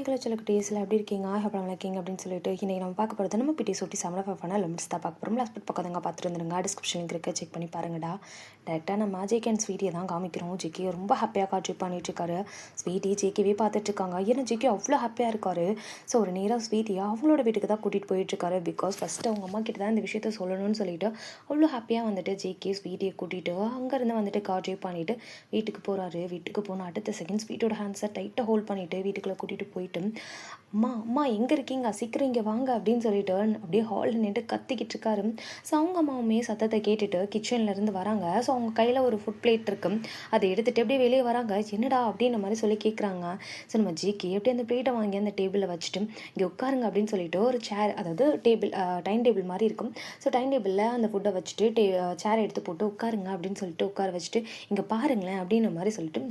Hello செல்லக்குட்டீஸ்ல எப்படி இருக்கீங்க? அப்புறம் இருக்கீங்க அப்படின்னு சொல்லிட்டு இன்றைக்கி நம்ம பார்க்க போகிறது நம்ம பிடி சுட்டி செம்ம ஃபன்னாக லிமிட்ஸ் தான் பார்க்க போகிறோம். லாஸ்ட் பக்கத்தங்க பார்த்துட்டு வந்துருங்க. டிஸ்கிரிப்ஷன் லிங்க் இருக்க செக் பண்ணி பாருங்கடா. டேரெக்டாக நம்ம ஜேகே அண்ட் ஸ்வீட்டியை தான் காமிக்கிறோம். ஜேகே ரொம்ப ஹாப்பியாக காட்சி பண்ணிட்டுருக்காரு. ஸ்வீட்டி ஜேகேவே பார்த்துட்ருக்காங்க. ஏன்னா ஜேகே அவ்வளோ ஹாப்பியாக இருக்காரு. ஸோ ஒரு நேராக ஸ்வீட்டியை அவங்களோட வீட்டுக்கு தான் கூட்டிகிட்டு போயிட்டுருக்காரு. பிகாஸ் ஃபஸ்ட்டு அவங்க அம்மா கிட்ட தான் இந்த விஷயத்த சொல்லணும்னு சொல்லிட்டு அவ்வளோ ஹாப்பியாக வந்துட்டு ஜேகே ஸ்வீட்டியை கூட்டிகிட்டு அங்கேருந்து வந்துட்டு காட்சி பண்ணிவிட்டு வீட்டுக்கு போகிறாரு. வீட்டுக்கு போனால் அடுத்த செகண்ட் ஸ்வீட்டோட ஹேண்ட்ஸை டைட்டாக ஹோல்ட் பண்ணிவிட்டு வீட்டுக்குள்ளே கூட்டிகிட்டு போயிட்டு அம்மா அம்மா எங்கே இருக்கீங்க, சீக்கிரம் இங்கே வாங்க அப்படின்னு சொல்லிட்டு அப்படியே ஹாலில் நின்று கத்திக்கிட்டு இருக்காரு. ஸோ அவங்க அம்மாவுமே சத்தத்தை கேட்டுட்டு கிச்சன்லேருந்து வராங்க. ஸோ அவங்க கையில் ஒரு ஃபுட் பிளேட் இருக்கு, அதை எடுத்துகிட்டு அப்படியே வெளியே வராங்க. என்னடா அப்படின்ற மாதிரி சொல்லி கேட்குறாங்க. ஸோ நம்ம ஜிகே அப்படியே அந்த பிளேட்டை வாங்கி அந்த டேபிளில் வச்சுட்டு இங்கே உட்காருங்க அப்படின்னு சொல்லிட்டு ஒரு சேர், அதாவது டேபிள் டைம் டேபிள் மாதிரி இருக்கும். ஸோ டைம் டேபிளில் அந்த ஃபுட்டை வச்சுட்டு சேரை எடுத்து போட்டு உட்காருங்க அப்படின்னு சொல்லிட்டு உட்கார வச்சுட்டு இங்கே பாருங்களேன் அப்படின்ற மாதிரி சொல்லிட்டு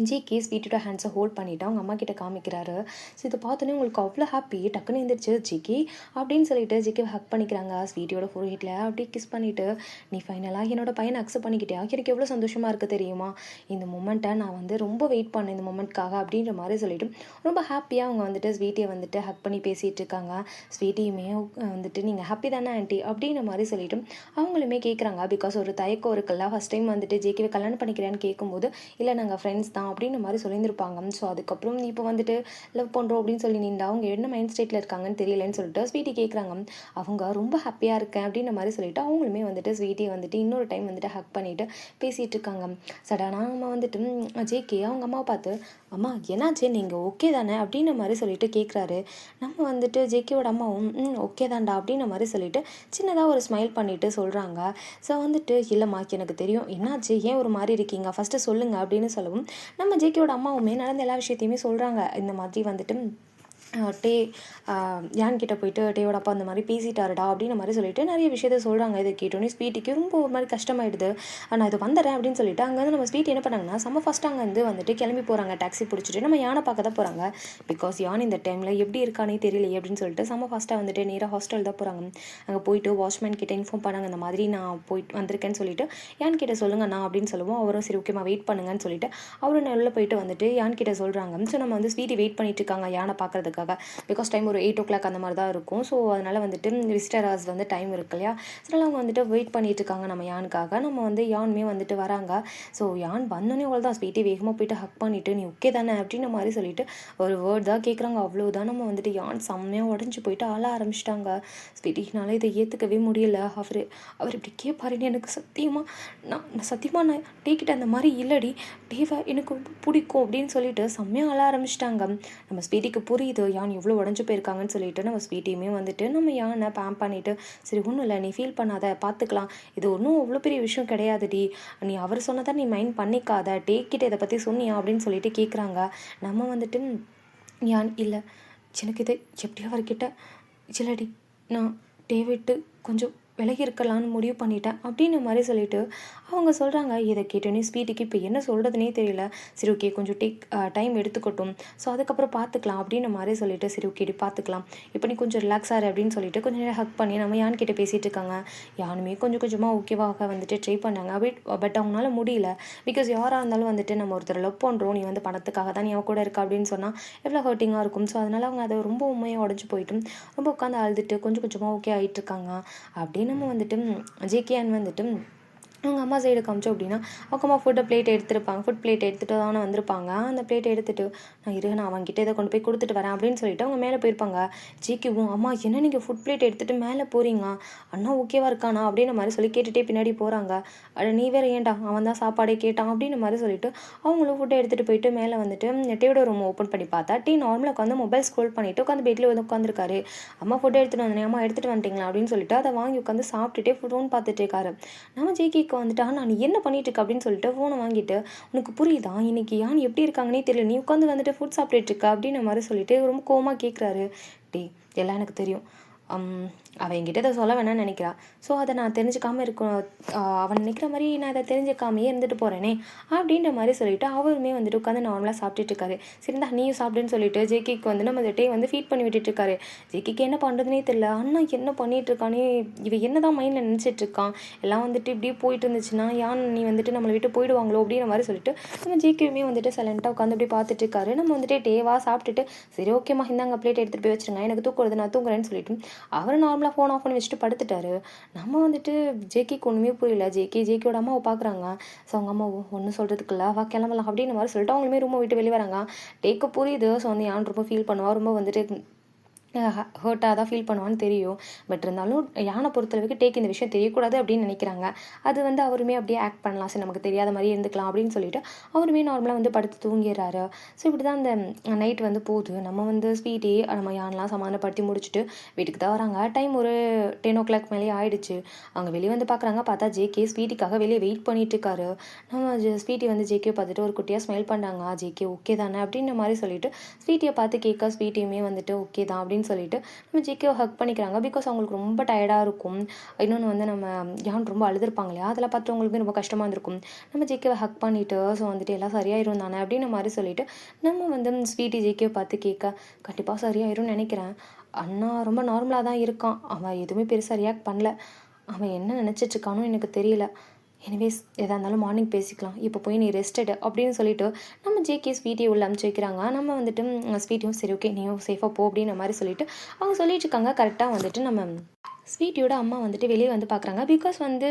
ஜிகே ஸ்வீட்டோட ஹேண்ட்ஸை ஹோல்ட் பண்ணிவிட்டு அவங்க அம்மா கிட்ட காமிக்கிறாரு. ஸோ இதை பார்த்தோன்னே உங்களுக்கு அவ்வளோ ஹாப்பி, டக்குன்னு எழுந்திரிச்சு ஜிகே அப்படின்னு சொல்லிட்டு ஜிகே ஹக் பண்ணிக்கிறாங்க. ஸ்வீட்டியோட ஃபோர் ஹெட்டில் அப்படியே கிஸ் பண்ணிவிட்டு நீ ஃபைனலாக என்னோட பையனை அக்செப்ட் பண்ணிக்கிட்டே எனக்கு எவ்வளோ சந்தோஷமாக இருக்குது தெரியுமா, இந்த மொமெண்ட்டை நான் வந்து ரொம்ப வெயிட் பண்ணேன் இந்த மொமெண்ட்காக அப்படின்ற மாதிரி சொல்லிட்டு ரொம்ப ஹாப்பியாக அவங்க வந்துட்டு ஸ்வீட்டியை வந்துட்டு ஹக் பண்ணி பேசிகிட்டு இருக்காங்க. ஸ்வீட்டியுமே வந்துட்டு நீங்கள் ஹாப்பி தானே ஆண்டி அப்படின்ற மாதிரி சொல்லிட்டு அவங்களுமே கேட்குறாங்க. பிகாஸ் ஒரு தயக்கம் இருக்குல்ல, ஃபஸ்ட் டைம் வந்துட்டு ஜேகேவை கல்யாணம் பண்ணிக்கிறேன்னு கேட்கும்போது இல்லை நாங்கள் ஃப்ரெண்ட்ஸ் தான் அப்படின்ற மாதிரி சொல்லியிருந்திருப்பாங்க. ஸோ அதுக்கப்புறம் இப்போ வந்துட்டு லவ் பண்ணுறோம் அப்படின்னு சொல்லி நின்றா அவங்க என்ன மைண்ட் ஸ்டேட்டில் இருக்காங்கன்னு தெரியலன்னு சொல்லிட்டு ஸ்வீட்டி கேட்குறாங்க. அவங்க ரொம்ப ஹாப்பியாக இருக்கேன் அப்படின்ற மாதிரி சொல்லிட்டு அவங்களுமே வந்துட்டு ஸ்வீட்டி வந்துட்டு இன்னொரு டைம் வந்துட்டு ஹக் பண்ணிவிட்டு பேசிகிட்டு இருக்காங்க. சடனாக நம்ம வந்துட்டு ஜேகே அவங்க அம்மாவை பார்த்து அம்மா என்னாச்சே நீங்கள் ஓகே தானே அப்படின்ற மாதிரி சொல்லிட்டு கேட்குறாரு. நம்ம வந்துட்டு ஜேகேவோட அம்மாவும் ஓகே தான்டா அப்படின்ற மாதிரி சொல்லிட்டு சின்னதாக ஒரு ஸ்மைல் பண்ணிவிட்டு சொல்கிறாங்க. ஸோ வந்துட்டு இல்லைம்மா எனக்கு தெரியும் என்னாச்சு, ஏன் ஒரு மாதிரி இருக்கீங்க, ஃபஸ்ட்டு சொல்லுங்கள் அப்படின்னு சொல்லவும் நம்ம ஜேகேவோட அம்மாவுமே நடந்த எல்லா விஷயத்தையுமே சொல்கிறாங்க. இந்த மாதிரி வந்துட்டு டே யான் கிட்ட போயிட்டு டேயோட அப்பா அந்த மாதிரி பேசிட்டாருடா அப்படின்ற மாதிரி சொல்லிட்டு நிறைய விஷயத்த சொல்கிறாங்க. இதை கேட்டோன்னே ஸ்வீட்டிக்கு ரொம்ப ஒரு மாதிரி கஷ்டமாயிடுது. நான் இது வந்துடுறேன் அப்படின்னு சொல்லிட்டு அங்கேருந்து நம்ம ஸ்வீட் என்ன பண்ணாங்கன்னா செம்ம ஃபஸ்ட் அங்கேருந்து வந்துட்டு கிளம்பி போகிறாங்க. டாக்ஸி பிடிச்சிட்டு நம்ம யானை பார்க்க தான் போகிறாங்க. பிகாஸ் யான் இந்த டைமில் எப்படி இருக்கானே தெரியலையே அப்படின்னு சொல்லிட்டு செம்ம ஃபாஸ்ட்டாக வந்துட்டு நேராக ஹாஸ்டல் தான் போகிறாங்க. அங்கே போயிட்டு வாட்ச்மேன் கிட்ட இன்ஃபார்ம் பண்ணாங்க, இந்த மாதிரி நான் போயிட்டு வந்திருக்கேன்னு சொல்லிட்டு யான் கிட்ட சொல்லுங்க நான் அப்படின்னு சொல்லுவோம். அவரும் சரி ஓகேம்மா வெயிட் பண்ணுங்கன்னு சொல்லிட்டு அவரும் உள்ள போயிட்டு வந்துட்டு யான் கிட்ட சொல்கிறாங்க. ஸோ நம்ம வந்து ஸ்வீட்டி வெயிட் பண்ணிட்டு இருக்காங்க யானை பார்க்கறதுக்காக. பிகாஸ் டைம் ஒரு 8 o'clock அந்த மாதிரி தான் இருக்கும். ஸோ அதனால் வந்துட்டு விசிட்டர் ஹவர்ஸ் வந்து டைம் இருக்கு இல்லையா, அதனால் அவங்க வந்துட்டு வெயிட் பண்ணிட்டு இருக்காங்க நம்ம யானுக்காக. நம்ம வந்து யானுமே வந்துட்டு வராங்க. ஸோ யான் வந்தோடனே அவ்வளோ தான் ஸ்வீட்டி வேகமாக போயிட்டு ஹக் பண்ணிவிட்டு நீ ஓகே தானே அப்படின்ற மாதிரி சொல்லிட்டு ஒரு வேர்ட் தான் கேட்குறாங்க. அவ்வளோதான் நம்ம வந்துட்டு யான் செம்மையாக உடஞ்சி போயிட்டு அழ ஆரம்பிச்சிட்டாங்க. ஸ்வீட்டினால இதை ஏற்றுக்கவே முடியல. அவர் இப்படி கேட்பாருன்னு எனக்கு சத்தியமாக நான் டேக்கிட்ட அந்த மாதிரி இல்லடி, டேவை எனக்கு பிடிக்கும் அப்படின்னு சொல்லிட்டு செம்மையாக அழ ஆரம்பிச்சிட்டாங்க. நம்ம ஸ்வீட்டிக்கு புரியுது யான் எவ்வளோ உடஞ்சி போயிருக்காங்கன்னு சொல்லிட்டு நம்ம ஸ்வீட்டியுமே வந்துட்டு நம்ம யானை பேம் பண்ணிவிட்டு சரி ஒன்றும் இல்லை நீ ஃபீல் பண்ணாத பார்த்துக்கலாம், இது ஒன்றும் அவ்வளோ பெரிய விஷயம் கிடையாதுடி, நீ அவர் சொன்னதான் நீ மைண்ட் பண்ணிக்காத, டேக்கிட்ட இதை பற்றி சொன்னியா அப்படின்னு சொல்லிட்டு கேட்குறாங்க. நம்ம வந்துட்டு யான் இல்லை எனக்கு இதை எப்படியோ அவர்கிட்ட இல்லடி நான் டேவிட்டு கொஞ்சம் விலகி இருக்கலான்னு முடிவு பண்ணிட்டேன் அப்படின்ற மாதிரி சொல்லிட்டு அவங்க சொல்கிறாங்க. இதை கேட்டோன்னே ஸ்வீட்டுக்கு இப்போ என்ன சொல்கிறதுனே தெரியல. சரி ஓகே கொஞ்சம் டைம் எடுத்துக்கட்டும், ஸோ அதுக்கப்புறம் பார்த்துக்கலாம் அப்படின்ற மாதிரி சொல்லிட்டு சரி ஓகே பார்த்துக்கலாம், இப்போ நீ கொஞ்சம் ரிலாக்ஸ் ஆகிற அப்படின்னு சொல்லிட்டு கொஞ்சம் நேரம் ஹக் பண்ணி நம்ம யான் கிட்டே பேசிகிட்டு இருக்காங்க. யானுமே கொஞ்சம் கொஞ்சமாக ஓகேவாக வந்துட்டு ட்ரை பண்ணாங்க. பட் அவங்களால முடியல. பிகாஸ் யாராக இருந்தாலும் வந்துட்டு நம்ம ஒருத்தர் லவ் பண்ணுறோம், நீ வந்து பணத்துக்காக தான் நீ அவ கூட இருக்கா அப்படின்னு சொன்னால் எவ்வளோ ஹர்ட்டிங்காக இருக்கும். ஸோ அதனால் அவங்க அதை ரொம்ப உண்மையாக உடஞ்சி போயிட்டு ரொம்ப உட்காந்து அழுதுட்டு கொஞ்சம் கொஞ்சமாக ஓகே ஆகிட்டு இருக்காங்க. அப்படியே நம்ம வந்துட்டு ஜேகேஆன் வந்துட்டு அவங்க அம்மா சைடு காமிச்சோம் அப்படின்னா அவங்க அம்மா ஃபுட் பிளேட் எடுத்துகிட்டு தானே வந்திருப்பாங்க. அந்த பிளேட்டை எடுத்துகிட்டு நான் அவங்ககிட்ட இதை கொண்டு போய் கொடுத்துட்டு வரேன் அப்படின்னு சொல்லிட்டு அவங்க மேலே போயிருப்பாங்க. ஜிக்குவும் அம்மா என்ன நீங்கள் ஃபுட் பிளேட் எடுத்துகிட்டு மேலே போகிறீங்க, அண்ணா ஓகேவா இருக்கானா அப்படின்ற மாதிரி சொல்லி கேட்டுகிட்டே பின்னாடி போகிறாங்க. நீ வேறு ஏன்டா அவன் தான் சாப்பாடே கேட்டான் அப்படின்ற மாதிரி சொல்லிட்டு அவங்களும் ஃபுட்டை எடுத்துகிட்டு போயிட்டு மேலே வந்துட்டு டீயோட ரூம் ஓப்பன் பண்ணி பார்த்தா டீ நார்மலாக உட்காந்து மொபைல் ஸ்க்ரோல் பண்ணிவிட்டு உட்காந்து பெட்டில் வந்து உட்காந்துருக்காரு. அம்மா ஃபுட்டை எடுத்துகிட்டு வந்தேன், அம்மா எடுத்துகிட்டு வந்துட்டீங்களா அப்படின்னு சொல்லிட்டு அதை வாங்கி உட்காந்து சாப்பிட்டுட்டே ஃபோன் பார்த்துட்டு இருக்காரு. நம்ம ஜேகேக்கு வந்துட்டா நான் என்ன பண்ணிட்டு இருக்க அப்படின்னு சொல்லிட்டு ஃபோனை வாங்கிட்டு உனக்கு புரியுதா இன்னைக்கு யான் எப்படி இருக்காங்கன்னே தெரியல, நீ உட்காந்து வந்துட்டு ஃபுட் சாப்பிட்டுட்டு இருக்க அப்படின்ற மாதிரி சொல்லிட்டு ரொம்ப கோவமாக கேட்குறாரு. டே எல்லாம் எனக்கு தெரியும், அவள் என்கிட்ட இதை சொல்ல வேணாம்னு நினைக்கிறா. ஸோ அதை நான் தெரிஞ்சுக்காமல் இருக்கும். அவன் நினைக்கிற மாதிரி நான் அதை தெரிஞ்சுக்காமையே இருந்துட்டு போகிறேனே அப்படின்ற மாதிரி சொல்லிட்டு அவருமே வந்துட்டு உட்காந்து நார்மலாக சாப்பிட்டுட்டு இருக்காரு. சரி இந்தா நீயும் சாப்பிடுன்னு சொல்லிட்டு ஜேகேக்கு வந்து நம்ம டே வந்து ஃபீட் பண்ணி விட்டுட்டு இருக்காரு. ஜேகேக்கு என்ன பண்ணுறதுனே தெரியல. அண்ணா என்ன பண்ணிட்டு இருக்கானே, இவன் என்ன தான் மைண்டில் நினச்சிட்டு இருக்கான், எல்லாம் வந்துட்டு இப்படியே போயிட்டு இருந்துச்சுன்னா யான் நீ வந்துட்டு நம்மளை விட்டு போயிடுவாங்களோ அப்படின்ற மாதிரி சொல்லிட்டு நம்ம ஜேகேயுமே வந்துட்டு சைலண்ட்டாக உட்காந்து அப்படி பார்த்துட்டு இருக்காரு. நம்ம வந்துட்டு டேவா சாப்பிட்டுட்டு சரி ஓகேம்மா இந்தாங்க பிளேட் எடுத்துகிட்டு போய் வச்சுருங்க, எனக்கு தூக்குறது நான் தூங்குறேன்னு சொல்லிட்டு அவர் நார்மலாக ஃபோன் ஆஃப் பண்ணி வச்சுட்டு படுத்துட்டாரு. நம்ம வந்துட்டு ஜேகேக்கு ஒன்றுமே புரியல. ஜேகேயோட அம்மாவை பார்க்குறாங்க. ஸோ அவங்க அம்மா ஒன்றும் சொல்கிறதுக்குல்ல வா கிளம்பலாம் அப்படின்ற மாதிரி சொல்லிட்டு அவங்களுமே ரூமை விட்டு வெளியே வராங்க. டேக்கு புரியுது. ஸோ வந்து யான் ரொம்ப ஃபீல் பண்ணுவா, ரொம்ப வந்துட்டு ஹர்ட்டாக தான் ஃபீல் பண்ணுவான்னு தெரியும். பட் இருந்தாலும் யானை பொறுத்தளவுக்கு டேக் இந்த விஷயம் தெரியக்கூடாது அப்படின்னு நினைக்கிறாங்க. அது வந்து அவருமே அப்படியே ஆக்ட் பண்ணலாம், சரி நமக்கு தெரியாத மாதிரி இருந்துக்கலாம் அப்படின்னு சொல்லிட்டு அவருமே நார்மலாக வந்து படுத்து தூங்கிடுறாரு. ஸோ இப்படி தான் அந்த நைட் வந்து போகுது. நம்ம வந்து ஸ்வீட்டி நம்ம யானெலாம் சமாதானப்படுத்தி முடிச்சுட்டு வீட்டுக்கு தான் வராங்க. டைம் ஒரு 10 o'clock மேலேயே ஆயிடுச்சு. அவங்க வெளியே வந்து பார்க்குறாங்க. பார்த்தா ஜேகே ஸ்வீட்டிக்காக வெளியே வெயிட் பண்ணிட்டு இருக்காரு. நம்ம ஸ்வீட்டி வந்து ஜேகே பார்த்துட்டு ஒரு குட்டியாக ஸ்மைல் பண்ணாங்க. ஜேகே ஓகே தானே அப்படின்ற மாதிரி சொல்லிட்டு ஸ்வீட்டியை பார்த்து கேட்க ஸ்வீட்டியுமே வந்துட்டு ஓகே தான் அப்படின்னு சொல்லிட்டு நம்ம ஜேகேவை ஹக் பண்ணிக்கிறாங்க. பிகாஸ் அவங்களுக்கு ரொம்ப டயர்டாக இருக்கும். இன்னொன்று வந்து நம்ம யான் ரொம்ப அழுதுருப்பாங்க இல்லையா, அதில் பார்த்து அவங்களுக்குமே ரொம்ப கஷ்டமாக இருந்திருக்கும். நம்ம ஜேகேவை ஹக் பண்ணிவிட்டு ஸோ வந்துட்டு எல்லாம் சரியாயிரும் தானே அப்படின்ற மாதிரி சொல்லிட்டு நம்ம வந்து ஸ்வீட்டி ஜேகேவை பார்த்து கேட்க கண்டிப்பாக சரியாயிரும்னு நினைக்கிறேன். அண்ணா ரொம்ப நார்மலாக தான் இருக்கான், அவன் எதுவுமே பெருசாக ரியாக்ட் பண்ணல, அவன் என்ன நினச்சிட்ருக்கானோ எனக்கு தெரியல. எனிவேஸ் எதாக இருந்தாலும் மார்னிங் பேசிக்கலாம், இப்போ போய் நீ ரெஸ்ட் எடு அப்படின்னு சொல்லிட்டு நம்ம ஜேகே ஸ்வீட்டியை உள்ள அனுப்பிச்சி வைக்கிறாங்க. நம்ம வந்துட்டு ஸ்வீட்டியும் சரி ஓகே நீயும் சேஃபாக போ அப்படின்ற மாதிரி சொல்லிட்டு அவங்க சொல்லிட்டு இருக்காங்க. கரெக்டாக வந்துட்டு நம்ம ஸ்வீட்டியோட அம்மா வந்துட்டு வெளியே வந்து பார்க்குறாங்க. பிகாஸ் வந்து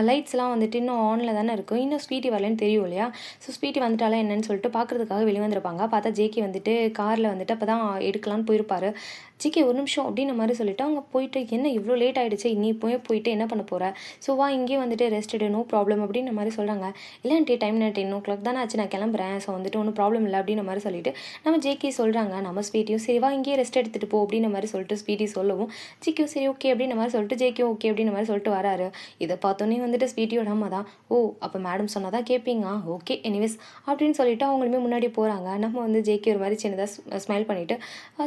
லைட்ஸ்லாம் வந்துட்டு இன்னும் ஆனில் தானே இருக்கும், இன்னும் ஸ்வீட்டி வரலன்னு தெரியும் இல்லையா. ஸோ ஸ்வீட்டி வந்துட்டாலும் என்னன்னு சொல்லிட்டு பார்க்குறதுக்காக வெளியே வந்திருப்பாங்க. பார்த்தா ஜேகே வந்துட்டு காரில் வந்துட்டு அப்போ தான் எடுக்கலான்னு போயிருப்பாரு. ஜிகே ஒரு நிமிஷம் அப்படின்ற மாதிரி சொல்லிட்டு அவங்க போயிட்டு என்ன இவ்வளோ லேட் ஆகிடுச்சு, நீ இப்போயே போயிட்டு என்ன பண்ண போகிற, ஸோ வா இங்கேயே வந்துட்டு ரெஸ்ட் எடு, நோ ப்ராப்ளம் அப்படின்ற மாதிரி சொல்கிறாங்க. இல்லைன்ட்டு டைம் 10 o'clock தானே ஆச்சு, நான் கிளம்புறேன், ஸோ வந்துட்டு ஒன்றும் ப்ராப்ளம் இல்லை அப்படின்ற மாதிரி சொல்லிட்டு நம்ம ஜேகே சொல்கிறாங்க. நம்ம ஸ்வீட்டியும் சரி வா இங்கேயே ரெஸ்ட் எடுத்துகிட்டு போ அப்படின்ற மாதிரி சொல்லிட்டு ஸ்வீட்டி சொல்லவும் ஜிக்கியும் சரி ஓகே அப்படின்ற மாதிரி சொல்லிட்டு ஜேகே ஓகே அப்படின்ற மாதிரி சொல்லிட்டு வராரு. இதை பார்த்தோன்னே வந்துட்டு ஸ்வீட்டியோட அம்மா தான் ஓ அப்போ மேடம் சொன்னால் தான் கேட்பீங்க, ஓகே எனிவேஸ் அப்படின்னு சொல்லிட்டு அவங்களுமே முன்னாடி போகிறாங்க. நம்ம வந்து ஜேகே ஒரு மாதிரி சின்னதாக ஸ்மைல் பண்ணிவிட்டு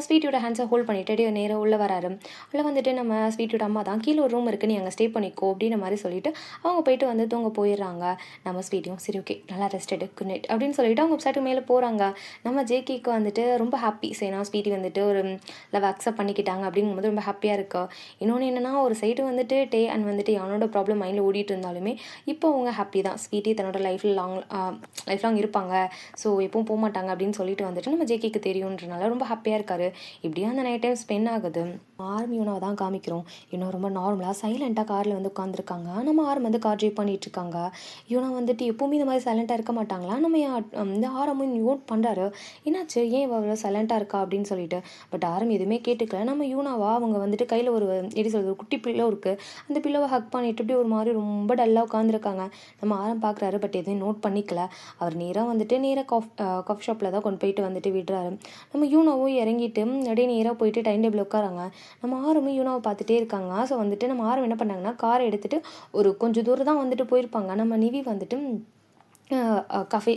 ஸ்வீட்டியோட ஹேண்ட்ஸை ஹோல்ட் பண்ணிவிட்டு நேராக உள்ளே வராரு. உள்ளே வந்துட்டு நம்ம ஸ்வீட்டோட அம்மா தான் கீழே ஒரு ரூம் இருக்குது, நீ அங்கே ஸ்டே பண்ணிக்கோ அப்படின்ற மாதிரி சொல்லிட்டு அவங்க போயிட்டு வந்து தூங்க போயிடுறாங்க. நம்ம ஸ்வீட்டியும் சரி ஓகே நல்லா ரெஸ்ட் எடு குட் நைட் அப்படின்னு சொல்லிட்டு அவங்க வெப்சைட்டுக்கு மேலே போகிறாங்க. நம்ம ஜேகேக்கு வந்துட்டு ரொம்ப ஹாப்பி, சரி நான் ஸ்வீட்டி வந்துட்டு ஒரு லவ் அக்செப்ட் பண்ணிக்கிட்டாங்க அப்படிங்கும்போது ரொம்ப ஹாப்பியாக இருக்கா. இன்னொன்று என்னென்னா ஒரு சைடு வந்துட்டு டே அண்ட் வந்துட்டு அவனோட ப்ராப்ளம் மைண்டில் ஓடிட்டு இருந்தாலுமே இப்போ அவங்க ஹாப்பி தான், ஸ்வீட்டி தன்னோட லைஃப் லாங் இருப்பாங்க, ஸோ எப்பவும் போக மாட்டாங்க அப்படின்னு சொல்லிட்டு வந்துட்டு நம்ம ஜேகேக்கு தெரியுன்றனால ரொம்ப ஹாப்பியாக இருக்காரு. இப்படியும் அந்த நைட் டைம் ஸ்பெண்ட் ஆகுது. யூனாவை தான் காமிக்கிறோம். இன்னும் ரொம்ப நார்மலாக சைலண்ட்டாக காரில் வந்து உட்காந்துருக்காங்க. நம்ம வந்து கார் ட்ரைவ் பண்ணிட்டு இருக்காங்க. யூனா வந்துட்டு எப்போவுமே இந்த மாதிரி சைலண்ட்டாக இருக்க மாட்டாங்களா, நம்ம இந்த ஆரமும் நோட் பண்ணுறாரு என்னாச்சு ஏன் இவ்வளோ சைலண்ட்டாக இருக்கா அப்படின்னு சொல்லிட்டு. பட் ஆரம் எதுவுமே கேட்டுக்கல. நம்ம யூனாவா அவங்க வந்துட்டு கையில் ஒரு எப்படி சொல்கிறது ஒரு குட்டி பில்லோ இருக்குது, அந்த பில்லோவை ஹக் பண்ணிட்டு இப்படி ஒரு மாதிரி ரொம்ப டல்லாக உட்காந்துருக்காங்க. நம்ம ஆரம் பார்க்குறாரு பட் எதுவும் நோட் பண்ணிக்கல. அவர் நேராக காஃபி ஷாப்பில் தான் கொண்டு போயிட்டு வந்துட்டு விடுறாரு. நம்ம யூனாவும் இறங்கிட்டு அப்படியே நேராக போயிட்டு டைம் டேபிள் உட்காராங்க. நம்ம ஆரமும் யூனாவை பார்த்துட்டே இருக்காங்க. ஸோ வந்துட்டு நம்ம ஆரம் என்ன பண்ணாங்கன்னா காரை எடுத்துகிட்டு ஒரு கொஞ்சம் தூரம் தான் வந்துட்டு போயிருப்பாங்க. நம்ம நிவி வந்துட்டு கஃபே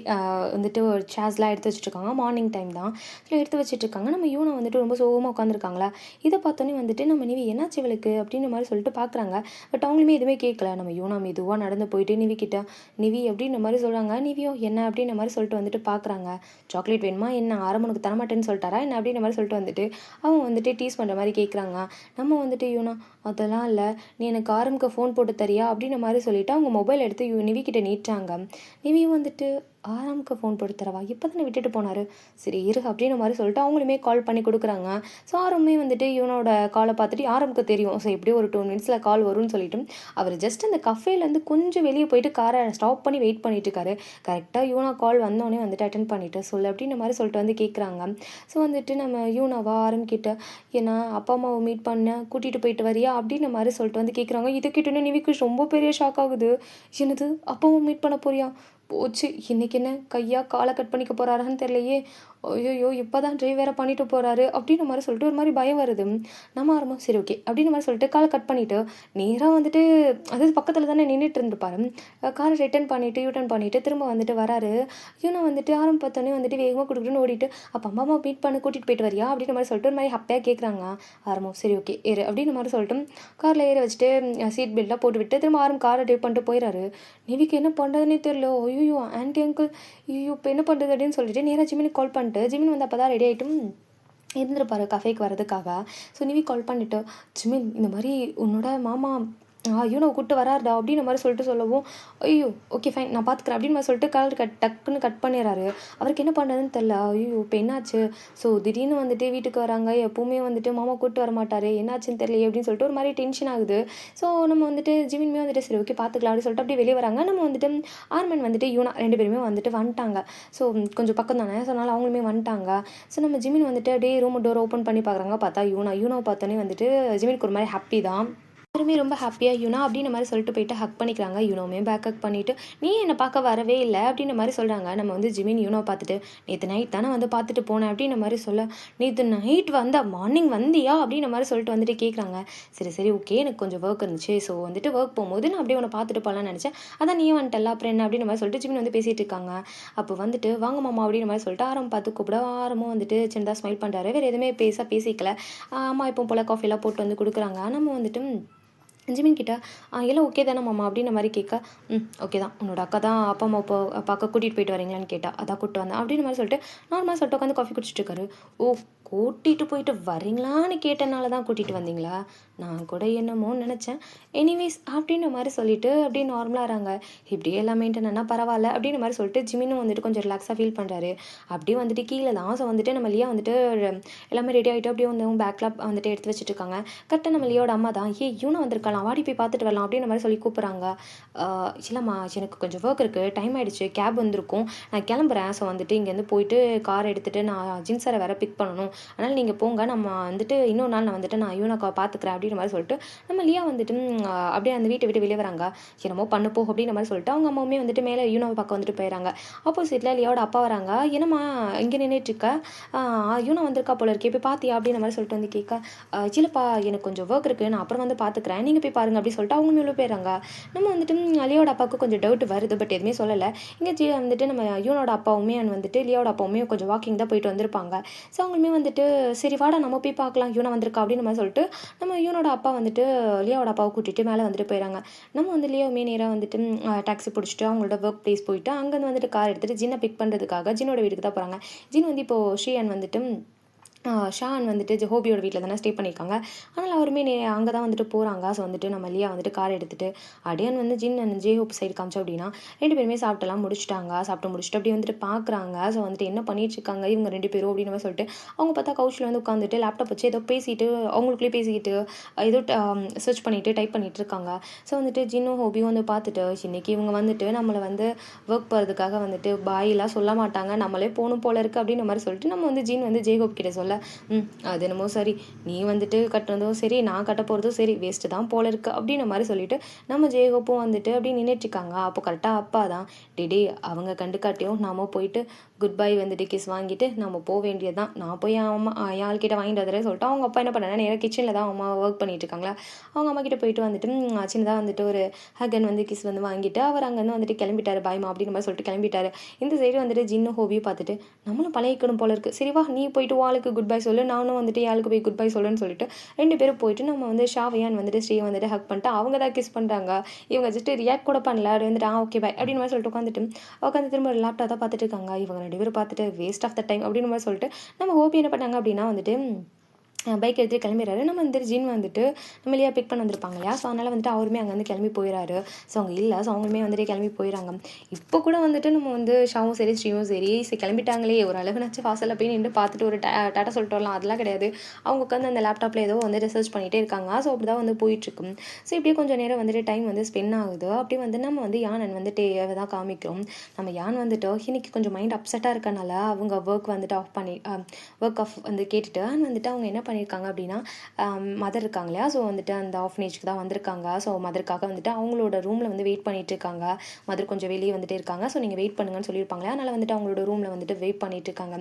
வந்துட்டு ஒரு சேர்ஸ்லாம் எடுத்து வச்சுட்ருக்காங்க. மார்னிங் டைம் தான் ஸோ எடுத்து வச்சுட்ருக்காங்க. நம்ம யூனை வந்துட்டு ரொம்ப சோகமாக உட்காந்துருக்காங்களா. இதை பார்த்தோன்னே வந்துட்டு நம்ம நிவி என்னாச்சு இவளுக்கு அப்படின்ற மாதிரி சொல்லிட்டு பார்க்குறாங்க. பட் அவங்களுமே எதுவுமே கேட்கல. நம்ம யூனா மெதுவாக நடந்து போயிட்டு நிவி கிட்ட நிவி அப்படின்ற மாதிரி சொல்கிறாங்க. நிவியோ என்ன அப்படின்ற மாதிரி சொல்லிட்டு வந்துட்டு பார்க்குறாங்க. சாக்லேட் வேணுமா என்ன, ஆரம்பனுக்கு தரமாட்டேன்னு சொல்லிட்டாரா என்ன அப்படின்ற மாதிரி சொல்லிட்டு வந்துட்டு அவங்க வந்துட்டு டீஸ் பண்ணுற மாதிரி கேட்குறாங்க. நம்ம வந்துட்டு யூனா அதெல்லாம் இல்லை, நீ எனக்கு ஆரம்புக்கு ஃபோன் போட்டு தரியா அப்படின்ற மாதிரி சொல்லிவிட்டு அவங்க மொபைல் எடுத்து நிவி கிட்ட நீட்டாங்க. நிவியும் வந்துட்டு ஆரம்புக்கு ஃபோன் போட்டு தரவா, இப்போ தானே விட்டுட்டு போனார், சரி இரு அப்படின்ற மாதிரி சொல்லிட்டு அவங்களுமே கால் பண்ணி கொடுக்குறாங்க. ஸோ ஆரம்பமே வந்துட்டு இவனோட காலை பார்த்துட்டு ஆரம்புக்கு தெரியும் ஸோ எப்படியும் ஒரு 2 minutes கால் வரும்னு சொல்லிட்டு அவர் ஜஸ்ட் அந்த கஃபேலேருந்து கொஞ்சம் வெளியே போயிட்டு காரை ஸ்டாப் பண்ணி வெயிட் பண்ணிட்டு இருக்காரு. கரெக்டாக யூனா கால் வந்தோடனே வந்துட்டு அட்டென்ட் பண்ணிவிட்டு சொல்லு அப்படின்ற மாதிரி சொல்லிட்டு வந்து கேட்குறாங்க. ஸோ வந்துட்டு நம்ம யூனாவா ஆரம்பிக்கிட்ட ஏன்னா அப்பா அம்மாவை மீட் பண்ண கூட்டிகிட்டு போயிட்டு வரியா அப்படின்ற மாதிரி சொல்லிட்டு வந்து கேட்குறாங்க. இது கிட்டே நிவிக்கு ரொம்ப பெரிய ஷாக் ஆகுது. என்னது அப்பாவும் மீட் பண்ண போறியா, போச்சு இன்னைக்கு என்ன கையா காலை கட் பண்ணிக்க போகிறாரான்னு தெரியலையே. ஐயோ இப்போ தான் ட்ரைவ் வேறு பண்ணிட்டு போகிறாரு அப்படின்ற மாதிரி சொல்லிட்டு ஒரு மாதிரி பயம் வருது. நம்ம ஆரம்பம் சரி ஓகே அப்படின்ற மாதிரி சொல்லிட்டு காலை கட் பண்ணிவிட்டு நேராக வந்துட்டு அதாவது பக்கத்தில் தானே நின்றுட்டு இருந்துருப்பாரு. காரை ரிட்டர்ன் பண்ணிவிட்டு யூட்டர்ன் பண்ணிவிட்டு திரும்ப வந்துட்டு வராரு. இவனை வந்துட்டு ஆரம்பம் பார்த்தோன்னே வந்துட்டு வேகமாக கொடுக்குறேன்னு ஓடிட்டு அப்போ அம்மா அம்மா மீட் பண்ண கூட்டிகிட்டு போயிட்டு வரியா அப்படின்ற மாதிரி சொல்லிட்டு ஒரு மாதிரி ஹாப்பியாக கேட்குறாங்க. ஆரம்பம் சரி ஓகே ஏறு அப்படின்ற மாதிரி சொல்லிட்டு காரில் ஏற வச்சுட்டு சீட் பெல்ட்லாம் போட்டு விட்டு திரும்ப ஆரம்பம் காரை ட்ரைவ் பண்ணிட்டு போயிடறாரு. நிவிக்கு என்ன பண்ணுறதுனே தெரியல. ஐயோ ஆன்ட்டி அங்கிள் ஐயோ இப்போ என்ன பண்ணுறது அப்படின்னு சொல்லிட்டு நேராக ஜிமினுக்கு கால் பண்ணிட்டு ஜிமின் வந்து அப்போ தான் ரெடி ஆகிட்டும் இருந்திருப்பாரு கஃபேக்கு வரதுக்காக. ஸோ நிவி கால் பண்ணிவிட்டு ஜிமின் இந்த மாதிரி உன்னோட மாமா இவனை கூப்பிட்டு வராருடா அப்படின்ற மாதிரி சொல்லிட்டு சொல்லவும் ஐயோ ஓகே ஃபைன் நான் பார்த்துக்கிறேன் அப்படின்னு மாதிரி சொல்லிட்டு கால் டக்குன்னு கட் பண்ணிடுறாரு. அவருக்கு என்ன பண்ணுறதுன்னு தெரில. ஐயோ இப்போ என்னாச்சு? ஸோ திடீர்னு வந்துட்டு வீட்டுக்கு வராங்க, எப்போவுமே வந்துட்டு மாமா கூப்பிட்டு வர மாட்டார், என்னாச்சுன்னு தெரியல அப்படின்னு சொல்லிட்டு ஒரு மாதிரி டென்ஷன் ஆகுது. ஸோ நம்ம வந்துட்டு ஜிமின்மே வந்துட்டு சரி ஓகே பார்த்துக்கலாம் அப்படின்னு சொல்லிட்டு அப்படியே வெளியே வராங்க. நம்ம வந்துட்டு ஆர்மன் வந்துட்டு யூனா 2 பேருமே வந்துட்டு வந்துட்டாங்க. ஸோ கொஞ்சம் பக்கம் தானே, ஸோ அதனால் அவங்களுமே வந்துட்டாங்க. ஸோ நம்ம ஜிமின் வந்துட்டு அப்படியே ரூம் டோர் ஓப்பன் பண்ணி பார்க்குறாங்க. பார்த்தா யூனாவை பார்த்தோன்னே வந்துட்டு ஜிமினுக்கு ஒரு மாதிரி ஹாப்பி தான். எல்லாருமே ரொம்ப ஹாப்பியாக யூனா அப்படின்ற மாதிரி சொல்லிட்டு போயிட்டு ஹக் பண்ணிக்கிறாங்க. யூனோவுமே பேக் ஹக் பண்ணிவிட்டு நீ என்னை பார்க்க வரவே இல்லை அப்படின்ற மாதிரி சொல்கிறாங்க. நம்ம வந்து ஜிமின் யூனோவை பார்த்துட்டு நேற்று நைட் தானே வந்து பார்த்துட்டு போனேன் அப்படின்ற மாதிரி சொல்ல நேற்று நைட் மார்னிங் வந்தியா அப்படின்ற மாதிரி சொல்லிட்டு வந்துட்டு கேட்குறாங்க. சரி சரி ஓகே எனக்கு கொஞ்சம் ஒர்க் இருந்துச்சு, ஸோ வந்துட்டு ஒர்க் போகும்போது நான் அப்படியே உன்னை பார்த்துட்டு போகலான்னு நினச்சேன், அதான் நீ வந்துட்டல அப்புறம் என்ன அப்படின்ற மாதிரி சொல்லிட்டு ஜிமின் வந்து பேசிகிட்டு இருக்காங்க. அப்போ வந்துட்டு வாங்க மாமா அப்படின்ற மாதிரி சொல்லிட்டு ஆரம்பம் பார்த்து கூப்பிட ஆரம்பம் வந்துட்டு சின்னதாக ஸ்மைல் பண்ணுறாரு. வேறு எதுவுமே பேசிக்கல. அம்மா இப்போ போல் காஃபிலாம் போட்டு வந்து கொடுக்குறாங்க. நம்ம வந்துட்டு ஜிமின் கிட்ட எல்லாம் ஓகே தானே மாமா அப்படின்ற மாதிரி கேட்க ஓகே தான், உன்னோட அக்கா தான் அப்பா அம்மா இப்போ பார்க்க கூட்டிகிட்டு போயிட்டு வரீங்களான்னு கேட்டா அதான் கூப்பிட்டு வந்தேன் அப்படின்ற மாதிரி சொல்லிட்டு நார்மலாக சொல்லிட்டு உட்காந்து காஃபி குடிச்சிட்டு இருக்காரு. ஓ கூட்டிகிட்டு போயிட்டு வரீங்களான்னு கேட்டனால தான் கூட்டிகிட்டு வந்தீங்களா? நான் கூட என்னமோன்னு நினச்சேன். எனிவேஸ் அப்படின்ற மாதிரி சொல்லிட்டு அப்படியே நார்மலாக இருறாங்க. இப்படியே எல்லாம் மெயின்டைன் ஆனால் பரவாயில்ல அப்படின்ற மாதிரி சொல்லிட்டு ஜிமினும் வந்துட்டு கொஞ்சம் ரிலாக்ஸாக ஃபீல் பண்ணுறாரு. அப்படியே வந்துட்டு கீழே தான். ஸோ வந்துட்டு நம்ம லியா வந்துட்டு எல்லாமே ரெடி ஆகிட்டு அப்படியே வந்து பேக்லாம் வந்துட்டு எடுத்து வச்சுட்டு இருக்காங்க. கரெக்டாக நம்ம லியோட அம்மா தான் யூனா வந்திருக்கலாம், வாடி போய் பார்த்துட்டு வரலாம் அப்படின்ற மாதிரி சொல்லி கூப்பிட்றாங்க. இல்லைம்மா எனக்கு கொஞ்சம் ஒர்க் இருக்குது, டைம் ஆகிடுச்சு, கேப் வந்திருக்கும், நான் கிளம்புறேன். ஸோ வந்துட்டு இங்கேருந்து போயிட்டு கார் எடுத்துகிட்டு நான் ஜின்சரை வேறு பிக் பண்ணணும், அதனால் நீங்கள் போங்க, நம்ம வந்துட்டு இன்னொரு நாள் நான் யூனாக்கா பார்த்துக்கிறேன் அப்படின்ற மாதிரி சொல்லிட்டு நம்ம லியா வந்துட்டு அப்படியே அந்த வீட்டை விட்டு வெளியே வராங்க. என்னமோ பண்ணப்போ அப்படின்ற மாதிரி சொல்லிட்டு அவங்க அம்மாவுமே வந்துட்டு மேலே யூனாவை பார்க்க வந்துட்டு போயிடறாங்க. ஆப்போசிட்டில் லியாவோட அப்பா வராங்க. என்னம்மா இங்கே நின்றுட்டுருக்க, யூனா வந்திருக்கா போல இருக்கே, போய் பார்த்தியா அப்படின்ற மாதிரி சொல்லிட்டு வந்து கேட்க இல்லைப்பா எனக்கு கொஞ்சம் ஒர்க் இருக்குது, நான் அப்புறம் வந்து பார்த்துக்கிறேன், நீங்கள் போய் பாருங்க அப்படி சொல்லிட்டு அவங்க மேலே போயிடறாங்க. நம்ம வந்துட்டு லியாவோட அப்பாவுக்கு கொஞ்சம் டவுட் வருது, பட் எதுவுமே சொல்லலை. இங்கே வந்துட்டு நம்ம யூனோட அப்பாவுமே வந்துட்டு லியாவோட அப்பாவுமே கொஞ்சம் வாக்கிங் தான் போயிட்டு வந்திருப்பாங்க. ஸோ அவங்களுமே வந்துட்டு சரி வாடா நம்ம போய் பார்க்கலாம் யூனா வந்திருக்கா அப்படின்னு மாதிரி சொல்லிட்டு நம்ம யூனோட அப்பா வந்துட்டு லியாவோட அப்பாவை கூட்டிகிட்டு மேலே வந்துட்டு போயிடறாங்க. நம்ம வந்து லியாவுமே நேராக வந்துட்டு டாக்ஸி பிடிச்சிட்டு அவங்களோட ஒர்க் பிளேஸ் போயிட்டு அங்கேருந்து வந்துட்டு கார் எடுத்துகிட்டு ஜின்னை பிக் பண்ணுறதுக்காக ஜின்னோட வீட்டுக்கு தான் போகிறாங்க. ஜின் வந்து இப்போது ஷியான் வந்துட்டு ஷான் வந்துட்டு ஜஹோபியோட வீட்டில் தானே ஸ்டே பண்ணியிருக்காங்க. அதனால் அவருமே அங்கே தான் வந்துட்டு போகிறாங்க. ஸோ வந்துட்டு நம்ம லியா வந்துட்டு கார் எடுத்துகிட்டு அடியான் வந்து ஜின் அண்ட் ஜேஹோப் சைடு காமிச்சோம் அப்படின்னா 2 பேருமே சாப்பிட்டு முடிச்சுட்டு அப்படி வந்துட்டு பார்க்குறாங்க. ஸோ வந்துட்டு என்ன பண்ணிட்டுருக்காங்க இவங்க 2 பேரும் அப்படின்னு மாதிரி சொல்லிட்டு அவங்க பார்த்தா கவுச்சில் வந்து உட்காந்துட்டு லேப்டாப் வச்சு ஏதோ பேசிட்டு அவங்களுக்குள்ளே பேசிக்கிட்டு ஏதோ சர்ச் பண்ணிவிட்டு டைப் பண்ணிகிட்டு இருக்காங்க. ஸோ வந்துட்டு ஜின்னும் ஹோபியும் வந்து பார்த்துட்டு இன்றைக்கி இவங்க வந்துட்டு நம்மளை வந்து ஒர்க் போகிறதுக்காக வந்துட்டு பாயெலாம் சொல்ல மாட்டாங்க, நம்மளே போகணும் போல இருக்குது அப்படின்ற மாதிரி சொல்லிட்டு நம்ம வந்து ஜின் வந்து ஜேஹோப் கிட்ட சொல்ல அது என்னமோ சரி, நீ வந்துட்டு கட்டுறதும் சரி நான் கட்ட போகிறதும் சரி வேஸ்ட்டு தான் போல இருக்குது அப்படின்ற மாதிரி சொல்லிட்டு நம்ம ஜேகோப்பும் வந்துட்டு அப்படி நின்றுட்டுருக்காங்க. அப்போ கரெக்டாக அப்பா தான் டே அவங்க கண்டுக்காட்டியும் நாம போயிட்டு குட் பை வந்துட்டு கிஸ் வாங்கிட்டு நம்ம போக வேண்டியது தான், நான் போய் அம்மா என் ஆள்கிட்ட வாங்கிட்டு வந்துடுறேன் சொல்லிட்டு அவங்க அப்பா என்ன பண்ணாங்கன்னா நேராக கிச்சனில் தான் அம்மா ஒர்க் பண்ணிட்டு இருக்காங்களா, அவங்க அம்மா கிட்ட போயிட்டு வந்துட்டு சின்னதாக வந்துட்டு ஒரு ஹகன் வந்து கிஸ் வந்து வாங்கிட்டு அவர் அங்கேருந்து வந்துட்டு கிளம்பிட்டாரு பாய்மா அப்படின்ற மாதிரி சொல்லிட்டு கிளம்பிட்டாரு. இந்த சைடு வந்துட்டு ஜின்னு ஹோபியும் பார்த்துட்டு நம்மளும் பழகிக்கணும் போல இருக்குது, சரி வா நீ போயிட்டு ஆளுக்கு குட் பை சொல்லு, நானும் வந்துட்டு ஆளுக்கு போய் குட் பை சொல்லுன்னு சொல்லிட்டு 2 பேரும் போயிட்டு நம்ம வந்து ஷாவையான் வந்துட்டு ஸ்ரீ வந்துட்டு ஹக் பண்ணிட்டு அவங்க தான் கிஸ் பண்ணுறாங்க. இவங்க ஜஸ்ட்டு ரியாக்ட் கூட பண்ணல, அப்படி வந்துட்டு ஓகே பை அப்படின்னு மாதிரி சொல்லிட்டு உட்காந்து திரும்ப ஒரு லேப்டாப் தான் பார்த்துட்டு இருக்காங்க. இவங்க 2 பேரும் பார்த்துட்டு வேஸ்ட் ஆஃப் த டைம் அப்படின்னு மாதிரி சொல்லிட்டு நம்ம ஹோபி என்ன பண்ணாங்க அப்படின்னா வந்துட்டு பைக் எடுத்துகிட்டு கிளம்பிடுறாரு. நம்ம வந்துட்டு ஜின் வந்துட்டு நம்ம லியா பிக் பண்ண வந்திருப்பாங்க இல்லையா, ஸோ அதனால் வந்துட்டு அவருமே அங்கேருந்து கிளம்பி போயிடறாரு. ஸோ அவங்க இல்லை, ஸோ அவங்களுமே வந்துட்டு கிளம்பி போயிடறாங்க. இப்போ கூட வந்துட்டு நம்ம வந்து ஷாவும் சரி ஸ்ரீயும் சரி கிளம்பிட்டாங்களே ஒரு அளவுனாச்சும் வாசலில் போய் நின்று பார்த்துட்டு ஒரு டாட்டா சொல்லிட்டு வரலாம், அதெல்லாம் கிடையாது. அவங்க உட்காந்து அந்த லேப்டாப்பில் ஏதோ வந்து ரிசர்ச் பண்ணிகிட்டே இருக்காங்க. ஸோ அப்படி தான் வந்து போயிட்டுருக்கும். ஸோ இப்படியே கொஞ்சம் நேரம் வந்துட்டு டைம் வந்து ஸ்பெண்ட் ஆகுது. அப்படி வந்து நம்ம வந்து யானை வந்துட்டு தான் காமிக்கிறோம். நம்ம யான் வந்துட்டு இன்னைக்கு கொஞ்சம் மைண்ட் அப்செட்டாக இருக்கனால அவங்க ஒர்க் வந்துட்டு ஒர்க் ஆஃப் வந்து கேட்டுட்டு வந்துட்டு அவங்க என்ன பண்ணியிருக்காங்க அப்படின்னா மதர் இருக்காங்க இல்லையா, ஸோ வந்துட்டு அந்த ஆஃப்னேஜ்க்கு தான் வந்திருக்காங்க. ஸோ மதருக்காக வந்துட்டு அவங்களோட ரூமில் வந்து வெயிட் பண்ணிட்டு இருக்காங்க. மதர் கொஞ்சம் வெளியே வந்துட்டே இருக்காங்க. ஸோ நீங்கள் வெயிட் பண்ணுங்கன்னு சொல்லியிருப்பாங்களே, அதனால் வந்துட்டு அவங்களோட ரூமில் வந்துட்டு வெயிட் பண்ணிட்டு இருக்காங்க.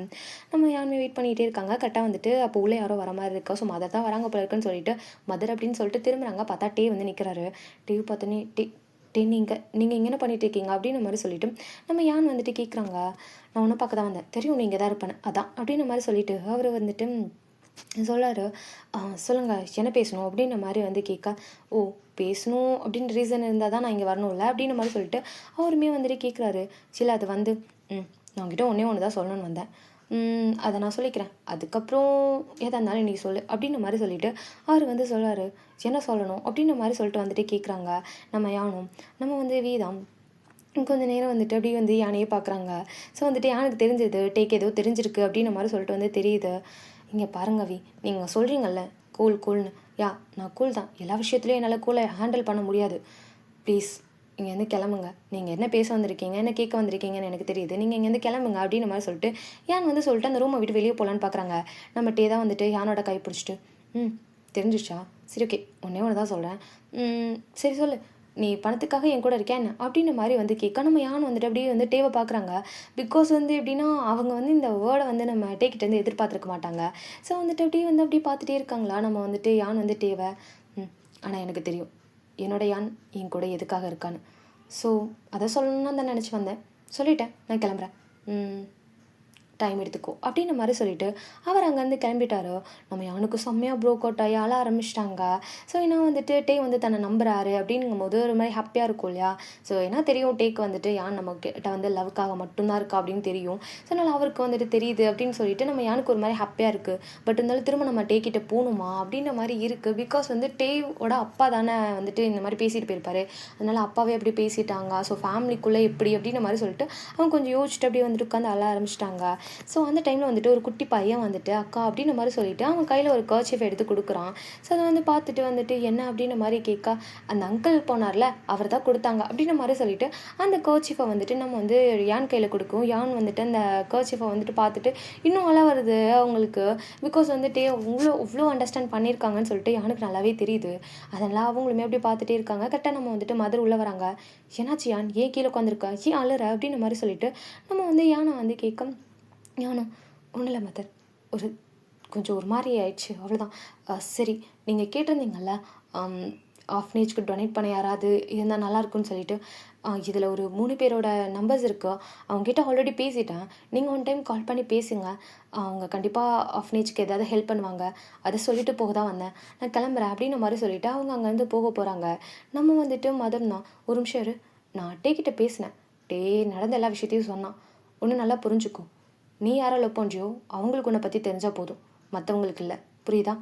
நம்ம யாருமே வெயிட் பண்ணிகிட்டே இருக்காங்க. கரெக்டாக வந்துட்டு அப்போ உள்ளே யாரோ வர மாதிரி இருக்கா. ஸோ மதர் தான் வராங்க போல இருக்குன்னு சொல்லிட்டு மதர் அப்படின்னு சொல்லிட்டு திரும்புறாங்க. பார்த்தா டே வந்து நிற்கிறாரு. டேவ் பார்த்தோன்னே டே நீங்கள் இங்கே என்ன பண்ணிட்டு இருக்கீங்க அப்படின்ற மாதிரி சொல்லிட்டு நம்ம யான் வந்துட்டு கேட்குறாங்க. நான் ஒன்றும் பார்க்க தான் வந்தேன், தெரியும் நீங்கள் தான் இருப்பேன் அதான் அப்படின்ற மாதிரி சொல்லிட்டு அவர் வந்துட்டு சொல்லாரு. சொல்லுங்கள் என்ன பேசணும் அப்படின்ற மாதிரி வந்து கேட்க, ஓ பேசணும் அப்படின்னு ரீசன் இருந்தால் தான் நான் இங்கே வரணும்ல அப்படின்ற மாதிரி சொல்லிட்டு அவருமே வந்துட்டு கேட்குறாரு. சில அது வந்து நான் உங்ககிட்ட ஒன்று தான் சொல்லணும்னு வந்தேன், அதை நான் சொல்லிக்கிறேன், அதுக்கப்புறம் எதாக இருந்தாலும் நீ சொல்லு அப்படின்ற மாதிரி சொல்லிட்டு அவர் வந்து சொல்லாரு. என்ன சொல்லணும் அப்படின்ற மாதிரி சொல்லிட்டு வந்துட்டு கேட்குறாங்க. நம்ம யானும் நம்ம வந்து வீதம் கொஞ்சம் நேரம் வந்துட்டு அப்படியே வந்து யானையே பார்க்குறாங்க. ஸோ வந்துட்டு யானுக்கு தெரிஞ்சது டேக் ஏதோ தெரிஞ்சிருக்கு அப்படின்ற மாதிரி சொல்லிட்டு வந்து தெரியுது. இங்கே பாருங்க வி, நீங்கள் சொல்கிறீங்கல்ல கூல்னு, நான் கூல் தான், எல்லா விஷயத்துலையும் என்னால் கூலை ஹேண்டில் பண்ண முடியாது. ப்ளீஸ் இங்கேருந்து கிளம்புங்க, நீங்கள் என்ன பேச வந்திருக்கீங்க, என்ன கேட்க வந்திருக்கீங்கன்னு எனக்கு தெரியுது, நீங்கள் இங்கேருந்து கிளம்புங்க அப்படின்ற மாதிரி சொல்லிட்டு யான் வந்து சொல்லிட்டு அந்த ரூமை விட்டு வெளியே போகலான்னு பார்க்குறாங்க. நம்ம டே தான் வந்துட்டு யானோட கை பிடிச்சிட்டு, தெரிஞ்சிச்சா, சரி ஓகே ஒன்று தான் சொல்கிறேன், சரி சொல்லு, நீ பணத்துக்காக என் கூட இருக்கேன் என்ன அப்படின்ற மாதிரி வந்து கேட்க நம்ம யான் வந்துட்டு அப்படியே வந்து டேவை பார்க்குறாங்க. பிகாஸ் வந்து எப்படின்னா அவங்க வந்து இந்த வேர்டை வந்து நம்ம டேக்கிட்டேருந்து எதிர்பார்த்துருக்க மாட்டாங்க. ஸோ வந்துட்டு அப்படியே பார்த்துட்டே இருக்காங்களா நம்ம வந்துட்டு யான் வந்து டேவை. ஆனால் எனக்கு தெரியும் என்னோட யான் என் கூட எதுக்காக இருக்கான்னு. ஸோ அதை சொல்லணும்னு தான் நினச்சி வந்தேன், சொல்லிட்டேன், நான் கிளம்புறேன், டைம் எடுத்துக்கோ அப்படின்ற மாதிரி சொல்லிட்டு அவர் அங்கேருந்து கிளம்பிட்டாரு. நம்ம யானுக்கு செம்மையாக ப்ரோக் அவுட் ஆகி அழ ஆரம்பிச்சிட்டாங்க. ஸோ ஏன்னா வந்துட்டு டே வந்து தன்னை நம்புறாரு அப்படிங்கும் போது ஒரு மாதிரி ஹாப்பியாக இருக்கும் இல்லையா. ஸோ ஏன்னா தெரியும் டேக்கு வந்துட்டு யான் நம்ம கிட்ட வந்து லவ்க்காக மட்டும்தான் இருக்கா அப்படின்னு தெரியும். ஸோ அதனால் அவருக்கு வந்துட்டு தெரியுது அப்படின்னு சொல்லிட்டு நம்ம யானுக்கு ஒரு மாதிரி ஹாப்பியாக இருக்குது. பட் இருந்தாலும் திரும்ப நம்ம டே கிட்ட போகணுமா அப்படின்ற மாதிரி இருக்குது. பிகாஸ் வந்து டேவோட அப்பா தானே வந்துட்டு இந்த மாதிரி பேசிட்டு போயிருப்பாரு. அதனால் அப்பாவே அப்படி பேசிட்டாங்க. ஸோ ஃபேமிலிக்குள்ளே எப்படி அப்படின்ற மாதிரி சொல்லிட்டு அவங்க கொஞ்சம் யோசிச்சுட்டு அப்படியே வந்துட்டு உட்காந்து அழ ஆரம்பிச்சிட்டாங்க. ஸோ அந்த டைமில் வந்துட்டு ஒரு குட்டி பையன் வந்துட்டு அக்கா அப்படின்ற மாதிரி சொல்லிவிட்டு அவன் கையில் ஒரு கர்ச்சீஃப் எடுத்து கொடுக்குறான். ஸோ அதை வந்து பார்த்துட்டு வந்துட்டு என்ன அப்படின்ற மாதிரி கேட்க, அந்த அங்கிள் போனார்ல அவர் தான் கொடுத்தாங்க அப்படின்ற மாதிரி சொல்லிட்டு அந்த கர்ச்சீஃபை வந்துட்டு நம்ம வந்து யான் கையில் கொடுக்கும். யான் வந்துட்டு அந்த கர்ச்சீஃபை வந்துட்டு பார்த்துட்டு இன்னும் அழ வருது அவங்களுக்கு. பிகாஸ் வந்துட்டு இவ்வளோ அண்டர்ஸ்டாண்ட் பண்ணியிருக்காங்கன்னு சொல்லிட்டு யானுக்கு நல்லாவே தெரியுது. அதெல்லாம் அவங்களுமே அப்படி பார்த்துட்டே இருக்காங்க. கரெக்டாக நம்ம வந்துட்டு மதர் உள்ளே வராங்க. என்னாச்சு யான், ஏன் கீழே உட்காந்துருக்கா, ஏன் அழுற அப்படின்ற மாதிரி சொல்லிட்டு நம்ம வந்து யானை வந்து கேட்க, யானும் ஒன்றும் இல்லை மதர், கொஞ்சம் ஒரு மாதிரி ஆயிடுச்சு அவ்வளோதான். சரி நீங்கள் கேட்டிருந்தீங்கல்ல ஆஃப்னேஜ்க்கு டொனேட் பண்ண யாராவது இருந்தால் நல்லாயிருக்குன்னு சொல்லிட்டு, இதில் ஒரு 3 பேரோட நம்பர்ஸ் இருக்குது, அவங்ககிட்ட ஆல்ரெடி பேசிட்டேன், நீங்கள் ஒன் டைம் கால் பண்ணி பேசுங்க, அவங்க கண்டிப்பாக ஆஃப்னேஜ்க்கு ஏதாவது ஹெல்ப் பண்ணுவாங்க, அதை சொல்லிட்டு போக தான் வந்தேன், நான் கிளம்புறேன் அப்படின்ற மாதிரி சொல்லிவிட்டு அவங்க அங்கேருந்து போக போகிறாங்க. நம்ம வந்துட்டு மதர் தான், ஒரு நிமிஷம் இரு, நான் டேக்கிட்ட பேசினேன், டே நடந்த எல்லா விஷயத்தையும் சொன்னான், ஒன்று நல்லா புரிஞ்சுக்கும், நீ யாரை லவ் பண்ணுறியோ அவங்களுக்கு உன்னை பற்றி தெரிஞ்சால் போதும், மற்றவங்களுக்கு இல்லை, புரியுதா?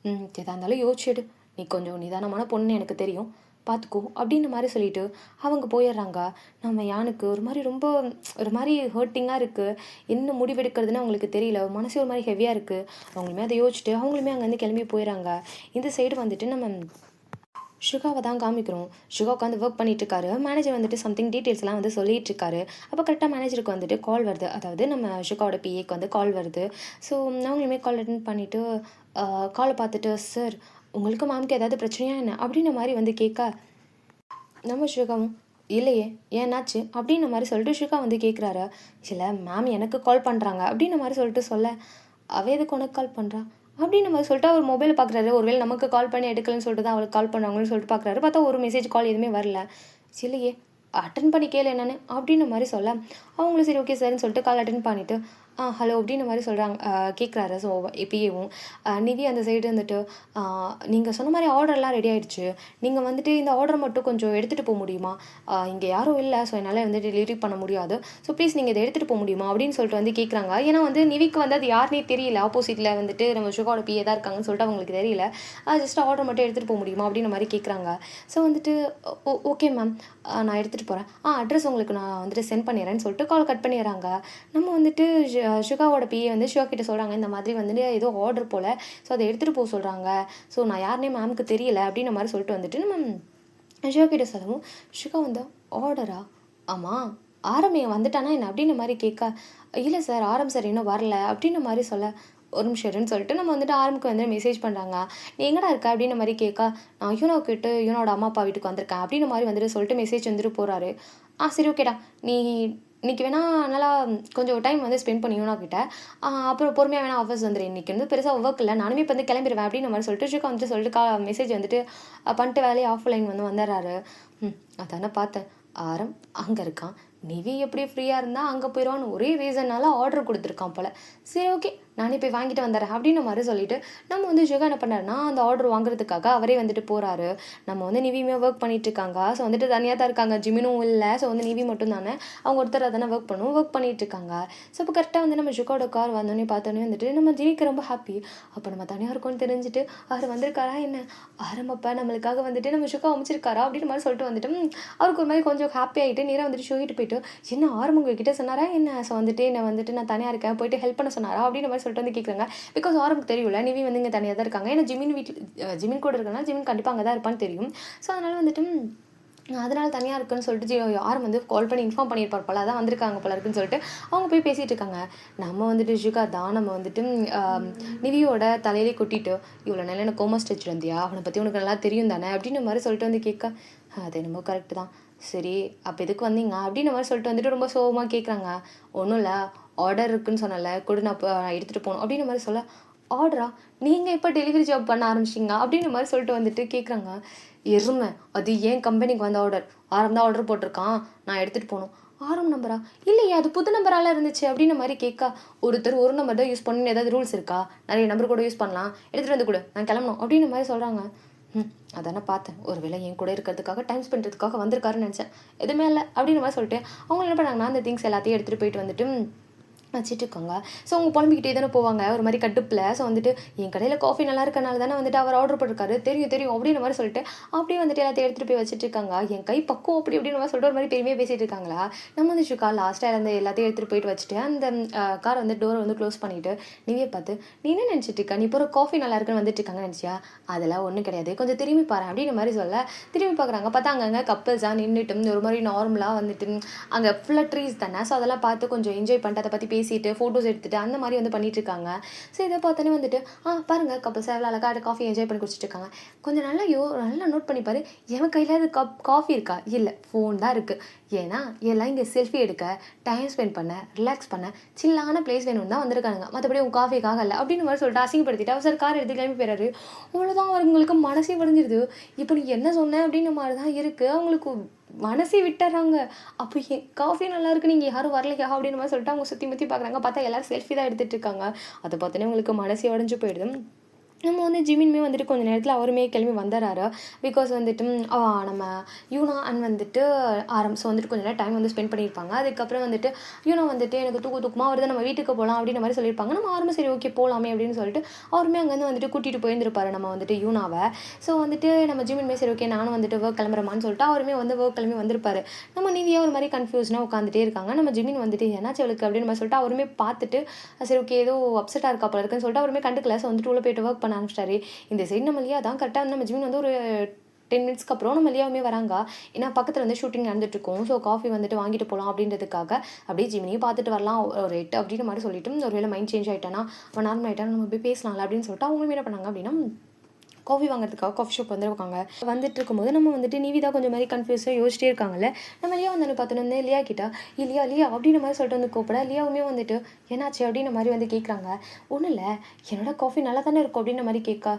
எதாக இருந்தாலும் யோசிச்சுடு, நீ கொஞ்சம் நிதானமான பொண்ணு எனக்கு தெரியும், பார்த்துக்கோ அப்படின்ற மாதிரி சொல்லிட்டு அவங்க போயிடுறாங்க. நம்ம யானுக்கு ஒரு மாதிரி ஹர்ட்டிங்காக இருக்குது. என்ன முடிவெடுக்கிறதுன்னு அவங்களுக்கு தெரியல. மனசு ஒரு மாதிரி ஹெவியாக இருக்குது. அவங்களுமே அதை யோசிச்சுட்டு அவங்களுமே அங்கேருந்து கிளம்பி போயிடறாங்க. இந்த சைடு வந்துட்டு நம்ம ஷுகாவை தான் காமிக்கிறோம். ஷுகா உட்காந்து ஒர்க் பண்ணிகிட்ருக்காரு. மேனேஜர் வந்துட்டு சம்திங் டீட்டெயில்ஸ்லாம் வந்து சொல்லிகிட்ருக்காரு. அப்போ கரெக்டாக மேனேஜருக்கு வந்துட்டு கால் வருது. அதாவது நம்ம ஷுகாவோட பிஏக்கு வந்து கால் வருது. ஸோ அவங்களுமே கால் அட்டெண்ட் பண்ணிவிட்டு காலை பார்த்துட்டு, சார் உங்களுக்கு மேம்க்கு ஏதாவது பிரச்சனையா என்ன அப்படின்ற மாதிரி வந்து கேட்க, நம்ம ஷுகாவும் இல்லையே ஏன்னாச்சு அப்படின்ற மாதிரி சொல்லிட்டு ஷுகா வந்து கேட்குறாரு. இல்லை மேம் எனக்கு கால் பண்ணுறாங்க அப்படின்ற மாதிரி சொல்லிட்டு சொல்ல, அவள் எதுக்கு உனக்கு கால் பண்ணுறா அப்படின்னு மாதிரி சொல்லிட்டு அவர் மொபைல் பார்க்குறாரு. ஒருவேளை நமக்கு கால் பண்ணி எடுக்கலன்னு சொல்லிட்டு தான் அவளுக்கு கால் பண்ணுவாங்கன்னு சொல்லிட்டு பார்க்குறாரு. பார்த்தா ஒரு மெசேஜ் கால் எதுவுமே வரல. இல்லையே அட்டன் பண்ணி கேளு என்னன்னு அப்படின்ற மாதிரி சொல்ல, அவங்களும் சரி ஓகே சார்ன்னு சொல்லிட்டு கால் அட்டன் பண்ணிவிட்டு ஹலோ அப்படின்ற மாதிரி சொல்கிறாங்க, கேட்குறாரு. ஸோ பிஏவும் நிதி அந்த சைடு வந்துட்டு, நீங்கள் சொன்ன மாதிரி ஆர்டர்லாம் ரெடி ஆகிடுச்சு, நீங்கள் வந்துட்டு இந்த ஆர்டர் மட்டும் கொஞ்சம் எடுத்துகிட்டு போக முடியுமா, இங்கே யாரும் இல்லை, ஸோ என்னால் வந்து டெலிவரி பண்ண முடியாது, ஸோ ப்ளீஸ் நீங்கள் இதை எடுத்துகிட்டு போக முடியுமா அப்படின்னு சொல்லிட்டு வந்து கேட்குறாங்க. ஏன்னா வந்து நிவிக்கு வந்து அது யாருனே தெரியல, ஆப்போசிட்டில் வந்துட்டு நம்ம ஷுகாவோட பிஏ தான் இருக்காங்கன்னு சொல்லிட்டு அவங்களுக்கு தெரியல. ஜஸ்ட் ஆர்டர் மட்டும் எடுத்துகிட்டு போக முடியுமா அப்படின்ற மாதிரி கேட்குறாங்க. ஸோ வந்துட்டு ஓகே மேம் நான் எடுத்துகிட்டு போகிறேன், அட்ரஸ் உங்களுக்கு நான் வந்துட்டு சென்ட் பண்ணிடுறேன்னு சொல்லிட்டு கால் கட் பண்ணிடுறாங்க. நம்ம வந்துட்டு ஷுகாவோட பிஏ வந்து ஷுகா கிட்ட சொல்கிறாங்க, இந்த மாதிரி வந்துட்டு ஏதோ ஆர்டர் போல், ஸோ அதை எடுத்துகிட்டு போக சொல்கிறாங்க, ஸோ நான் யாருனே மேமுக்கு தெரியல அப்படின்ற மாதிரி சொல்லிட்டு வந்துட்டு நம்ம ஷுகா கிட்ட சொல்லவும், ஷுகா வந்து ஆர்டரா, ஆமாம் ஆரம்பியை வந்துட்டானா என்ன அப்படின்ற மாதிரி கேட்க, இல்லை சார் ஆரம் சார் இன்னும் வரல அப்படின்ற மாதிரி சொல்ல, ஓ ஒரு நிமிஷம் இருன்னு சொல்லிட்டு நம்ம வந்துட்டு ஆரம்புக்கு வந்து மெசேஜ் பண்ணுறாங்க. நீ எங்கடா இருக்க அப்படின்ற மாதிரி கேட்க, நான் யூனோ கிட்ட யூனோட அம்மா அப்பா வீட்டுக்கு வந்திருக்கேன் அப்படின்ற மாதிரி வந்துட்டு சொல்லிட்டு மெசேஜ் வந்துட்டு போகிறாரு. சரி ஓகேடா, நீ இன்னைக்கு வேணா நல்லா கொஞ்சம் டைம் வந்து ஸ்பெண்ட் பண்ணி யூனோ கிட்ட, அப்புறம் பொறுமையாக வேணா ஆஃபீஸ் வந்துடு, இன்னைக்கு வந்து பெருசாக ஒர்க் இல்லை, நானுமே இப்போ வந்து கிளம்பிடுவேன் அப்படின்ற மாதிரி சொல்லிட்டு ஷிகா வந்துட்டு சொல்லிட்டு மெசேஜ் வந்துட்டு பண்ணிட்டு வேலையை ஆஃப்லைன் வந்து வந்துடுறாரு. அதானே பார்த்தேன், ஆரம் அங்கே இருக்கான், நிவி எப்படி ஃப்ரீயாக இருந்தால் அங்கே போயிடுவான்னு ஒரே ரீசன்னால ஆர்டர் கொடுத்துருக்கான் போல். சரி ஓகே, நானே போய் வாங்கிட்டு வந்துடுறேன் அப்படின்ற மாதிரி சொல்லிட்டு நம்ம வந்து ஷிகா என்ன பண்ணாருன்னா அந்த ஆர்டர் வாங்குறதுக்காக அவரே வந்துட்டு போகிறாரு. நம்ம வந்து நிவியுமே ஒர்க் பண்ணிட்டு இருக்காங்க. ஸோ வந்துட்டு தனியாக தான் இருக்காங்க, ஜிமினும் இல்லை. ஸோ வந்து நிவி மட்டும் தானே, அவங்க ஒருத்தர் தானே ஒர்க் பண்ணிட்டு இருக்காங்க. ஸோ இப்போ கரெக்டாக வந்து நம்ம ஷிகாவோட கார் வந்தோடனே பார்த்தோன்னே வந்துட்டு நம்ம ஜிவிக்கு ரொம்ப ஹாப்பி. அப்போ நம்ம தனியாக இருக்கோம்னு தெரிஞ்சுட்டு அவர் வந்திருக்காரா என்ன, ஆரம்பப்பா நம்மளுக்காக வந்துட்டு நம்ம ஷிகா அமைச்சிருக்காரா அப்படின்ற மாதிரி சொல்லிட்டு வந்துட்டு அவருக்கு ஒரு மாதிரி கொஞ்சம் ஹாப்பி ஆகிட்டு நேராக வந்துட்டு ஷோகிட்டு போயிட்டு, என்ன ஆரம்பங்க கிட்ட சொன்னாரா என்ன, ஸோ வந்துட்டு என்னை வந்துட்டு நான் தனியாக இருக்கேன் போயிட்டு ஹெல்ப் பண்ண சொன்னாரா அப்படின்ற மாதிரி சொல்லிட்டு வந்து கேட்குறாங்க. பிகாஸ் ஆரம்புக்கு தெரியும்ல நிவி வந்து இங்கே தனியாக தான் இருக்காங்க. ஏன்னா ஜிமின் கூட இருக்கனால ஜிமின் கண்டிப்பாக அங்கே தான் இருப்பான்னு தெரியும். ஸோ அதனால் வந்துட்டு அதனால் தனியாக இருக்குன்னு சொல்லிட்டு யாரும் வந்து கால் பண்ணி இன்ஃபார்ம் பண்ணியிருப்பார் போல, அதான் வந்திருக்காங்க போல இருக்குன்னு சொல்லிட்டு அவங்க போய் பேசிகிட்டு இருக்காங்க. நம்ம வந்துட்டு ஷிகா தான் நம்ம வந்துட்டு நிவியோட தலையிலே கொட்டிட்டு, இவ்வளோ நாள் எனக்கு கோமா ஸ்டிச் வந்தியா, அவனை பற்றி உனக்கு நல்லா தெரியும் தானே அப்படின்ற மாதிரி சொல்லிட்டு வந்து கேட்க, அது என்னமோ கரெக்டு தான், சரி அப்போ எதுக்கு வந்தீங்க அப்படின்ற மாதிரி சொல்லிட்டு வந்துட்டு ரொம்ப சோகமாக கேட்குறாங்க. ஒன்றும் இல்லை, ஆர்டர் இருக்குன்னு சொன்னல, கொடு நான் இப்போ எடுத்துகிட்டு போகணும் அப்படின்ற மாதிரி சொல்ல, ஆர்டரா, நீங்கள் இப்போ டெலிவரி ஜாப் பண்ண ஆரம்பிச்சிங்க அப்படின்ற மாதிரி சொல்லிட்டு வந்துட்டு கேட்குறாங்க. எருமை, அது ஏன் கம்பெனிக்கு வந்த ஆர்டர், ஆரம் தான் ஆர்டர் போட்டிருக்கான், நான் எடுத்துகிட்டு போகணும். ஆரம் நம்பரா, இல்லையா அது புது நம்பரால இருந்துச்சு அப்படின்ற மாதிரி கேட்க, ஒருத்தர் ஒரு நம்பர் தான் யூஸ் பண்ணணும்னு ஏதாவது ரூல்ஸ் இருக்கா, நிறைய நம்பர் கூட யூஸ் பண்ணலாம், எடுத்துகிட்டு வந்து கூட நான் கிளம்பணும் அப்படின்ற மாதிரி சொல்கிறாங்க. அதானே பார்த்தேன், ஒரு வேளை என் கூட இருக்கிறதுக்காக டைம் ஸ்பெண்ட் பண்ணுறதுக்காக வந்திருக்காருன்னு நினச்சேன், எதுவுமே இல்லை அப்படின்ற மாதிரி சொல்லிட்டு அவங்க என்ன பண்ணாங்கன்னா அந்த திங்ஸ் எல்லாத்தையும் எடுத்துகிட்டு போயிட்டு வந்துட்டு வச்சுட்டு இருக்காங்க. ஸோ அவங்க புலம்பிக்கிட்டே தானே போவாங்க ஒரு மாதிரி கடுப்பில். ஸோ வந்துட்டு என் கடையில் காஃபி நல்லா இருக்கனால தானே வந்துட்டு அவர் ஆர்டர் போட்டிருக்காரு, தெரியும் தெரியும் அப்படின்ற மாதிரி சொல்லிட்டு அப்படியே வந்துட்டு எல்லாத்தையும் எடுத்துகிட்டு போய் வச்சுட்டு இருக்காங்க. என் கை பக்கம் அப்படி அப்படின்ற மாதிரி சொல்லிட்டு ஒரு மாதிரி பெருமையாக பேசிகிட்டு இருக்காங்களா. நம்ம வந்து ஷிகா லாஸ்ட்டாக அந்த எல்லாத்தையும் எடுத்துகிட்டு போயிட்டு வச்சுட்டு அந்த காரை வந்து டோரை வந்து க்ளோஸ் பண்ணிவிட்டு நீவே பார்த்து, நீ என்ன நினச்சிட்டு இருக்கா, நீ இப்போ ஒரு காஃபி நல்லா இருக்குன்னு வந்துட்டு இருக்காங்க நினச்சியா, அதெல்லாம் ஒன்றும் கிடையாது, கொஞ்சம் திரும்பி பாரு அப்படின்ற மாதிரி சொல்ல திரும்பி பார்க்குறாங்க. பார்த்தா அங்கங்கே கப்பல்ஸாக நின்றுட்டு ஒரு மாதிரி நார்மலாக வந்துட்டு அங்கே ஃபுல்லாக ட்ரீஸ் தானே. ஸோ அதெல்லாம் பார்த்து கொஞ்சம் என்ஜாய் பண்ணிட்டு அதை பற்றி பேசிட்டு ஃபோட்டோஸ் எடுத்துகிட்டு அந்த மாதிரி வந்து பண்ணிட்டு இருக்காங்க. ஸோ இதை பார்த்தோன்னே வந்துட்டு பாருங்கள் கப்பல்ஸ் எவ்வளோ அழகாக காஃபி என்ஜாய் பண்ணி குடிச்சிட்டு இருக்காங்க. கொஞ்சம் நல்லா நோட் பண்ணி பாரு, என் கையில் அது காஃபி இருக்கா, இல்லை ஃபோன் தான் இருக்குது. ஏன்னா எல்லாம் இங்கே செல்ஃபி எடுக்க, டைம் ஸ்பெண்ட் பண்ண, ரிலாக்ஸ் பண்ண சில்லான பிளேஸ் வேணும்னு தான் வந்திருக்காங்க, மற்றபடி உங்கள் காஃபிக்காக இல்லை அப்படின்னு மாதிரி சொல்லிட்டு அசிங்கப்படுத்திட்டு அவர் சார் கார் எடுத்து கிளம்பி போயிறாரு. அவ்வளோதான் அவங்களுக்கு மனசே உடைஞ்சிருது. இப்போ நீ என்ன சொன்ன அப்படின்ற மாதிரி தான் இருக்குது, அவங்களுக்கு மனசே விட்டுறாங்க. அப்போ காஃபி நல்லா இருக்கு, நீங்கள் யாரும் வரலையா அப்படின்ற மாதிரி சொல்லிட்டு அவங்க சுற்றி முற்றி பார்க்குறாங்க. பார்த்தா எல்லோரும் செல்ஃபி தான் எடுத்துகிட்டு இருக்காங்க. அதை பார்த்தோன்னே உங்களுக்கு மனசே உடஞ்சி போயிடுது. நம்ம வந்து ஜிமின்மே வந்துட்டு கொஞ்சம் நேரத்தில் அவருமே கிளம்பி வந்துடுறாரு. பிகாஸ் வந்துட்டு நம்ம யூனா அண்ட் வந்துட்டு ஸோ வந்துட்டு கொஞ்சம் நேரம் டைம் வந்து ஸ்பெண்ட் பண்ணியிருப்பாங்க. அதுக்கப்புறம் வந்துட்டு யூனா வந்துட்டு எனக்கு தூக்கமாக வருது, நம்ம வீட்டுக்கு போகலாம் அப்படின்ற மாதிரி சொல்லியிருப்பாங்க. நம்ம ஆரம்பம் சரி ஓகே போகலாமே அப்படின்னு சொல்லிட்டு அவருமே அங்கேருந்து வந்துட்டு கூட்டிகிட்டு போயிருந்திருப்பாரு நம்ம வந்துட்டு யூனாவை. ஸோ வந்துட்டு நம்ம ஜிமின்மே சரி ஓகே நானும் வந்துட்டு ஒர்க் கிளம்புறமான்னு சொல்லிட்டு அவருமே வந்து ஒர்க் கிளம்பி வந்திருப்பாரு. நம்ம நிவியா ஒரு மாதிரி கன்ஃபியூஸ்னாக உட்காந்துட்டே இருக்காங்க. நம்ம ஜிமின் வந்துட்டு என்னாச்சு அவளுக்கு அப்படின்னு மாதிரி சொல்லிட்டு அவருமே பார்த்துட்டு சரி ஓகே ஏதோ அப்செட்டாக இருக்கா போல இருக்குன்னு சொல்லிட்டு அவருமே கண்டுக்கல. ஸோ வந்துட்டு உள்ள போயிட்டு ஒர்க் பண்ண ஆரம்பிச்சிட்டாரு. இந்த சைடு நம்ம லியா தான் கரெக்டாக வந்து நம்ம ஜிமின் வந்து ஒரு 10 மினிட்ஸ்க்கு அப்புறம் நம்ம லியாவுமே வராங்க. ஏன்னா பக்கத்தில் வந்து ஷூட்டிங் நடந்துட்டு இருக்கும். ஸோ காஃபி வந்துட்டு வாங்கிட்டு போகலாம் அப்படின்றதுக்காக அப்படியே ஜிமினியும் பார்த்துட்டு வரலாம் ஒரு 8 அப்படின்ற மாதிரி சொல்லிட்டு ஒரு வேளை மைண்ட் சேஞ்ச் ஆகிட்டானா அவன் நார்மல் ஆகிட்டா நம்ம போய் பேசலாம்ல அப்படின்னு சொல்லிட்டு அவங்களுமே என்ன பண்ணாங்க அப்படின்னா காஃபி வாங்குறதுக்காக காஃபி ஷாப் வந்துருக்காங்க. வந்துட்டு இருக்கும்போது நம்ம வந்துட்டு நிவிதா கொஞ்சம் மாதிரி கன்ஃபியூஸாக யோசிச்சிட்டே இருக்காங்கல்ல. நம்ம லியா வந்து பார்த்தோன்னு லியா கிட்ட லியா அப்படின்ற மாதிரி சொல்லிட்டு வந்து கூப்பிட லியாவுமே வந்துட்டு என்னாச்சு அப்படின்ற மாதிரி வந்து கேட்குறாங்க. ஒன்றும் இல்லை, என்னோட காஃபி நல்லா தானே இருக்கும் அப்படின்ற மாதிரி கேட்க,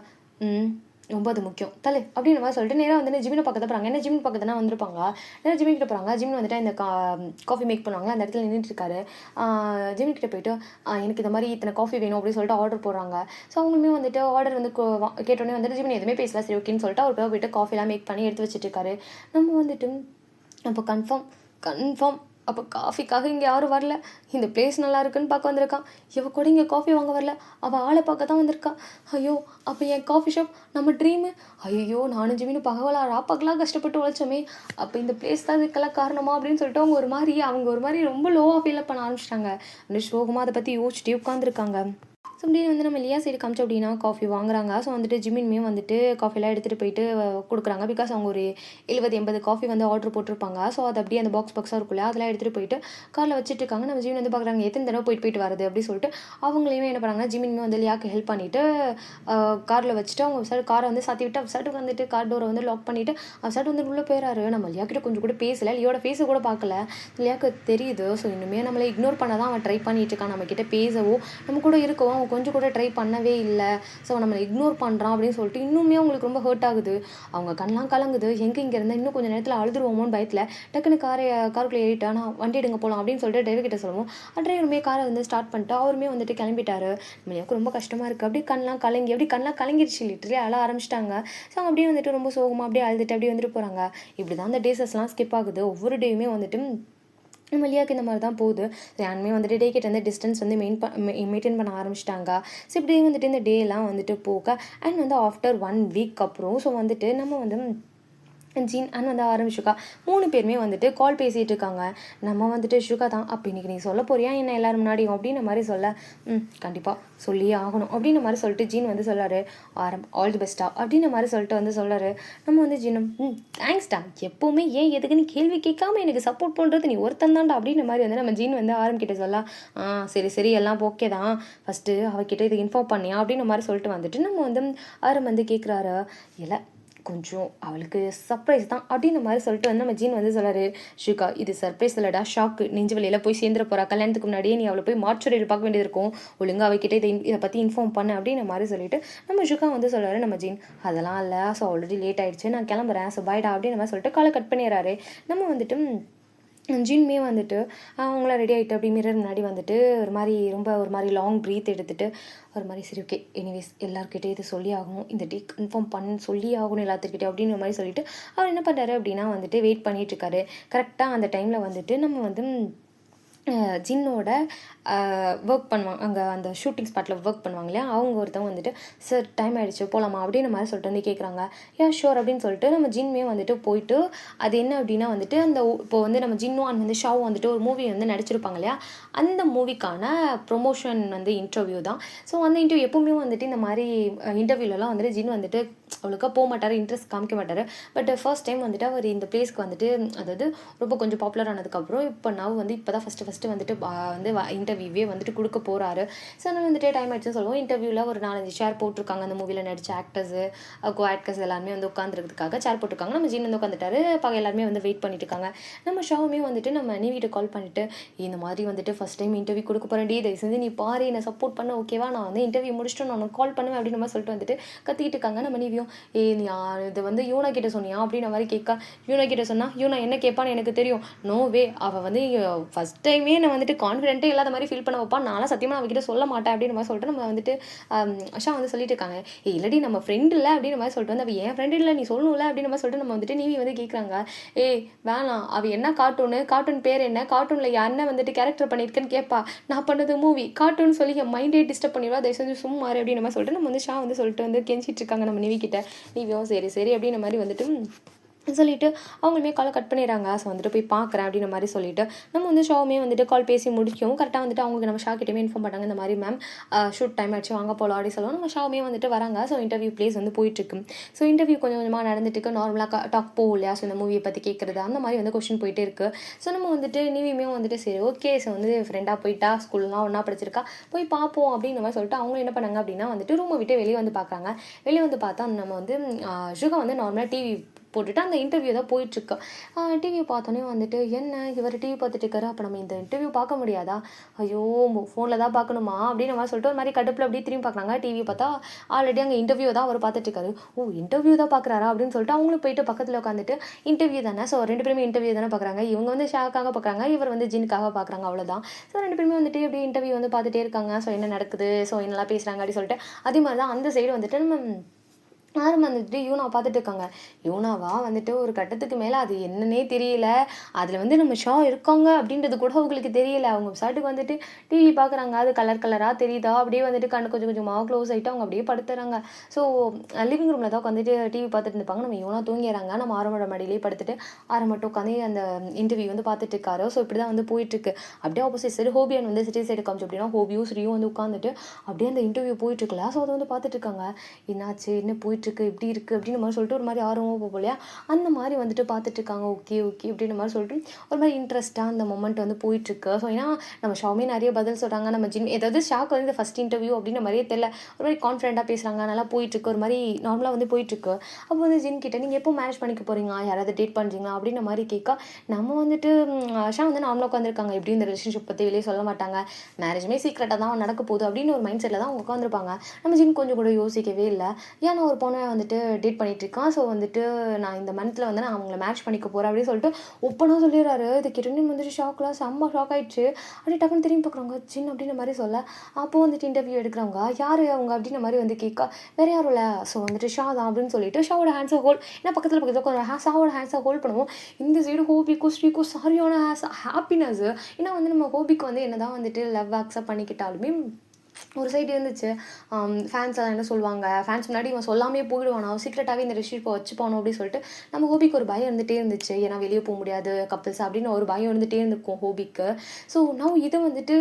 ரொம்ப அது முக்கியம் தலை அப்படின்ற மாதிரி சொல்லிட்டு நேராக வந்து ஜிமினை பக்கத்தில் போகிறாங்க. ஏன்னா ஜிமின் பக்கத்தில் தான் வந்திருப்பாங்க. நேராக ஜிமின் கிட்ட போகிறாங்க. ஜிமின் வந்துட்டு இந்த காஃபி மேக் பண்ணுவாங்க, அந்த இடத்துல நின்றுட்டு இருக்காரு. ஜிமின் கிட்ட போயிட்டு எனக்கு இந்த மாதிரி இத்தனை காஃபி வேணும் அப்படின்னு சொல்லிட்டு ஆர்டர் போடுறாங்க. ஸோ அவங்களுமே வந்துட்டு ஆர்டர் வந்து கேட்டோடனே வந்துட்டு ஜிமின் எதுவுமே பேசல, சரி ஓகேன்னு சொல்லிட்டு அவர் போயிட்டு காஃபிலாம் மேக் பண்ணி எடுத்து வச்சுட்டு இருக்காரு. நம்ம வந்துட்டு அப்போ கன்ஃபார்ம் அப்போ காஃபிக்காக இங்கே யாரும் வரல, இந்த பிளேஸ் நல்லா இருக்குன்னு பார்க்க வந்திருக்கான். இவ கூட இங்கே காஃபி வாங்க வரல, அவள் ஆளை பார்க்க தான் வந்திருக்கான். ஐயோ அப்போ என் காஃபி ஷாப் நம்ம ட்ரீமு, ஐயோ நானும் ஜிமின்னு ராப்பகலாக கஷ்டப்பட்டு உழைச்சோமே, அப்போ இந்த பிளேஸ் தான் இதுக்கெல்லாம் காரணமா அப்படின்னு சொல்லிட்டு அவங்க ஒரு மாதிரி ரொம்ப லோவாக ஃபீல் பண்ண ஆரம்பிச்சிட்டாங்க. அந்த சோகமாக அதை பற்றி யோசிச்சுட்டே உட்காந்துருக்காங்க. ஸோ இப்படின்னு வந்து நம்ம லியா சைடு காமிச்சோம் அப்படின்னா காஃபி வாங்குறாங்க. ஸோ வந்துட்டு ஜிமின்மே வந்துட்டு காஃபிலாம் எடுத்துகிட்டு போயிட்டு கொடுக்குறாங்க. பிகாஸ் அவங்க ஒரு 70-80 காஃபி வந்து ஆர்டர் போட்டிருப்பாங்க. ஸோ அது அப்படியே அந்த பாக்ஸாக இருக்குல்ல, அதெல்லாம் எடுத்துகிட்டு போயிட்டு காரில் வச்சுட்டு இருக்காங்க. நம்ம ஜிமின் வந்து பார்க்குறாங்க எத்தனை தடவை போயிட்டு வரது அப்படின்னு சொல்லிட்டு அவங்களையுமே என்ன பண்ணாங்கன்னா ஜிமின்மே வந்து லியாக்கு ஹெல்ப் பண்ணிவிட்டு காரில் வச்சுட்டு அவங்க சைடு காரை வந்து சாத்தி விட்டு சைடு வந்துட்டு கார் டோரை வந்து லாக் பண்ணிவிட்டு சைடு வந்து உள்ளே போயிறாரு. நம்ம லியாக்கிட்ட கொஞ்சம் கூட பேசலை, லியோட ஃபேஸை கூட பார்க்கல. லியாக்கு தெரியுது. ஸோ இன்னுமே நம்மளை இக்னோர் பண்ண தான் அவன் ட்ரை பண்ணிட்டு இருக்கான். நம்மக்கிட்ட பேசவோ நம்ம கூட இருக்கவும் அவன் கொஞ்சம் கூட ட்ரை பண்ணவே இல்லை. ஸோ நம்மளை இக்னோர் பண்ணுறான் அப்படின்னு சொல்லிட்டு இன்னுமே அவங்களுக்கு ரொம்ப ஹர்ட் ஆகுது. அவங்க கண்ணெலாம் கலங்குது. இங்கே இருந்தால் இன்னும் கொஞ்சம் நேரத்தில் அழுதுருவோமோன்னு பயத்தில் டக்குன்னு காருக்குள்ளே ஏறிட்டா நான் வண்டி எடுங்க போகலாம் அப்படின்னு சொல்லிட்டு டிரைவர் கிட்ட சொல்லுவோம். டிரைவருமே காரை வந்து ஸ்டார்ட் பண்ணிட்டு அவருமே வந்துட்டு கிளம்பிட்டாரு. நம்மளுக்கு ரொம்ப கஷ்டமாக இருக்குது. அப்படியே கண்ணெலாம் கலங்கிடுச்சு. லிட்டரலி அழ ஆரம்பிச்சிட்டாங்க. ஸோ அவங்க அப்படியே வந்துட்டு ரொம்ப சோகமாக அப்படியே அழுதுட்டு அப்படியே வந்துட்டு போகிறாங்க. இப்படி தான் அந்த டேஸஸ்லாம் ஸ்கிப் ஆகுது. ஒவ்வொரு டேயுமே வந்துட்டு நம்ம லியாக்கு இந்த மாதிரி தான் போகுது. யாருமே வந்துட்டு டே கிட்ட வந்து டிஸ்டன்ஸ் வந்து மெயின்டைன் பண்ண ஆரம்பிச்சிட்டாங்க. ஸோ இப்படியே வந்துட்டு இந்த டேலாம் வந்துட்டு போக அண்ட் வந்து ஆஃப்டர் 1 வீக் அப்புறம் ஸோ வந்துட்டு நம்ம வந்து ஜீன் அண்ட் வந்து ஆரம்பிச்சுக்கா 3 பேருமே வந்துட்டு கால் பேசிகிட்டு இருக்காங்க. நம்ம வந்துட்டு ஷுகா தான் அப்போ இன்றைக்கி நீ சொல்ல போறியா என்ன எல்லாரும் முன்னாடியும் அப்படின்ற மாதிரி சொல்ல கண்டிப்பாக சொல்லியே ஆகணும் அப்படின்ற மாதிரி சொல்லிட்டு ஜீன் வந்து சொல்லாரு. ஆல் தி பெஸ்ட்டா அப்படின்ற மாதிரி சொல்லிட்டு வந்து சொல்லாரு. நம்ம வந்து ஜீனும் தேங்க்ஸ்டா, எப்போவுமே ஏன் எதுக்குன்னு கேள்வி கேட்காம எனக்கு சப்போர்ட் பண்ணுறது நீ ஒருத்தன் தான்டா அப்படின்ற மாதிரி வந்து நம்ம ஜீன் வந்து ஆரம்பிக்கிட்ட சொல்ல சரி எல்லாம் ஓகே தான், ஃபஸ்ட்டு அவகிட்ட இது இன்ஃபார்ம் பண்ணியா அப்படின்ற மாதிரி சொல்லிட்டு வந்துட்டு நம்ம வந்து ஆரம் வந்து கேட்குறாரு. இல்லை கொஞ்சம் அவளுக்கு சர்ப்ரைஸ் தான் அப்படின்ற மாதிரி சொல்லிட்டு வந்து நம்ம ஜீன் வந்து சொல்லாரு. ஷுகா இது சர்ப்ரைஸ் இல்லடா, ஷாக்கு. நெஞ்சு வழியில் போய் சேர்ந்துட போகிறா. கல்யாணத்துக்கு முன்னாடியே நீ அவளை போய் மார்ச்சுரியில் பார்க்க வேண்டியது இருக்கும். ஒழுங்காக அவகிட்ட இதை பற்றி இன்ஃபார்ம் பண்ணு அப்படின்ற மாதிரி சொல்லிட்டு நம்ம ஷுகா வந்து சொல்கிறாரு. நம்ம ஜீன் அதெல்லாம் இல்லை, ஸோ ஆல்ரெடி லேட் ஆகிடுச்சு, நான் கிளம்புறேன், ஸோ பாய்டா அப்படின்ற மாதிரி சொல்லிட்டு காலை கட் பண்ணிடுறாரு. நம்ம வந்துட்டு ஜின்மே வந்துட்டு அவங்களாம் ரெடி ஆகிட்டு அப்படி மிரர் முன்னாடி வந்துட்டு ஒரு மாதிரி லாங் ப்ரீத் எடுத்துகிட்டு ஒரு மாதிரி சரி ஓகே எனிவேஸ் எல்லாருக்கிட்டே இது சொல்லி ஆகணும், இந்த டே கன்ஃபார்ம் சொல்லி ஆகணும் எல்லாத்துக்கிட்டே அப்படின்ற மாதிரி சொல்லிட்டு அவர் என்ன பண்ணுறாரு அப்படின்னா வந்துட்டு வெயிட் பண்ணிகிட்ருக்காரு. கரெக்டாக அந்த டைமில் வந்துட்டு நம்ம வந்து ஜின்னோட ஒர்க் பண்ணுவாங்க அங்கே அந்த ஷூட்டிங் ஸ்பாட்டில் ஒர்க் பண்ணுவாங்க இல்லையா, அவங்க ஒருத்தவங்க வந்துட்டு சார் டைம் ஆகிடுச்சு போகலாமா அப்படின்ற மாதிரி சொல்லிட்டு வந்து கேட்குறாங்க. ஷோர் அப்படின்னு சொல்லிட்டு நம்ம ஜின்மே வந்துட்டு போயிட்டு அது என்ன அப்படின்னா வந்துட்டு அந்த இப்போ வந்து நம்ம ஜின்னும் அண்ட் வந்து ஷாவும் வந்துட்டு ஒரு மூவி வந்து நடிச்சிருப்பாங்க இல்லையா, அந்த மூவிக்கான ப்ரொமோஷன் வந்து இன்டர்வியூ தான். ஸோ அந்த இன்டர்வியூ எப்பவுமே வந்துட்டு இந்த மாதிரி இன்டர்வியூலலாம் வந்துட்டு ஜின் வந்துட்டு அவளுக்காக போக மாட்டார், இன்ட்ரெஸ்ட் காமிக்க மாட்டார். பட் ஃபர்ஸ்ட் டைம் வந்துட்டு அவர் இந்த பிளேஸ்க்கு வந்துட்டு அதாவது ரொம்ப கொஞ்சம் பாப்புலர் ஆனதுக்கப்புறம் இப்போ நான் வந்து இப்போ தான் ஃபஸ்ட்டு வந்துட்டு வந்து இன்டர்வியூவே வந்துட்டு கொடுக்க போகிறாரு. ஸோ அதனால் வந்துட்டு டைம் ஆகிடுச்சுன்னு சொல்லுவோம். இன்டர்வியூவில் ஒரு 4-5 சேர் போட்டிருக்காங்க. அந்த மூவியில் நடித்த ஆக்டர்ஸு ஆக்டர்ஸ் எல்லாருமே வந்து உட்காந்துருக்கிறதுக்காக சேர் போட்டிருக்காங்க. நம்ம ஜீன் வந்து உட்காந்துட்டாரு. எல்லாருமே வந்து வெயிட் பண்ணிட்டு இருக்காங்க. நம்ம ஷாவுமே வந்துட்டு நம்ம நீவிட்ட கால் பண்ணிட்டு இந்த மாதிரி வந்துட்டு ஃபஸ்ட் டைம் இன்டர்வியூ கொடுக்க போகிறேன், தயவு செஞ்சு நீ பாரு என்னை சப்போர்ட் பண்ண ஓகேவா, நான் வந்து இன்டர்வியூ முடிச்சுட்டு நான் உனக்கு கால் பண்ணுவேன் அப்படின்ற மாதிரி சொல்லிட்டு வந்துட்டு கத்திக்கிட்டு இருக்காங்க. நம்ம நீவியும் நீ இது வந்து யூனா கிட்ட சொன்னியா அப்படின்ற மாதிரி கேட்க, யூனா கிட்ட சொன்னால் யூனா என்ன கேட்பான்னு எனக்கு தெரியும், நோ வே அவள் வந்து ஃபஸ்ட் டைமே நான் வந்துட்டு கான்ஃபிடென்ட்டே இல்லாத மாதிரி ஃபீல் பண்ண வைப்பா, நான்லாம் சத்தியமாக அவகிட்ட சொல்ல மாட்டேன் அப்படின்ற மாதிரி சொல்லிட்டு நம்ம வந்துட்டு அஷா வந்து சொல்லிட்டு இருக்காங்க. இல்லடி நம்ம ஃப்ரெண்ட் இல்லை அப்படின்ற மாதிரி சொல்லிட்டு வந்து அவள் என் ஃப்ரெண்ட் இல்லை நீ சொல்லணும்ல அப்படின்ற மாதிரி சொல்லிட்டு நம்ம வந்துட்டு நீவி வந்து கேட்குறாங்க. வேணாம் அவள் என்ன கார்ட்டூன் பேர் என்ன, கார்ட்டூனில் என்ன வந்துட்டு கேரக்டர் பண்ணியிருக்கேன்னு கேட்பா, நான் பண்ணது மூவி கார்ட்டூன் சொல்லி என் மைண்டே டிஸ்டர்ப் பண்ணிடுவா, தயவு செஞ்சு சும்மா அப்படின்ற மாதிரி சொல்லிட்டு நம்ம வந்து ஷா வந்து சொல்லிட்டு வந்து கெஞ்சிட்டு இருக்காங்க நம்ம நிவி கிட்ட. நீவியும் சரி அப்படின்ற மாதிரி வந்துட்டு சொல்லிவிட்டு அவங்களுமே காலை கட் பண்ணிடுறாங்க. ஸோ வந்துட்டு போய் பார்க்குறேன் அப்படின்ற மாதிரி சொல்லிவிட்டு நம்ம வந்து ஷோவுமே வந்துட்டு கால் பேசி முடிக்கும். கரெக்டாக வந்துட்டு அவங்களுக்கு நம்ம ஷாக்கிட்டே இன்ஃபார்ம் பண்ணாங்க இந்த மாதிரி மேம் ஷூட் டைம் ஆச்சு வாங்க போகலாம் அப்படி சொல்லுவோம். நம்ம ஷோவுமே வந்துட்டு வராங்க. ஸோ இன்டர்வியூ பிளேஸ் வந்து போயிட்டுருக்கு. ஸோ இன்டர்வியூ கொஞ்சம் கொஞ்சமாக நடந்துட்டு நார்மலாக டாக் போகும் இல்லையா, ஸோ இந்த மூவியை பற்றி கேட்குறது அந்த மாதிரி வந்து கொஸ்டின் போயிட்டே இருக்குது. ஸோ நம்ம வந்துட்டு நீவியுமே வந்துட்டு சரி ஓகே ஸோ வந்து ஃப்ரெண்டாக போயிட்டா ஸ்கூல்லாம் ஒன்றா படிச்சிருக்கா போய் பார்ப்போம் அப்படின்ற மாதிரி சொல்லிட்டு அவங்க என்ன பண்ணாங்க அப்படின்னா வந்துட்டு ரூமை விட்டு வெளியே வந்து பார்க்குறாங்க. வெளியே வந்து பார்த்தா நம்ம வந்து ஷுகா வந்து நார்மலாக டிவி போட்டுட்டு அந்த இன்டர்வியூ தான் போயிட்டுருக்கு. டிவியை பார்த்தோன்னே வந்துட்டு என்ன இவர் டிவி பார்த்துட்டு இருக்காரு, அப்போ நம்ம இந்த இன்டர்வியூ பார்க்க முடியாதா, ஐயோ ஃபோனில் தான் பார்க்கணுமா அப்படின்னு மாதிரி சொல்லிட்டு ஒரு மாதிரி கடுப்பில் அப்படியே திரும்பி பார்க்குறாங்க. டிவி பார்த்தா ஆல்ரெடி அங்கே இன்டர்வியூ தான் அவர் பார்த்துட்டு இருக்காரு. இன்டர்வியூ தான் பார்க்குறாரா அப்படின்னு சொல்லிட்டு அவங்களும் போயிட்டு பக்கத்தில் உட்காந்துட்டு இன்டர்வியூ தானே, ஸோ 2 பேருமே இன்டர்வியூ தானே பார்க்குறாங்க. இவங்க வந்து ஷாக்காக பார்க்குறாங்க, இவர் வந்து ஜின்னுக்காக பார்க்குறாங்க, அவ்வளோதான். ஸோ 2 பேருமே வந்துட்டு அப்படியே இன்டர்வியூ வந்து பார்த்துட்டே இருக்காங்க. ஸோ என்ன நடக்குது, ஸோ என்னெல்லாம் பேசுகிறாங்க அப்படின்னு சொல்லிட்டு அதே மாதிரி தான் அந்த சைடு வந்துட்டு நம்ம யாரும் வந்துட்டு யூனாவை பார்த்துட்டு இருக்காங்க. யூனாவா வந்துட்டு ஒரு கட்டத்துக்கு மேலே அது என்னன்னே தெரியல. அதில் வந்து நம்ம ஷா இருக்காங்க அப்படின்றது கூட அவங்களுக்கு தெரியல. அவங்க பாட்டுக்கு வந்துட்டு டிவி பார்க்குறாங்க. அது கலர் கலராக தெரியுதா, அப்படியே வந்துட்டு கண்ணு கொஞ்சம் கொஞ்சமாக க்ளோஸ் ஆகிட்டு அவங்க அப்படியே படுத்துறாங்க. ஸோ லிவிங் ரூமில் தான் உட்காந்துட்டு டிவி பார்த்துட்டு இருப்பாங்க. நம்ம யூனா தூங்கிடுறாங்க. நம்ம ஆரம்போட மடியிலேயே படுத்துட்டு மட்டும் உட்காந்து அந்த இன்டர்வியூ வந்து பார்த்துட்டு இருக்காரு. ஸோ இப்படி தான் வந்து போயிட்டுருக்கு. அப்படியே ஆப்போசிட் சைடு ஹோபியன் வந்து சிட்டி சைடு காமிச்சு அப்படின்னா ஹோபியும் ஸ்ரீயும் வந்து உட்காந்துட்டு அப்படியே அந்த இன்டர்வியூ போயிட்டுருக்குல்ல. ஸோ அதை வந்து பார்த்துட்டு இருக்காங்க. என்னாச்சு, என்ன போயிட்டுருக்கு, இப்படி இருக்குது அப்படின்னு மாதிரி சொல்லிட்டு ஒரு மாதிரி ஆர்வமாக போகும் இல்லையா, அந்த மாதிரி வந்துட்டு பார்த்துட்டு இருக்காங்க. ஓகே ஓகே அப்படின்ற மாதிரி சொல்லிட்டு ஒரு மாதிரி இன்ட்ரெஸ்ட்டாக அந்த மொமெண்ட் வந்து போயிட்டுருக்கு. ஸோ ஏன்னா நம்ம ஷாமே நிறைய பதில் சொல்கிறாங்க. நம்ம ஜின் ஏதாவது ஷாக் வந்து இந்த ஃபஸ்ட் இன்டர்வியூ அப்படின்ற மாதிரியே தெரியல, ஒரு மாதிரி கான்ஃபிடென்ட்டாக பேசுகிறாங்க. நல்லா போயிட்டுருக்கு, ஒரு மாதிரி நார்மலாக வந்து போயிட்டுருக்கு. அப்போ வந்து ஜின் கிட்ட நீங்கள் எப்போ மேரேஜ் பண்ணிக்க போகிறீங்க, யாராவது டேட் பண்ணுறீங்களா அப்படின்ற மாதிரி கேட்க, நம்ம வந்துட்டு ஷா வந்து நார்மலாக உட்காந்துருக்காங்க. எப்படி இந்த ரிலேஷன்ஷிப் பற்றி வெளியே சொல்ல மாட்டாங்க, மேரேஜுமே சீக்கிரட்டாக தான் நடக்க போகுது அப்படின்னு ஒரு மைண்ட் செட்டில் தான் அவங்க உட்காந்துருப்பாங்க. நம்ம ஜின் கொஞ்சம் கூட யோசிக்கவே இல்லை. ஏன்னா ஒரு பொண்ணை வந்துட்டு டேட் பண்ணிகிட்ருக்கான். ஸோ வந்துட்டு நான் இந்த மந்த்தில் வந்து நான் அவங்கள மேட்ச் பண்ணிக்க போகிறேன் அப்படின்னு சொல்லிட்டு ஒப்பனாக சொல்லிடுறாரு. இது கிட்டணும் வந்துட்டு ஷாக்லாம் செம்ம ஷாக் ஆகிடுச்சு. அப்படியே டக்குன்னு திரும்பி பார்க்குறாங்க ஜின் அப்படின்ற மாதிரி சொல்ல. அப்போ வந்துட்டு இன்டர்வியூ எடுக்கிறவங்க யார் அவங்க அப்படின்ற மாதிரி வந்து கேட்க, வேறு யாரும் இல்லை, ஸோ வந்துட்டு ஷா தான் அப்படின்னு சொல்லிட்டு ஷாவோட ஹேண்ட்ஸை ஹோல்ட், ஏன்னா பக்கத்தில் ஷாவோட ஹேண்ட்ஸை ஹோல்ட் பண்ணுவோம். இந்த சைடு ஹோபிக்கும் ஸ்ரீக்கும் சரியான ஹாப்பினஸ். ஏன்னா வந்து நம்ம ஹோபிக்கு வந்து என்ன தான் வந்துட்டு லவ் அக்செப்ட் பண்ணிக்கிட்டாலுமே ஒரு சைடு இருந்துச்சு. ஃபேன்ஸ் எல்லாம் என்ன சொல்லுவாங்க, ஃபேன்ஸ் முன்னாடி இவன் சொல்லாமே போயிடுவானா, சீக்ரெட்டாகவே இந்த ரிலேஷன்ஷிப்பை வச்சுப்பானோ அப்படின்னு சொல்லிட்டு நம்ம ஹோபிக்கு ஒரு பயம் இருந்துகிட்டே இருந்துச்சு. ஏன்னா வெளியே போக முடியாது கப்பிள்ஸ் அப்படின்னு ஒரு பயம் இருந்துகிட்டே இருந்திருக்கும் ஹோபிக்கு. ஸோ நான் இதை வந்துட்டு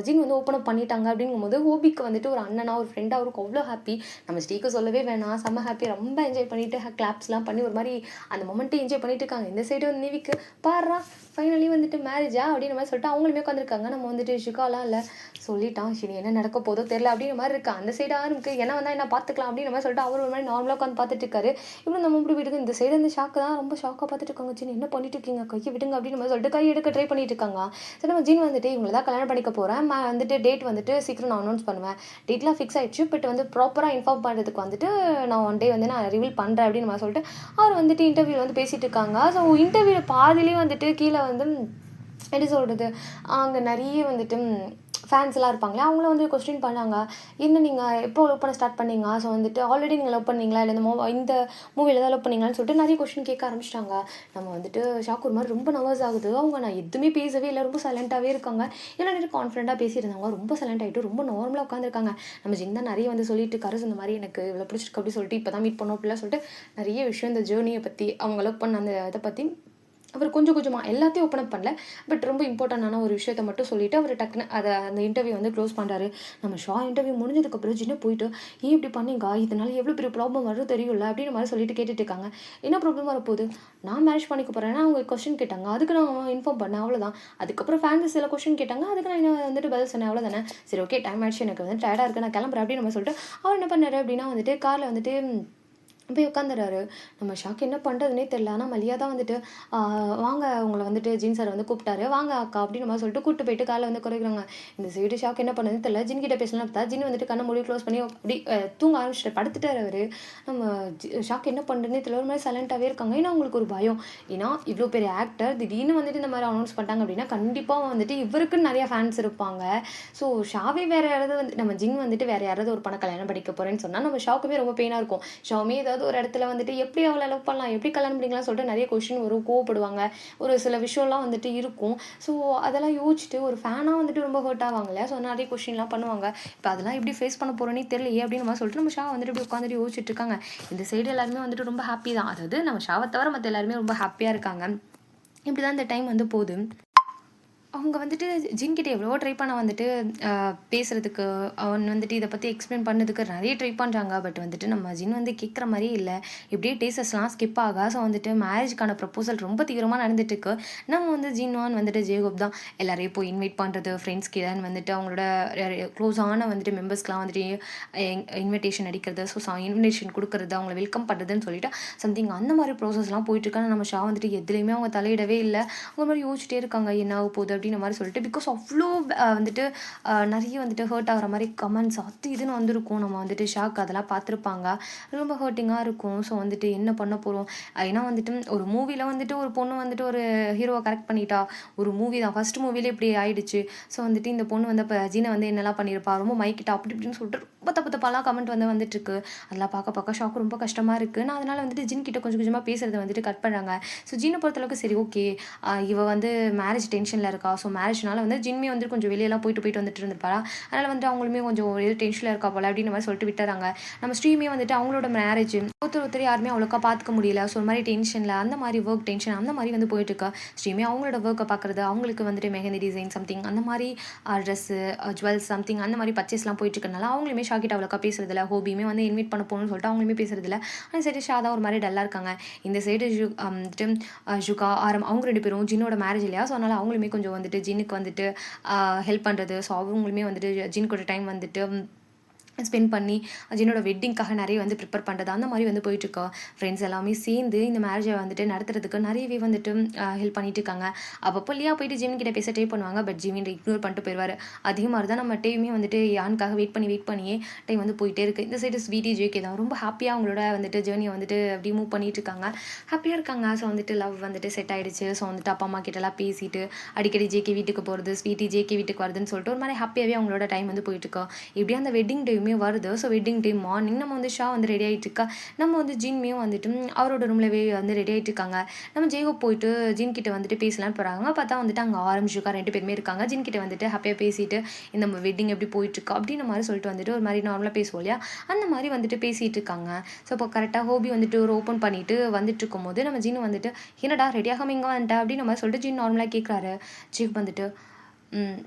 ஜின் வந்து ஓப்பன் அப் பண்ணிட்டாங்க அப்படிங்கும்போது ஹோபிக்கு வந்துட்டு ஒரு அண்ணனா ஒரு ஃப்ரெண்டாக அவருக்கு அவ்வளோ ஹாப்பி. நம்ம ஸ்ரீக்கு சொல்லவே வேணாம், செம்ம ஹாப்பி, ரொம்ப என்ஜாய் பண்ணிட்டு கிளாப்ஸ்லாம் பண்ணி ஒரு மாதிரி அந்த மொமெண்ட்டை என்ஜாய் பண்ணிட்டு இருக்காங்க. இந்த சைடு வந்து நிவிக்கு பாடுறா ஃபைனலி வந்துட்டு மேரேஜா அப்படின்ற மாதிரி சொல்லிட்டு அவங்களுமே உட்காந்துருக்காங்க. நம்ம வந்துட்டு ஷிகாலாம் இல்லை சொல்லிட்டான், சரி என்ன நடக்க போதோ தெரியல அப்படின்ற மாதிரி இருக்குது. அந்த சைடாக இருக்குது என்ன வந்தால் என்ன பார்த்துக்கலாம் அப்படின்ற மாதிரி சொல்லிட்டு அவர் ஒரு மாதிரி நார்மலாக உட்காந்து பார்த்துட்டு இருக்காரு. இப்படி நம்ம இப்படி விடுங்க, இந்த சைடு வந்து ஷாக்கு தான், ரொம்ப ஷாக்காக பார்த்துட்டு இருக்காங்க. ஜீன் என்ன பண்ணிட்டு இருக்கீங்க, கையை விடுங்க அப்படின்ற மாதிரி சொல்லிட்டு கை எடுக்க ட்ரை பண்ணிட்டு இருக்காங்க. சரி நம்ம ஜீன் வந்துட்டு இவங்களை தான் கல்யாணம் பண்ணிக்க போகிறேன், வந்துட்டு டேட் வந்துட்டு சீக்கிரம் நான் அனௌன்ஸ் பண்ணுவேன், டேட்லாம் ஃபிக்ஸ் ஆகிடுச்சு, பட் வந்து ப்ராப்பராக இன்ஃபார்ம் பண்ணுறதுக்கு வந்துட்டு நான் ஒன் டே வந்து நான் ரிவீல் பண்ணுறேன் அப்படின்னு மாதிரி சொல்லிட்டு அவர் வந்துட்டு இன்டர்வியூவில் வந்து பேசிகிட்டு இருக்காங்க. ஸோ இன்டர்வியூவில் பாதிலேயே வந்துட்டு கீழே வந்து எப்படி சொல்கிறது, அங்கே நிறைய வந்துட்டு ஃபேன்ஸ்லாம் இருப்பாங்களே, அவங்களும் வந்து கொஸ்டின் பண்ணாங்க. என்ன நீங்கள் எப்போ லவ் பண்ண ஸ்டார்ட் பண்ணீங்க, ஸோ வந்துட்டு ஆல்ரெடி நீங்கள் லவ் பண்ணீங்களா, இல்லை இந்த மூவியில் தான் லவ் பண்ணீங்களான்னு சொல்லிட்டு நிறைய கொஸ்டின் கேட்க ஆரம்பிச்சிட்டாங்க. நம்ம வந்துட்டு ஷாக் ஒரு மாதிரி ரொம்ப நர்வஸ் ஆகுது. அவங்க நான் எதுவுமே பேசவே இல்லை, ரொம்ப சைலண்ட்டாகவே இருக்காங்க. ஏன்னா நிறைய கான்ஃபிடென்ட்டாக பேசியிருந்தாங்க, ரொம்ப சைலண்ட் ஆகிட்டு ரொம்ப நார்மலாக உட்காந்துருக்காங்க. நம்ம ஜின் தான் நிறைய வந்து சொல்லிட்டு இருக்காரு, இந்த மாதிரி எனக்கு இவ்வளோ பிடிச்சிருக்கு அப்படின்னு சொல்லிட்டு இப்போ தான் மீட் பண்ணோம் அப்படிலாம் சொல்லிட்டு நிறைய விஷயம் இந்த ஜேர்னியை பற்றி அவங்க லவ் பண்ண அந்த இதை பற்றி அவர் கொஞ்சம் கொஞ்சமாக எல்லாத்தையும் ஓப்பன் அப் பண்ணல, பட் ரொம்ப இம்பார்ட்டண்டான ஒரு விஷயத்த மட்டும் சொல்லிவிட்டு அவர் டக்குன்னு அந்த இன்டர்வியூ வந்து க்ளோஸ் பண்ணுறாரு. நம்ம ஷா இன்டர்வியூ முடிஞ்சதுக்கப்புறம் ஜின்ன போயிட்டு ஏன் இப்படி பண்ணீங்க, இதனால் எவ்வளோ பெரிய ப்ராப்ளம் வரும் தெரியும்ல அப்படின்ற மாதிரி சொல்லிட்டு கேட்டுட்டு இருக்காங்க. என்ன ப்ராப்ளம் வரப்போகுது, நான் மேரேஜ் பண்ணிக்க போகிறேன்னா அவங்க கொஸ்டின் கேட்டாங்க, அதுக்கு நான் இன்ஃபார்ம் பண்ணேன், அவ்வளோதான். அதுக்கப்புறம் ஃபேன்ஸ் சில கொஸ்டின் கேட்டாங்க, அதுக்கு நான் என்ன வந்துட்டு பதில் சொன்னேன், அவ்வளோதானே. சரி ஓகே டைம் ஆயிடுச்சு, எனக்கு வந்து டயர்டாக இருக்குது, நான் கிளம்புறேன் அப்படின்னு நம்ம சொல்லிட்டு அவர் என்ன பண்ணாரு அப்படின்னா வந்துட்டு காரில் வந்துட்டு போய் உட்காந்துறாரு. நம்ம ஷாக் என்ன பண்ணுறதுனே தெரியல. ஆனால் மலியா தான் வந்துட்டு வாங்க உங்களை வந்துட்டு ஜின் சார் வந்து கூப்பிட்டாரு, வாங்க அக்கா அப்படின்னு நம்ம சொல்லிட்டு கூப்பிட்டு போயிட்டு காலைல வந்து குறைக்கிறாங்க. இந்த சைடு ஷாக் என்ன பண்ணுறதுன்னு தெரியல. ஜின் கிட்ட பேசலாம் பார்த்தா ஜின் வந்துட்டு கண்ணை மூடி க்ளோஸ் பண்ணி அப்படி தூங்க ஆரம்பிச்சிட்டு படுத்துட்டார் அவர். நம்ம ஷாக் என்ன பண்ணுறதுனே தெரியல, ஒரு மாதிரி சைலண்ட்டாகவே இருக்காங்க. ஏன்னா அவங்களுக்கு ஒரு பயம், ஏன்னா இவ்வளோ பெரிய ஆக்டர் திடீர்னு வந்துட்டு இந்த மாதிரி அனௌன்ஸ் பண்ணிட்டாங்க அப்படின்னா கண்டிப்பாக வந்துட்டு இவருக்குன்னு நிறையா ஃபேன்ஸ் இருப்பாங்க. ஸோ ஷாவே வேறு யாராவது வந்து நம்ம ஜின் வந்துட்டு வேறு யாராவது ஒரு பணம் கல்யாணம் படிக்க போகிறேன்னு சொன்னால் நம்ம ஷாக்குமே ரொம்ப பெயினாக இருக்கும். ஷாமே ஏதாவது ஒரு இடத்துல வந்துட்டு எப்படி அவளை லவ் பண்ணலாம், எப்படி கல்யாணம் பண்ணிக்கலாம் சொல்லிட்டு நிறைய கொஸ்டின் வரும், கோவப்படுவாங்க, ஒரு சில விஷயம்லாம் வந்துட்டு இருக்கும். ஸோ அதெல்லாம் யோசிச்சுட்டு ஒரு ஃபேனாக வந்துட்டு ரொம்ப ஹர்ட் ஆவாங்க இல்லையா, ஸோ நிறைய கொஸ்டின்லாம் பண்ணுவாங்க. இப்போ அதெல்லாம் எப்படி ஃபேஸ் பண்ண போகிறோன்னே தெரியலையே அப்படின்னு நம்ம சொல்லிட்டு நம்ம ஷா வந்துட்டு இப்படி உட்காந்துட்டு யோசிச்சுட்டு இருக்காங்க. இந்த சைடு எல்லாருமே வந்துட்டு ரொம்ப ஹாப்பி தான், அதாவது நம்ம ஷாவை தவிர மற்ற எல்லாருமே ரொம்ப ஹாப்பியாக இருக்காங்க. இப்படி தான் இந்த டைம் வந்து போகுது. அவங்க வந்துட்டு ஜின்கிட்ட எவ்வளவோ ட்ரை பண்ண வந்துட்டு பேசுகிறதுக்கு, அவன் வந்துட்டு இதை பற்றி எக்ஸ்பிளைன் பண்ணதுக்கு நிறைய ட்ரை பண்ணுறாங்க. பட் வந்துட்டு நம்ம ஜின் வந்து கேட்குற மாதிரியே இல்லை, இப்படியே டேஸஸ்லாம் ஸ்கிப் ஆக. ஸோ வந்துட்டு மேரேஜுக்கான ப்ரப்போசல் ரொம்ப தீவிரமாக நடந்துட்டுருக்கு. நம்ம வந்து ஜின்வான் வந்துட்டு ஜேகோப் தான் எல்லாரையும் போய் இன்வைட் பண்ணுறது, ஃப்ரெண்ட்ஸ் கிட்ட வந்துட்டு அவங்களோட க்ளோஸான வந்துட்டு மெம்பர்ஸ்க்கெலாம் வந்துட்டு இன்விடேஷன் அடிக்கிறது, ஸோ இன்விடேஷன் கொடுக்குறது, அவங்கள வெல்கம் பண்ணுறதுன்னு சொல்லிட்டு சம்திங் அந்த மாதிரி ப்ராசஸ்லாம் போயிட்டுருக்காங்க. நம்ம ஷா வந்துட்டு எதுலேயுமே அவங்க தலையிடவே இல்லை. அவங்க மாதிரி யோசிச்சிட்டே இருக்காங்க என்ன ஆக போகுது அப்படின்ற மாதிரி சொல்லிட்டு. பிகாஸ் அவ்வளோ வந்துட்டு நிறைய வந்துட்டு ஹர்ட் ஆகிற மாதிரி கமெண்ட்ஸ் அது இதுன்னு வந்திருக்கும். நம்ம வந்துட்டு ஷாக் அதெல்லாம் பார்த்துருப்பாங்க, ரொம்ப ஹர்ட்டிங்காக இருக்கும். ஸோ வந்துட்டு என்ன பண்ண போகிறோம், ஏன்னா வந்துட்டு ஒரு மூவியில் வந்துட்டு ஒரு பொண்ணு வந்துட்டு ஒரு ஹீரோவை கரெக்ட் பண்ணிட்டா, ஒரு மூவி தான் ஃபஸ்ட் மூவிலே இப்படி ஆயிடுச்சு. ஸோ வந்துட்டு இந்த பொண்ணு வந்து இப்போ ஜீனை வந்து என்னெல்லாம் பண்ணியிருப்பா, ரொம்ப மைக்கிட்டா அப்படி இப்படின்னு சொல்லிட்டு ரொம்ப தப்பு தப்பாலாம் கமெண்ட் வந்துட்டுருக்கு. அதெல்லாம் பார்க்க பார்க்க ஷாக்கு ரொம்ப கஷ்டமாக இருக்குது. நான் அதனால் வந்துட்டு ஜின் கிட்ட கொஞ்சம் கொஞ்சமாக பேசுகிறத வந்துட்டு கட் பண்ணுறாங்க. ஸோ ஜின்னை பொறுத்தளவுக்கு சரி ஓகே, இவ வந்து மேரேஜ் டென்ஷனில் இருக்கா. ஸோ மேரேஜ்னால வந்து ஜின்மே வந்து கொஞ்சம் வெளியெல்லாம் போயிட்டு வந்துட்டு இருந்திருப்பாரா. அதனால் வந்துட்டு அவங்களுமே கொஞ்சம் ஒரு டென்ஷனில் இருக்கா போல அப்படின்ற மாதிரி சொல்லிட்டு விட்டுறாங்க. நம்ம ஸ்ரீமே வந்துட்டு அவங்களோட மேரேஜ் ஒருத்தர் யாருமே அவ்வளோக்கா பார்த்துக்க முடியல. ஸோ ஒரு மாதிரி டென்ஷனில் அந்த மாதிரி ஒர்க் டென்ஷன் அந்த மாதிரி வந்து போயிட்டுருக்கா. ஸ்ரீமே அவங்களோட ஒர்க்கை பார்க்குறது, அவங்களுக்கு வந்துட்டு மெஹந்தி டிசைன் சம்திங் அந்த மாதிரி ட்ரெஸ்ஸு ஜுவல்ஸ் சம்திங் அந்த மாதிரி பர்ச்சேஸ்லாம் போயிட்டு இருக்கனால அவங்களுமே ஷாக்கிட்ட அவ்வளோக்கா பேசுறதில்ல. ஹோபியுமே வந்து இன்வைட் பண்ண போகணும்னு சொல்லிட்டு அவங்களுமே பேசுறதில்ல. அந்த சைடு ஷாதா ஒரு மாதிரி டல்லாக இருக்காங்க. இந்த சைடு வந்துட்டு ஜுகா ஆரம் அவங்க 2 பேரும் ஜின்னோட மேரேஜ் இல்லையா. ஸோ அதனால் அவங்களுமே கொஞ்சம் வந்துட்டு ஜின்னுக்கு வந்துட்டு ஹெல்ப் பண்ணுறது. ஸோ அவங்களுமே வந்துட்டு ஜின் கூட டைம் வந்துட்டு ஸ்பெண்ட் பண்ணி ஜின்னோட வெட்டிங்காக நிறைய வந்து ப்ரிப்பேர் பண்ணுறது அந்த மாதிரி வந்து போயிட்டுருக்கோம். ஃப்ரெண்ட்ஸ் எல்லாமே சேர்ந்து இந்த மேரேஜை வந்துட்டு நடத்துறதுக்கு நிறையவே வந்துட்டு ஹெல்ப் பண்ணிட்டு இருக்காங்க. அப்பப்போ இல்லையா போயிட்டு ஜிமின் கிட்ட பேச ட்ரை பண்ணுவாங்க. பட் ஜிமின் இக்னோர் பண்ணிட்டு போயிடுவார். அதே மாதிரி தான் நம்ம டைமே வந்துட்டு யானுக்காக வெயிட் பண்ணியே டைம் வந்து போயிட்டே இருக்குது. இந்த சைடு ஸ்வீட்டி ஜேகே தான் ரொம்ப ஹாப்பியாக அவங்களோட வந்துட்டு ஜேர்னியை வந்துட்டு அப்படி மூவ் பண்ணிட்டு இருக்காங்க. ஹாப்பியாக இருக்காங்க. ஸோ வந்துட்டு லவ் வந்துட்டு செட் ஆகிடுச்சு. ஸோ வந்துட்டு அப்பா அம்மா கிட்டலாம் பேசிட்டு அடிக்கடி ஜேகே வீட்டுக்கு போகிறது, ஸ்வீட்டி ஜேகே வீட்டுக்கு வருதுன்னு சொல்லிட்டு ஒரு மாதிரி ஹாப்பியாகவே அவங்களோட டைம் வந்து போயிட்டுருக்கோம். இப்படியே அந்த வெட்டிங் டே வருது. ஸோ வெட்டிங் டே மார்னிங் நம்ம வந்து ஷா வந்து ரெடி ஆகிட்டு இருக்கா. நம்ம வந்து ஜின்மையும் வந்துட்டு அவரோட ரூம்லவே வந்து ரெடி ஆகிட்டு இருக்காங்க. நம்ம ஜேகோ போயிட்டு ஜின் கிட்ட வந்துட்டு பேசலான்னு போகிறாங்க. பார்த்தா வந்துட்டு அங்கே ஆரம்பிச்சுக்கா 2 பேருமே இருக்காங்க. ஜின் கிட்ட வந்துட்டு ஹாப்பியாக பேசிட்டு இந்த வெட்டிங் எப்படி போயிட்டுருக்கா அப்படின்ற மாதிரி சொல்லிட்டு வந்துட்டு ஒரு மாதிரி நார்மலாக பேசுவோம் இல்லையா, அந்த மாதிரி வந்துட்டு பேசிகிட்டு இருக்காங்க. ஸோ இப்போ கரெக்டாக ஹோபி வந்துட்டு ஒரு ஓப்பன் பண்ணிட்டு வந்துட்டு இருக்கும்போது நம்ம ஜின் வந்துட்டு என்னடா ரெடியாகாம இங்கே வந்துட்டா அப்படின்ற மாதிரி சொல்லிட்டு ஜின் நார்மலாக கேட்குறாரு. ஜின் வந்துட்டு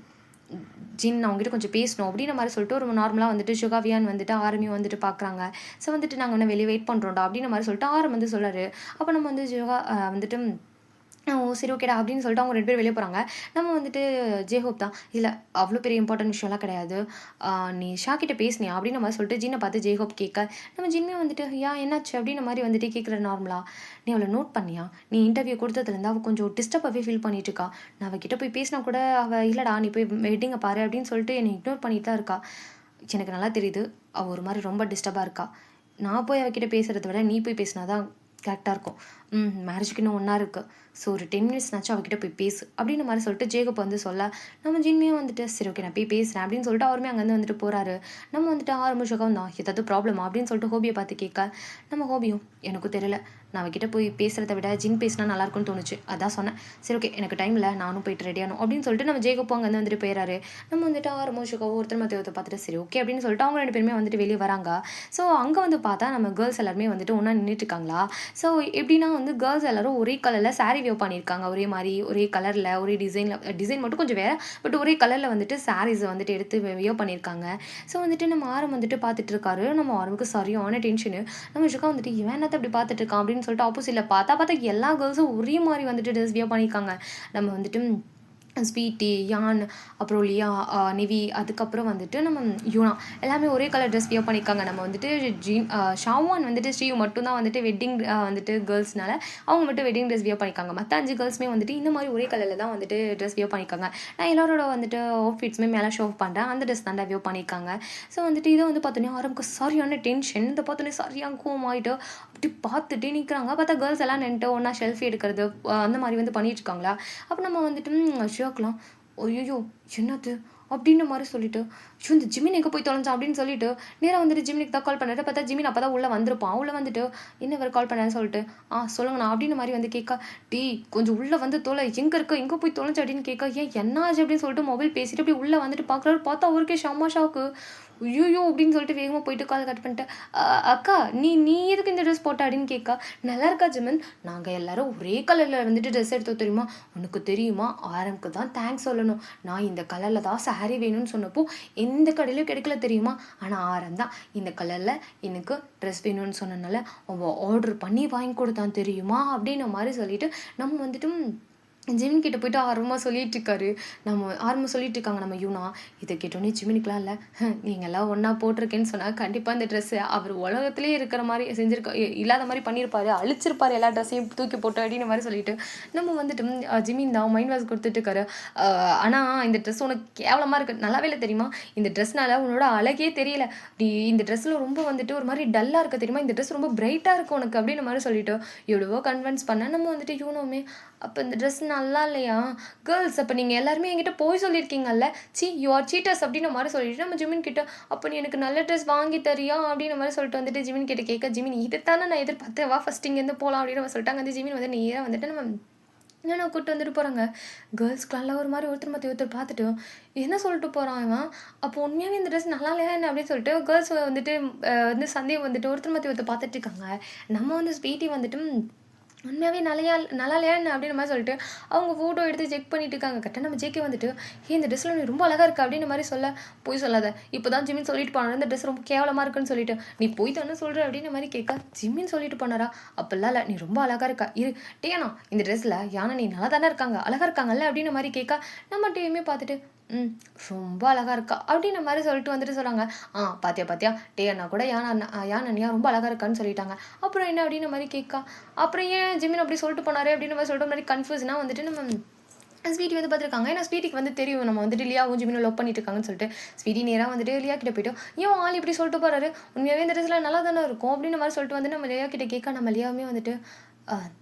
ஜின் அவங்ககிட்ட கொஞ்சம் பேசணும் அப்படின்ற மாதிரி சொல்லிட்டு ஒரு நார்மலாக வந்துட்டு சுகாவியான் வந்துட்டு ஆரம்பியும் வந்துட்டு பார்க்குறாங்க. ஸோ வந்துட்டு நாங்கள் வந்து வெளியே வெயிட் பண்ணுறோம்டா அப்படின்ற மாதிரி சொல்லிட்டு ஆரம் வந்து சொல்கிறாரு. அப்போ நம்ம வந்து சுகா வந்துட்டு ஓ சரி ஓகேடா அப்படின்னு சொல்லிட்டு அவங்க 2 பேரும் வெளியே போகிறாங்க. நம்ம வந்துட்டு ஜேஹோப் தான் இல்லை அவ்வளோ பெரிய இம்பார்ட்டன்ட் விஷயம்லாம் கிடையாது, நீ ஷா கிட்ட பேசினியா அப்படின்ற மாதிரி சொல்லிட்டு ஜின்னை பார்த்து ஜேஹோப் கேட்க நம்ம ஜின்மே வந்துட்டு என்னாச்சு அப்படின்ற மாதிரி வந்துட்டு கேட்குற நார்மலாக. நீ அவளை நோட் பண்ணியா, நீ இன்டர்வியூ கொடுத்ததுலேருந்து அவள் கொஞ்சம் டிஸ்டர்பாகவே ஃபீல் பண்ணிட்டு இருக்கா. நான் அவகிட்ட போய் பேசினா கூட அவள் இல்லைடா நீ போய் வெட்டிங்கை பாரு அப்படின்னு சொல்லிட்டு என்னை இக்னோர் பண்ணிட்டு தான் இருக்கா. எனக்கு நல்லா தெரியுது அவள் ஒரு மாதிரி ரொம்ப டிஸ்டர்பாக இருக்கா. நான் போய் அவகிட்ட பேசுகிறத விட நீ போய் பேசினா தான் கரெக்டாக இருக்கும். மேரேஜுக்கு இன்னும் 1 hour இருக்குது. ஸோ ஒரு 10 minutes அவகிட்ட போய் பேசு அப்படின்ற மாதிரி சொல்லிட்டு ஜேகப் வந்து சொல்ல நம்ம ஜின்மையும் வந்துட்டு சரி ஓகே நான் போய் பேசுகிறேன் அப்படின்னு சொல்லிட்டு அவருமே அங்கேருந்து வந்துட்டு போகிறாரு. நம்ம வந்துட்டு ஆரம்பிச்சகம் தான் ஏதாவது ப்ராப்ளமா அப்படின்னு சொல்லிட்டு ஹோபியை பார்த்து கேட்க நம்ம ஹோபியும் எனக்கும் தெரியல, நான் அவகிட்ட போய் பேசுகிறத விட ஜின் பேசினா நல்லாயிருக்கும்னு தோணுச்சு, அதான் சொன்னேன். சரி ஓகே எனக்கு டைம் இல்லை நானும் போயிட்டு ரெடியானும் அப்படின்னு சொல்லிட்டு நம்ம ஜேகப்பும் அங்கேருந்து வந்துட்டு போயிடறாரு. நம்ம வந்துட்டு ஆரம்பிச்சகம் ஒருத்தர் மற்றவத்தை பார்த்துட்டு சரி ஓகே அப்படின்னு சொல்லிட்டு அவங்க 2 பேருமே வந்துட்டு வெளியே வராங்க. ஸோ அங்கே வந்து பார்த்தா நம்ம கேர்ள்ஸ் எல்லாருமே வந்துட்டு ஒன்றா நின்றுட்டு இருக்காங்களா. ஸோ எப்படின்னா வந்து கேர்ள்ஸ் எல்லாரும் ஒரே கலரில் சாரீ வியோ பண்ணியிருக்காங்க. ஒரே மாதிரி ஒரே கலரில் ஒரே டிசைன் மட்டும் கொஞ்சம் வேறு, பட் ஒரே கலரில் வந்துட்டு சாரீஸை வந்துட்டு எடுத்து வியோ பண்ணியிருக்காங்க. ஸோ வந்துட்டு நம்ம ஆரம் வந்துட்டு பார்த்துட்டு இருக்காரு. நம்ம ஆரமுக்கு சரியான டென்ஷனு. நம்ம ஷுக்கா வந்துட்டு இவன் என்னத்தை அப்படி பார்த்துட்டு இருக்கான் அப்படின்னு சொல்லிட்டு ஆப்போசிட்டில் பார்த்தா எல்லா கேர்ள்ஸும் ஒரே மாதிரி வந்துட்டு ட்ரெஸ் வியோ பண்ணியிருக்காங்க. நம்ம வந்துட்டு ஸ்வீட்டி யான் அப்புறம் லியா நிவி அதுக்கப்புறம் வந்துட்டு நம்ம யூனா எல்லாமே ஒரே கலர் ட்ரெஸ் வியர் பண்ணியிருக்காங்க. நம்ம வந்துட்டு ஷாவான் வந்துட்டு ஸ்ரீயூ மட்டும்தான் வந்துட்டு வெட்டிங் வந்துட்டு கேர்ள்ஸ்னால அவங்க மட்டும் வெட்டிங் ட்ரெஸ் வியர் பண்ணியிருக்காங்க. மற்ற 5 கேர்ள்ஸுமே வந்துட்டு இந்த மாதிரி ஒரே கலரில் தான் வந்துட்டு ட்ரெஸ் வியர் பண்ணியிருக்காங்க. நான் எல்லாரோட வந்துட்டு அவுட்ஃபிட்ஸுமே மேலே ஷோ பண்ணுறேன், அந்த ட்ரெஸ் தான் வியர் பண்ணியிருக்காங்க. ஸோ வந்துட்டு இதை வந்து பார்த்தோன்னே ஆரம்புக்கு சரியான டென்ஷன். இதை பார்த்தோன்னே சரியான கோவமாயிட்டு அப்படி பார்த்துட்டே நிற்கிறாங்க. பார்த்தா கேர்ள்ஸ் எல்லாம் நின்றுட்டு ஒன்றா செல்ஃபி எடுக்கிறது அந்த மாதிரி வந்து பண்ணிட்டு இருக்காங்களா. அப்போ நம்ம வந்துட்டு ஷோக்கலாம் ஐயோ என்னது அப்படின்ற மாதிரி சொல்லிட்டு இந்த ஜிமின் எங்கே போய் தொலைஞ்சான் அப்படின்னு சொல்லிட்டு நேராக வந்துட்டு ஜிமினுக்கு தான் கால் பண்ணுறது. பார்த்தா ஜிமின் அப்போ தான் உள்ளே வந்திருப்பான். உள்ளே வந்துட்டு என்ன வேறு கால் பண்ணேன்னு சொல்லிட்டு சொல்லுங்கண்ணா அப்படின்ற மாதிரி வந்து கேட்க டீ கொஞ்சம் உள்ளே வந்து தொலை எங்கே இருக்க எங்கே போய் தொலைஞ்சு அப்படின்னு கேட்க என்னாச்சு அப்படின்னு சொல்லிட்டு மொபைல் பேசிட்டு அப்படி உள்ளே வந்துட்டு பார்க்குறாரு. பார்த்தா அவருக்கே செம்ம ஷாக்கு. ஐயோ அப்படின்னு சொல்லிட்டு வேகமாக போயிட்டு கால் கட் பண்ணிட்டு அக்கா நீ எதுக்கு இந்த ட்ரெஸ் போட்ட அப்படின்னு கேட்கா. நல்லா இருக்கா ஜிமின், நாங்கள் எல்லாரும் ஒரே கலரில் வந்துட்டு ட்ரெஸ் எடுத்தோம் தெரியுமா, உனக்கு தெரியுமா ஆரம்புக்கு தான் தேங்க்ஸ் சொல்லணும். நான் இந்த கலரில் தான் சாரீ வேணும்னு சொன்னப்போ எந்த கடையிலையும் கிடைக்கல தெரியுமா, ஆனால் ஆரம் தான் இந்த கலரில் எனக்கு ட்ரெஸ் வேணும்னு சொன்னனால அவன் ஆர்டர் பண்ணி வாங்கி கொடுத்தான் தெரியுமா அப்படின்ற மாதிரி சொல்லிட்டு நம்ம வந்துட்டு ஜிமின் கிட்ட போயிட்டு ஆர்வமாக சொல்லிட்டு இருக்காரு. ஆர்வமாக சொல்லிட்டு இருக்காங்க நம்ம யூனா. இதை கேட்டோன்னே ஜிமினுக்குலாம் இல்லை நீங்கள்லாம் ஒன்றா போட்டிருக்கேன்னு சொன்னால் கண்டிப்பாக இந்த ட்ரெஸ்ஸு அவர் உலகத்துலேயே இருக்கிற மாதிரி இல்லாத மாதிரி பண்ணியிருப்பாரு, அழிச்சிருப்பாரு எல்லா ட்ரெஸ்ஸையும் தூக்கி போட்டு அப்படின்னு மாதிரி சொல்லிட்டு நம்ம வந்துட்டு ஜிமின் தான் மைண்ட் வாஷ் கொடுத்துட்டு இருக்காரு. ஆனால் இந்த ட்ரெஸ் உனக்கு கேவலமாக இருக்குது, நல்லாவே இல்லை தெரியுமா, இந்த ட்ரெஸ்னால உன்னோட அழகே தெரியல, இந்த ட்ரெஸ்ஸில் ரொம்ப வந்துட்டு ஒரு மாதிரி டல்லாக இருக்க தெரியுமா, இந்த ட்ரெஸ் ரொம்ப பிரைட்டாக இருக்கும் உனக்கு அப்படின்ற மாதிரி சொல்லிட்டு எவ்வளவோ கன்வின்ஸ் பண்ண நம்ம வந்துட்டு யூனோமே அப்போ இந்த ட்ரெஸ் நல்லா இல்லையா? கேர்ள்ஸ் அப்போ நீங்கள் எல்லாருமே என்கிட்ட போய் சொல்லியிருக்கீங்கல்ல, யூ ஆர் சீட்டர்ஸ் அப்படின்ற மாதிரி சொல்லிட்டு நம்ம ஜிமின் கிட்ட, அப்போ நீ எனக்கு நல்ல ட்ரெஸ் வாங்கி தரியா அப்படின்ற மாதிரி சொல்லிட்டு வந்துட்டு ஜிமின் கிட்ட கேட்க, ஜிமின் இதுதானே நான் எதிர்பார்த்தேன், வா ஃபஸ்ட் இங்கேருந்து போகலாம் அப்படின்னு நம்ம சொல்லிட்டாங்க. அந்த ஜிமின் வந்து நேராக வந்துட்டு நம்ம நான் கூப்பிட்டு வந்துட்டு போகிறாங்க. கேர்ள்ஸ்க்குலாம் ஒரு மாதிரி ஒருத்தர் மற்ற ஒருத்தர் பார்த்துட்டு என்ன சொல்லிட்டு போகிறான் இவன், அப்போ உண்மையாகவே இந்த ட்ரெஸ் நல்லா இல்லையா என்ன அப்படின்னு சொல்லிட்டு கேர்ள்ஸ் வந்துட்டு வந்து சந்தேகம் வந்துட்டு ஒருத்தர் மற்ற ஒருத்தர் பார்த்துட்டு இருக்காங்க. நம்ம வந்து ஸ்வீட்டி வந்துட்டு உண்மையாகவே நல்லா இல்லையா என்ன அப்படின்ற மாதிரி சொல்லிட்டு அவங்க ஃபோட்டோ எடுத்து செக் பண்ணிட்டு இருக்காங்க. கரெக்டாக நம்ம ஜேகே வந்துட்டு இந்த ட்ரெஸ்ஸில் நீ ரொம்ப அழகாக இருக்கா அப்படின்ற மாதிரி சொல்ல, போய் சொல்லாத, இப்போ தான் ஜிம்மின் சொல்லிட்டு போனார் இந்த ட்ரெஸ் ரொம்ப கேவலமாக இருக்குன்னு சொல்லிட்டு, நீ போய் தானே சொல்கிற அப்படின்ற மாதிரி கேட்க, ஜிம்மின் சொல்லிட்டு போனாரா, அப்போல்லாம் இல்லை நீ ரொம்ப அழகாக இருக்கா இரு டேனா இந்த ட்ரெஸ்ஸில் யானை நீ நல்லா தானே இருக்காங்க அழகாக இருக்காங்கல்ல அப்படின்ற மாதிரி கேட்க, நம்ம டேயுமே பார்த்துட்டு ரொம்ப அழகாக இருக்கா அப்படின்ற மாதிரி சொல்லிட்டு வந்துட்டு சொல்கிறாங்க. பாத்தியா டே அண்ணா கூட யானையா ரொம்ப அழகாக இருக்கான்னு சொல்லிட்டாங்க. அப்புறம் என்ன அப்படின்ற மாதிரி கேட்கா, அப்புறம் ஏன் ஜிமின் அப்படி சொல்லிட்டு போனாரு அப்படின்ற மாதிரி சொல்லிட்டு மாதிரி கன்ஃபியூஸ்னாக வந்துட்டு நம்ம ஸ்வீட்டி வந்து பார்த்துருக்காங்க. ஏன்னா ஸ்வீட்டிக்கு வந்து தெரியும் நம்ம வந்துட்டு லியாவும் ஜிமினும் லவ் பண்ணிட்டு இருக்காங்கன்னு சொல்லிட்டு ஸ்வீட்டி நேராக வந்துட்டு லியா கிட்ட போய்ட்டு, ஏன் ஆள் இப்படி சொல்லிட்டு போறாரு, உண்மையாகவே இந்த ட்ரெஸ்ஸில் நல்லா தானே இருக்கும் அப்படின்ற மாதிரி சொல்லிட்டு வந்து நம்ம லியா கிட்ட கேட்க, நம்ம லியாவுமே வந்துட்டு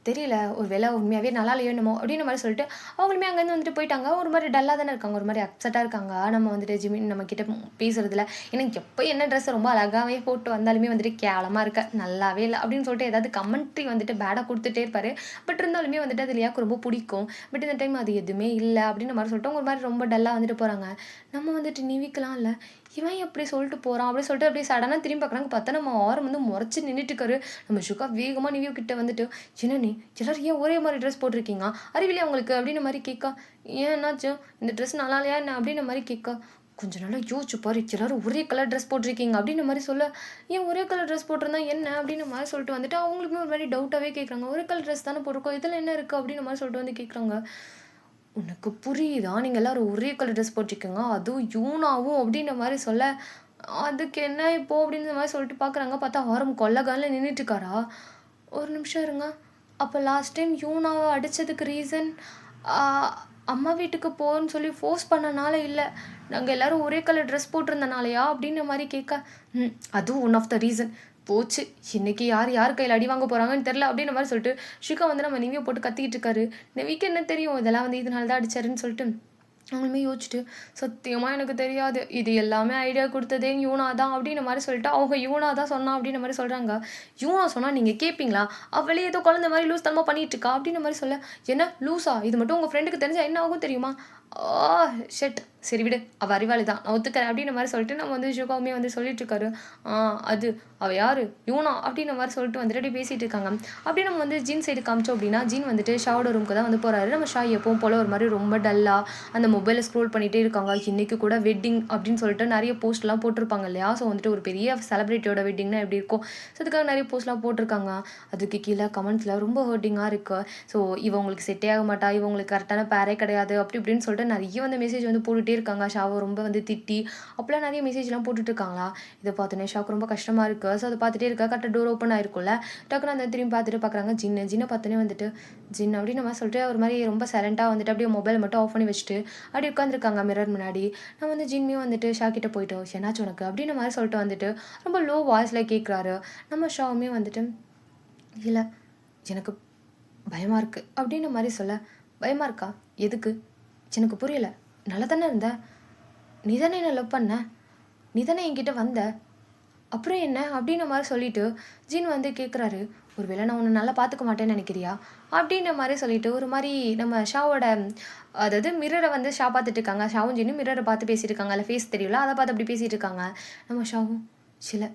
தெரியல ஒரு வேலை உண்மையாகவே நல்லா இல்லையோ என்னமோ அப்படின்ற மாதிரி சொல்லிட்டு அவங்களுமே அங்கேருந்து வந்துட்டு போயிட்டாங்க. ஒரு மாதிரி டல்லாக தானே இருக்காங்க, ஒரு மாதிரி அப்செட்டாக இருக்காங்க. நம்ம வந்துட்டு ஜிமின் நம்ம கிட்ட பேசுறதுல எனக்கு எப்போ என்ன ட்ரெஸ் ரொம்ப அழகாகவே போட்டு வந்தாலுமே வந்துட்டு கேவலமாக இருக்க நல்லாவே இல்லை அப்படின்னு சொல்லிட்டு ஏதாவது கமெண்ட்ரி வந்துட்டு பேடாக கொடுத்துட்டே இருப்பாரு. பட் இருந்தாலுமே வந்துட்டு அது லியாவுக்கு ரொம்ப பிடிக்கும். பட் இந்த டைம் அது எதுவுமே இல்லை அப்படின்ற மாதிரி சொல்லிட்டு ஒரு மாதிரி ரொம்ப டல்லாக வந்துட்டு போகிறாங்க. நம்ம வந்துட்டு நிவிக்கலாம் இல்லை இவன் எப்படி சொல்லிட்டு போகிறான் அப்படின்னு சொல்லிட்டு அப்படியே சடனாக திரும்பி பார்க்குறாங்க. பார்த்தா நம்ம ஆரம் வந்து முறைச்சி நின்றுட்டுருக்காரு. நம்ம ஷுக்கா வேகமாக நிவியூ கிட்ட வந்துட்டு, என்ன நீ எல்லாரும் ஏன் ஒரே மாதிரி ட்ரெஸ் போட்டிருக்கீங்க அறிவிலே அவங்களுக்கு அப்படின்ற மாதிரி கேட்கா, ஏன் என்னாச்சும் இந்த ட்ரெஸ் நல்லா இல்லையா என்ன அப்படின்ற மாதிரி கேட்கா, கொஞ்சம் நல்லா யோசிச்சு பாரு எல்லாரும் ஒரே கலர் ட்ரெஸ் போட்டிருக்கீங்க அப்படின்ற மாதிரி சொல்ல, ஏன் ஒரே கலர் ட்ரெஸ் போட்டிருந்தா என்ன அப்படின்ற மாதிரி சொல்லிட்டு வந்துட்டு அவங்களுக்குமே ஒரு மாதிரி டவுட்டாகவே கேட்குறாங்க. ஒரே கலர் ட்ரெஸ் தானே போட்டிருக்கோம் இதில் என்ன இருக்குது அப்படின்ற மாதிரி சொல்லிட்டு வந்து கேட்குறாங்க. உனக்கு புரியுதா நீங்கள் எல்லோரும் ஒரே கலர் ட்ரெஸ் போட்டிருக்கீங்க அதுவும் யூனாவும் அப்படின்ற மாதிரி சொல்ல, அதுக்கு என்ன இப்போ அப்படின்ற மாதிரி சொல்லிட்டு பார்க்குறாங்க. பார்த்தா ஆரம் கொல்லகாலில் நின்றுட்டுருக்காரா. ஒரு நிமிஷம் இருங்க, அப்போ லாஸ்ட் டைம் யூனாவை அடித்ததுக்கு ரீசன் அம்மா வீட்டுக்கு போன்னு சொல்லி ஃபோர்ஸ் பண்ணனால இல்லை, நாங்கள் எல்லோரும் ஒரே கலர் ட்ரெஸ் போட்டிருந்தனாலையா அப்படின்ற மாதிரி கேட்க, அதுவும் ஒன் ஆஃப் த ரீசன் போச்சு, இன்னைக்கு யார் கையில் அடி வாங்க போகிறாங்கன்னு தெரில அப்படின்ற மாதிரி சொல்லிட்டு ஷிகா வந்து நம்ம நிவியை போட்டு கத்திக்கிட்டு இருக்காரு. நிவிக்கு என்ன தெரியும் இதெல்லாம் வந்து இதனால தான் அடிச்சாருன்னு சொல்லிட்டு அவங்களுமே யோசிச்சுட்டு, சத்தியமாக எனக்கு தெரியாது இது எல்லாமே ஐடியா கொடுத்ததே யூனா தான் அப்படின்ற மாதிரி சொல்லிட்டு அவங்க யூனா தான் சொன்னா அப்படின்ற மாதிரி சொல்கிறாங்க. யூனா சொன்னால் நீங்கள் கேட்பீங்களா, அவளே ஏதோ குழந்தை மாதிரி லூஸ் தனமாக பண்ணிட்டு இருக்கா அப்படின்ற மாதிரி சொல்ல, என்ன லூஸா இது மட்டும் உங்கள் ஃப்ரெண்டுக்கு தெரிஞ்சா என்ன ஆகும் தெரியுமா, ஷெட் சரி விடு அவள் அறிவாளி தான் நான் ஒத்துக்கிறேன் அப்படின்ற மாதிரி சொல்லிட்டு நம்ம வந்து ஷுகாவுமே வந்து சொல்லிட்டு இருக்காரு. அது அவள் யார் யூனா அப்படின்ற மாதிரி சொல்லிட்டு வந்துட்டு அப்படியே பேசிகிட்டு இருக்காங்க. அப்படியே நம்ம வந்து ஜீன் சைடு காமிச்சோம் அப்படின்னா ஜீன் வந்துட்டு ஷாவோட ரூமுக்கு தான் வந்து போகிறாரு. நம்ம ஷா எப்பவும் போல் ஒரு மாதிரி ரொம்ப டல்லாக அந்த மொபைலில் ஸ்க்ரோல் பண்ணிகிட்டே இருக்காங்க. இன்றைக்கி கூட வெட்டிங் அப்படின்னு சொல்லிட்டு நிறைய போஸ்ட்லாம் போட்டிருப்பாங்க இல்லையா, ஸோ வந்துட்டு ஒரு பெரிய செலிப்ரிட்டியோட வெட்டிங்னா எப்படி இருக்கும், ஸோ அதுக்காக நிறைய போஸ்ட்லாம் போட்டிருக்காங்க. அதுக்கு கீழே கமெண்ட்ஸில் ரொம்ப ஹர்ட்டிங்காக இருக்குது. ஸோ இவங்களுக்கு செட்டே ஆக மாட்டா, இவங்களுக்கு கரெக்டான பேரே கிடையாது அப்படி இப்படின்னு சொல்லிட்டு நிறைய வந்து மெசேஜ் வந்து போட்டுகிட்டே இருக்காங்க. ஷாவை ரொம்ப வந்து திட்டி அப்போலாம் நிறைய மெசேஜ்லாம் போட்டுட்டு இருக்காங்களா. இதை பார்த்தோன்னே ஷாவுக்கு ரொம்ப கஷ்டமாக இருக்குது. ஸோ அதை பார்த்துட்டே இருக்கா. கரெக்டாக டோர் ஓப்பன் ஆயிருக்கும்ல, டக்குன்னு அந்த திரும்பி பார்த்துட்டு பார்க்குறாங்க. ஜின்னை பார்த்தோன்னே வந்துட்டு ஜின் அப்படின்னு நம்ம சொல்லிட்டு ஒரு மாதிரி ரொம்ப சைலண்ட்டாக வந்துட்டு அப்படியே மொபைல் மட்டும் ஆஃப் பண்ணி வச்சுட்டு அப்படி உட்காந்துருக்காங்க மிரர் முன்னாடி. நான் வந்து ஜின்மையும் வந்துட்டு ஷா கிட்ட போயிட்டோம், என்னாச்சு உனக்கு அப்படின்ற மாதிரி சொல்லிட்டு வந்துட்டு ரொம்ப லோ வாய்ஸில் கேட்குறாரு. நம்ம ஷாவுமே வந்துட்டு இல்லை எனக்கு பயமாக இருக்குது அப்படின்ற மாதிரி சொல்ல, பயமாக இருக்கா எதுக்கு எனக்கு புரியலை, நல்லா தானே இருந்த, நீ தானே என்ன லவ் பண்ண, நீ தானே என்கிட்ட வந்த, அப்புறம் என்ன அப்படின்ற மாதிரி சொல்லிட்டு ஜீன் வந்து கேட்குறாரு. ஒருவேளை நான் உன்னை நல்லா பார்த்துக்க மாட்டேன்னு நினைக்கிறியா அப்படின்ற மாதிரி சொல்லிட்டு ஒரு மாதிரி நம்ம ஷாவோட அதாவது மிரரை வந்து ஷா பார்த்துட்டு இருக்காங்க. ஷாவும் ஜீனும் மிரரை பார்த்து பேசிட்டு இருக்காங்க, அதில் ஃபேஸ் தெரியல அதை பார்த்து அப்படி பேசிகிட்டு இருக்காங்க. நம்ம ஷாவும் சில